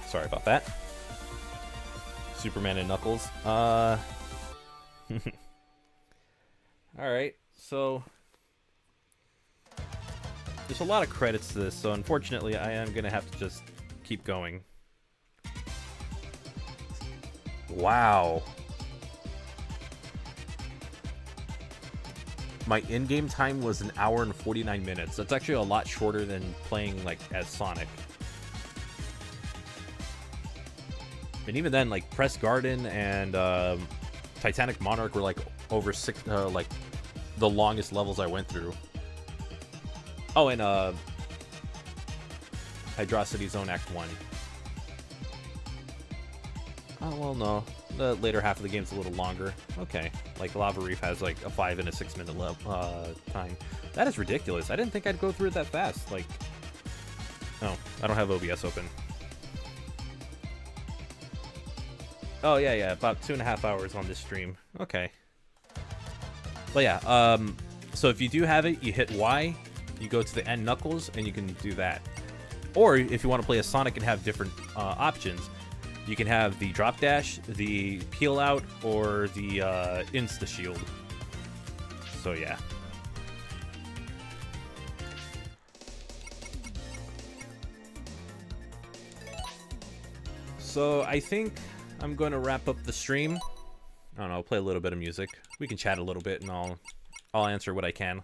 Sorry about that. Superman and Knuckles. Alright, so... There's a lot of credits to this, so unfortunately I am going to have to just keep going. Wow. My in-game time was 1 hour and 49 minutes. That's actually a lot shorter than playing, like, as Sonic. And even then, like, Press Garden and Titanic Monarch were, like, over like, the longest levels I went through. Oh, and Hydrocity Zone Act 1. Oh, well, no. The later half of the game's a little longer. Okay. Like, Lava Reef has, like, a 5 and a 6 minute time. That is ridiculous. I didn't think I'd go through it that fast. Like... Oh, I don't have OBS open. Oh, yeah, about 2.5 hours on this stream. Okay. But yeah, so if you do have it, you hit Y, you go to the end Knuckles, and you can do that. Or, if you want to play a Sonic and have different options, you can have the drop dash, the peel out, or the insta shield. So yeah. So I think I'm going to wrap up the stream. I don't know, I'll play a little bit of music. We can chat a little bit and I'll answer what I can.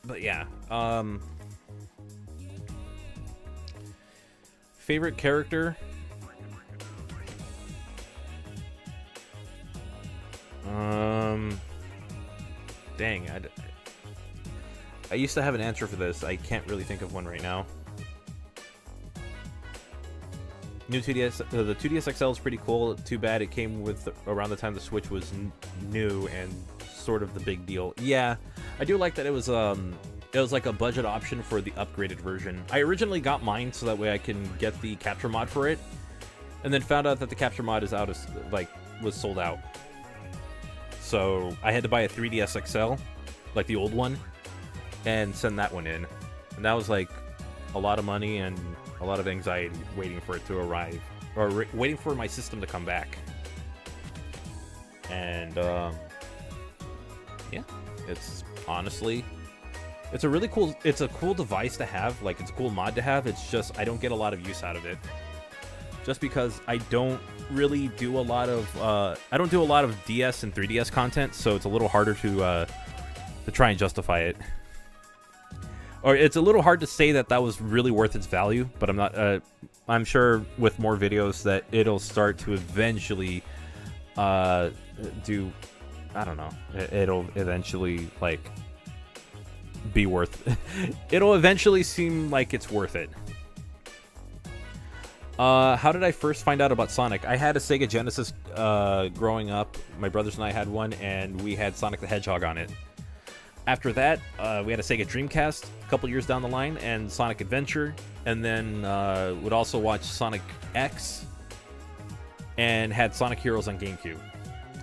But yeah, favorite character? Dang, I used to have an answer for this. I can't really think of one right now. New 2DS, the 2DS XL is pretty cool. Too bad it came with around the time the Switch was new and sort of the big deal. Yeah, I do like that it was like a budget option for the upgraded version. I originally got mine so that way I can get the capture mod for it, and then found out that the capture mod is out of was sold out. So I had to buy a 3DS XL, like the old one, and send that one in, and that was like a lot of money and a lot of anxiety waiting for it to arrive, or waiting for my system to come back. And yeah, it's honestly, it's a really cool, it's a cool device to have, like it's a cool mod to have. It's just I don't get a lot of use out of it, just because I don't really do a lot of DS and 3DS content, so it's a little harder to try and justify it. Or it's a little hard to say that was really worth its value, but I'm not. I'm sure with more videos that it'll start to eventually do. I don't know. It'll eventually like be worth. It'll eventually seem like it's worth it. How did I first find out about Sonic? I had a Sega Genesis growing up. My brothers and I had one, and we had Sonic the Hedgehog on it. After that, we had a Sega Dreamcast a couple years down the line, and Sonic Adventure, and then would also watch Sonic X, and had Sonic Heroes on GameCube.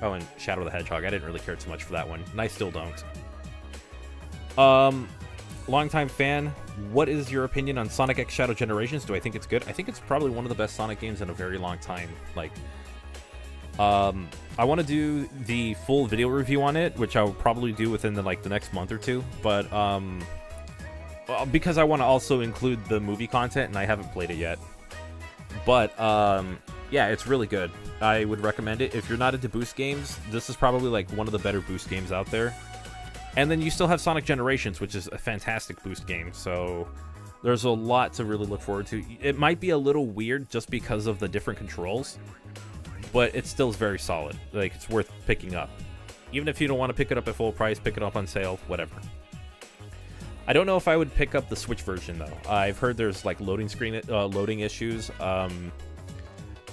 Oh, and Shadow the Hedgehog. I didn't really care too much for that one, and I still don't. Longtime fan, what is your opinion on Sonic X Shadow Generations? Do I think it's good? I think it's probably one of the best Sonic games in a very long time. Like, I want to do the full video review on it, which I will probably do within the next month or two, but because I want to also include the movie content, and I haven't played it yet. But yeah, it's really good. I would recommend it. If you're not into boost games, this is probably like one of the better boost games out there. And then you still have Sonic Generations, which is a fantastic boost game, so there's a lot to really look forward to. It might be a little weird just because of the different controls, but it still is very solid. Like, it's worth picking up. Even if you don't want to pick it up at full price, pick it up on sale, whatever. I don't know if I would pick up the Switch version, though. I've heard there's, like, loading issues. I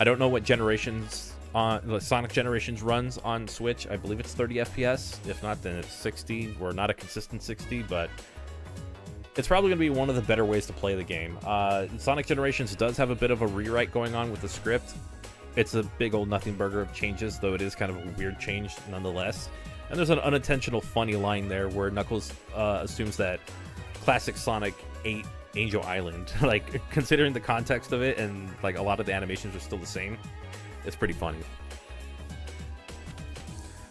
don't know what generations Sonic Generations runs on Switch. I believe it's 30 FPS. If not, then it's 60, or not a consistent 60, but it's probably going to be one of the better ways to play the game. Sonic Generations does have a bit of a rewrite going on with the script. It's a big old nothing burger of changes, though it is kind of a weird change nonetheless. And there's an unintentional funny line there where Knuckles assumes that classic Sonic ate Angel Island. Like, considering the context of it, and like a lot of the animations are still the same, it's pretty funny.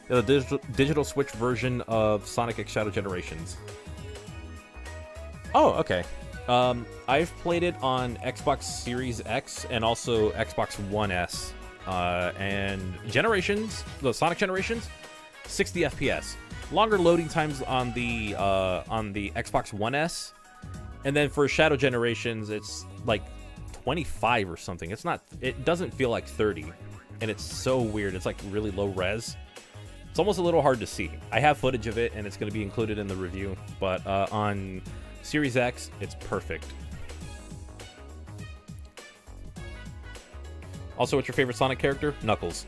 Yeah, the digital Switch version of Sonic X Shadow Generations. Oh, okay. I've played it on Xbox Series X and also Xbox One S. And Generations, the Sonic Generations, 60 FPS. Longer loading times on the Xbox One S. And then for Shadow Generations, it's like 25 or something. It doesn't feel like 30. And it's so weird. It's like really low res. It's almost a little hard to see. I have footage of it, and it's going to be included in the review. But on Series X, it's perfect. Also, what's your favorite Sonic character? Knuckles.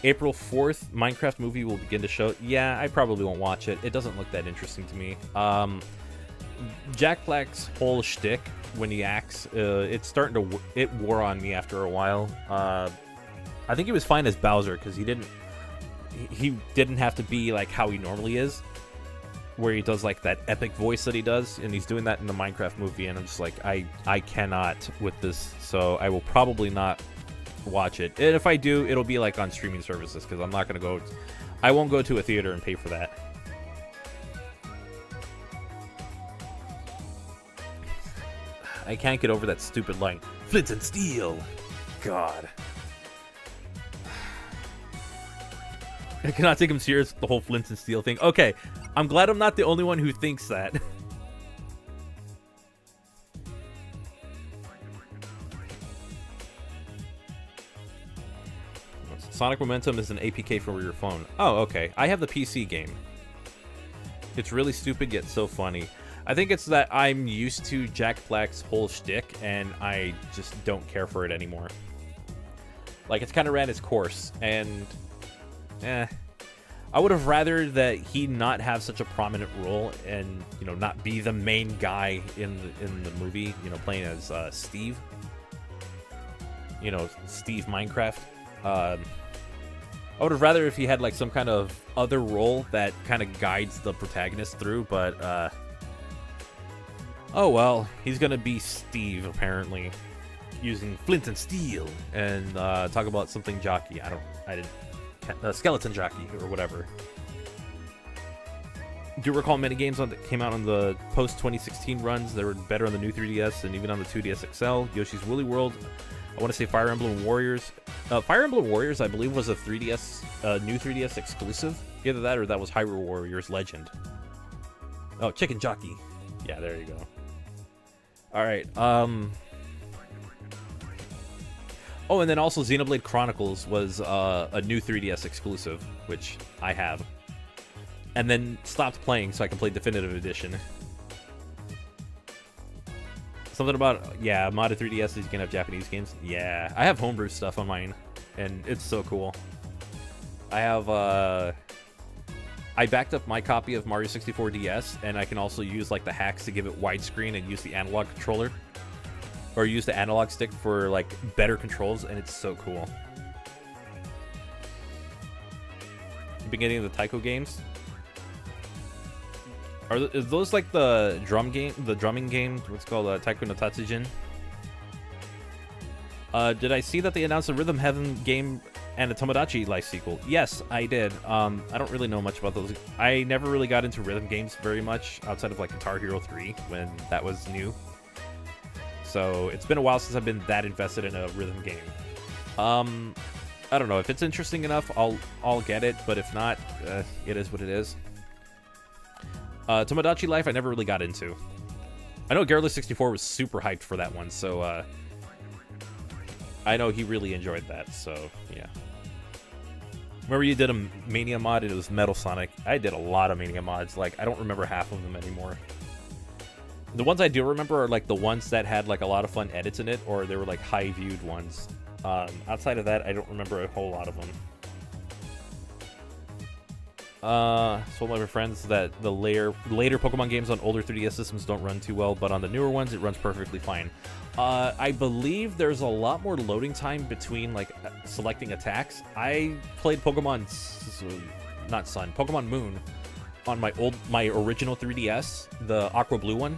April 4th, Minecraft movie will begin to show. Yeah, I probably won't watch it. It doesn't look that interesting to me. Jack Black's whole shtick when he acts, it wore on me after a while. I think he was fine as Bowser because he didn't have to be like how he normally is, where he does like that epic voice that he does, and he's doing that in the Minecraft movie, and I'm just like, I cannot with this, so I will probably not watch it. And if I do, it'll be like on streaming services, because I won't go to a theater and pay for that. I can't get over that stupid line. Flint and steel. God. I cannot take him serious, the whole Flint and steel thing. Okay, I'm glad I'm not the only one who thinks that. Sonic Momentum is an APK for your phone. Oh, okay. I have the PC game. It's really stupid yet so funny. I think it's that I'm used to Jack Black's whole shtick, and I just don't care for it anymore. Like, it's kind of ran its course, and I would have rather that he not have such a prominent role and, you know, not be the main guy in the movie, you know, playing as Steve. You know, Steve Minecraft. I would have rather if he had like some kind of other role that kind of guides the protagonist through, but oh well, he's gonna be Steve apparently, using flint and steel and talk about something jockey. I didn't skeleton jockey or whatever. Do you recall many games that came out on the post 2016 runs that were better on the new 3DS and even on the 2DS XL? Yoshi's Woolly World. I want to say Fire Emblem Warriors. Fire Emblem Warriors, I believe, was a 3DS, new 3DS exclusive. Either that or that was Hyrule Warriors Legend. Oh, Chicken Jockey. Yeah, there you go. All right. Oh, and then also Xenoblade Chronicles was a new 3DS exclusive, which I have. And then stopped playing so I can play Definitive Edition. Something about, yeah, modded 3DS, you can have Japanese games. Yeah, I have homebrew stuff on mine, and it's so cool. I have, I backed up my copy of Mario 64 DS, and I can also use, like, the hacks to give it widescreen and use the analog controller. Or use the analog stick for, like, better controls, and it's so cool. Beginning of the Taiko games. Is those like the drumming game? What's called Taiko no Tatsujin? Did I see that they announced a Rhythm Heaven game and a Tomodachi Life sequel? Yes, I did. I don't really know much about those. I never really got into rhythm games very much outside of like Guitar Hero 3 when that was new. So it's been a while since I've been that invested in a rhythm game. I don't know if it's interesting enough. I'll get it, but if not, it is what it is. Tomodachi Life, I never really got into. I know Garrett64 was super hyped for that one, so I know he really enjoyed that. So yeah. Remember you did a Mania mod? It was Metal Sonic. I did a lot of Mania mods. Like I don't remember half of them anymore. The ones I do remember are like the ones that had like a lot of fun edits in it, or they were like high viewed ones. Outside of that, I don't remember a whole lot of them. Told my friends that the later Pokemon games on older 3DS systems don't run too well, but on the newer ones, it runs perfectly fine. I believe there's a lot more loading time between like selecting attacks. I played Pokemon Moon on my original 3DS, the Aqua Blue one.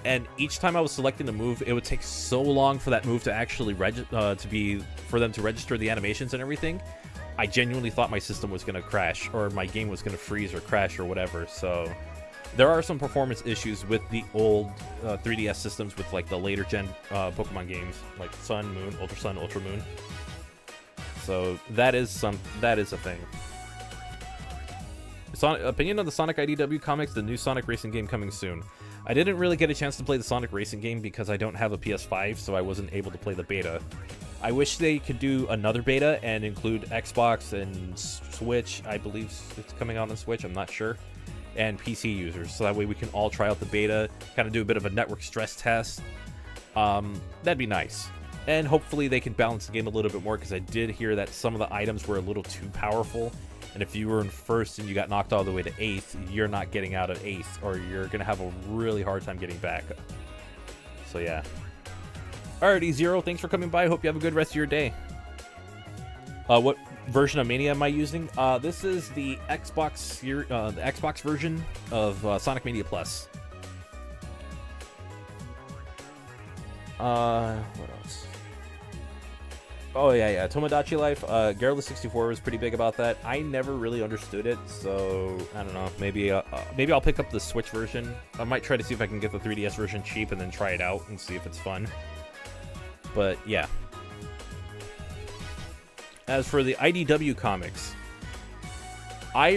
And each time I was selecting the move, it would take so long for that move to actually for them to register the animations and everything. I genuinely thought my system was going to crash, or my game was going to freeze or crash or whatever. So there are some performance issues with the old 3DS systems with like the later gen Pokemon games, like Sun, Moon, Ultra Sun, Ultra Moon. So that is a thing. Opinion on the Sonic IDW comics, the new Sonic Racing game coming soon. I didn't really get a chance to play the Sonic Racing game because I don't have a PS5, so I wasn't able to play the beta. I wish they could do another beta and include Xbox and Switch. I believe it's coming out on Switch, I'm not sure. And PC users, so that way we can all try out the beta, kind of do a bit of a network stress test. That'd be nice. And hopefully they can balance the game a little bit more, because I did hear that some of the items were a little too powerful. And if you were in first and you got knocked all the way to 8th, you're not getting out of 8th, or you're going to have a really hard time getting back. So yeah. Alrighty, Zero, thanks for coming by. Hope you have a good rest of your day. What version of Mania am I using? This is the Xbox version of Sonic Mania Plus. What else? Oh yeah. Tomodachi Life. Garrett64 was pretty big about that. I never really understood it, so I don't know. Maybe I'll pick up the Switch version. I might try to see if I can get the 3DS version cheap and then try it out and see if it's fun. But yeah. As for the IDW comics, I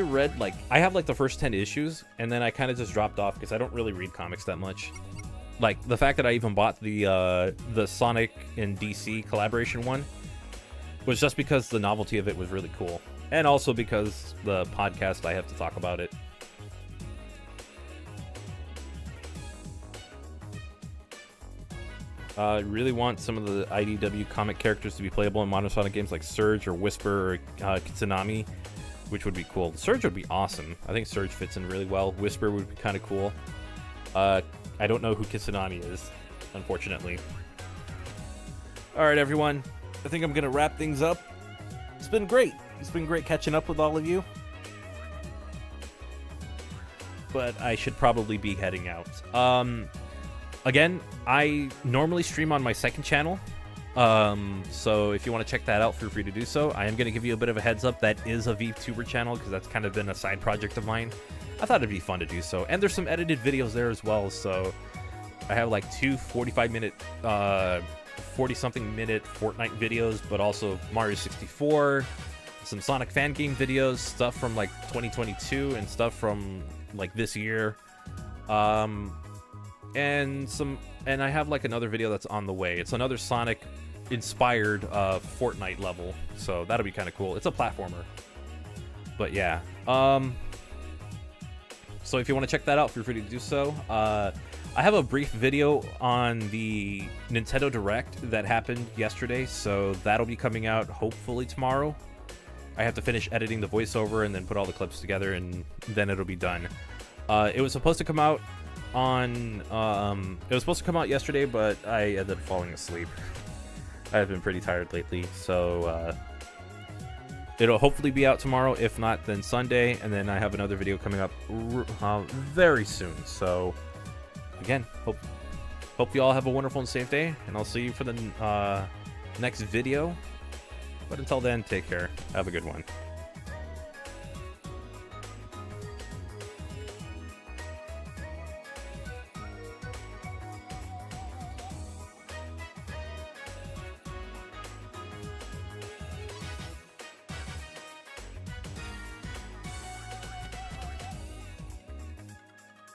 have like the first 10 issues, and then I kind of just dropped off because I don't really read comics that much. Like the fact that I even bought the Sonic and DC collaboration one was just because the novelty of it was really cool, and also because the podcast I have to talk about it. Really want some of the IDW comic characters to be playable in modern Sonic games like Surge or Whisper or Kitsunami, which would be cool. Surge would be awesome. I think Surge fits in really well. Whisper would be kind of cool. I don't know who Kitsunami is, unfortunately. Alright, everyone. I think I'm going to wrap things up. It's been great. It's been great catching up with all of you. But I should probably be heading out. Again, I normally stream on my second channel, so if you want to check that out, feel free to do so. I am going to give you a bit of a heads up, that is a VTuber channel, because that's kind of been a side project of mine. I thought it'd be fun to do so, and there's some edited videos there as well, so I have like two 45-minute, 40-something minute Fortnite videos, but also Mario 64, some Sonic fan game videos, stuff from like 2022, and stuff from like this year. And I have like another video that's on the way. It's another Sonic inspired Fortnite level, so that'll be kind of cool. It's a platformer, but yeah. So if you want to check that out, feel free to do so. I have a brief video on the Nintendo Direct that happened yesterday, so that'll be coming out hopefully tomorrow. I have to finish editing the voiceover and then put all the clips together, and then it'll be done. It was supposed to come out yesterday, but I ended up falling asleep. I've been pretty tired lately, so it'll hopefully be out tomorrow. If not, then Sunday, and then I have another video coming up very soon. So again, hope you all have a wonderful and safe day, and I'll see you for the next video. But until then, take care. Have a good one.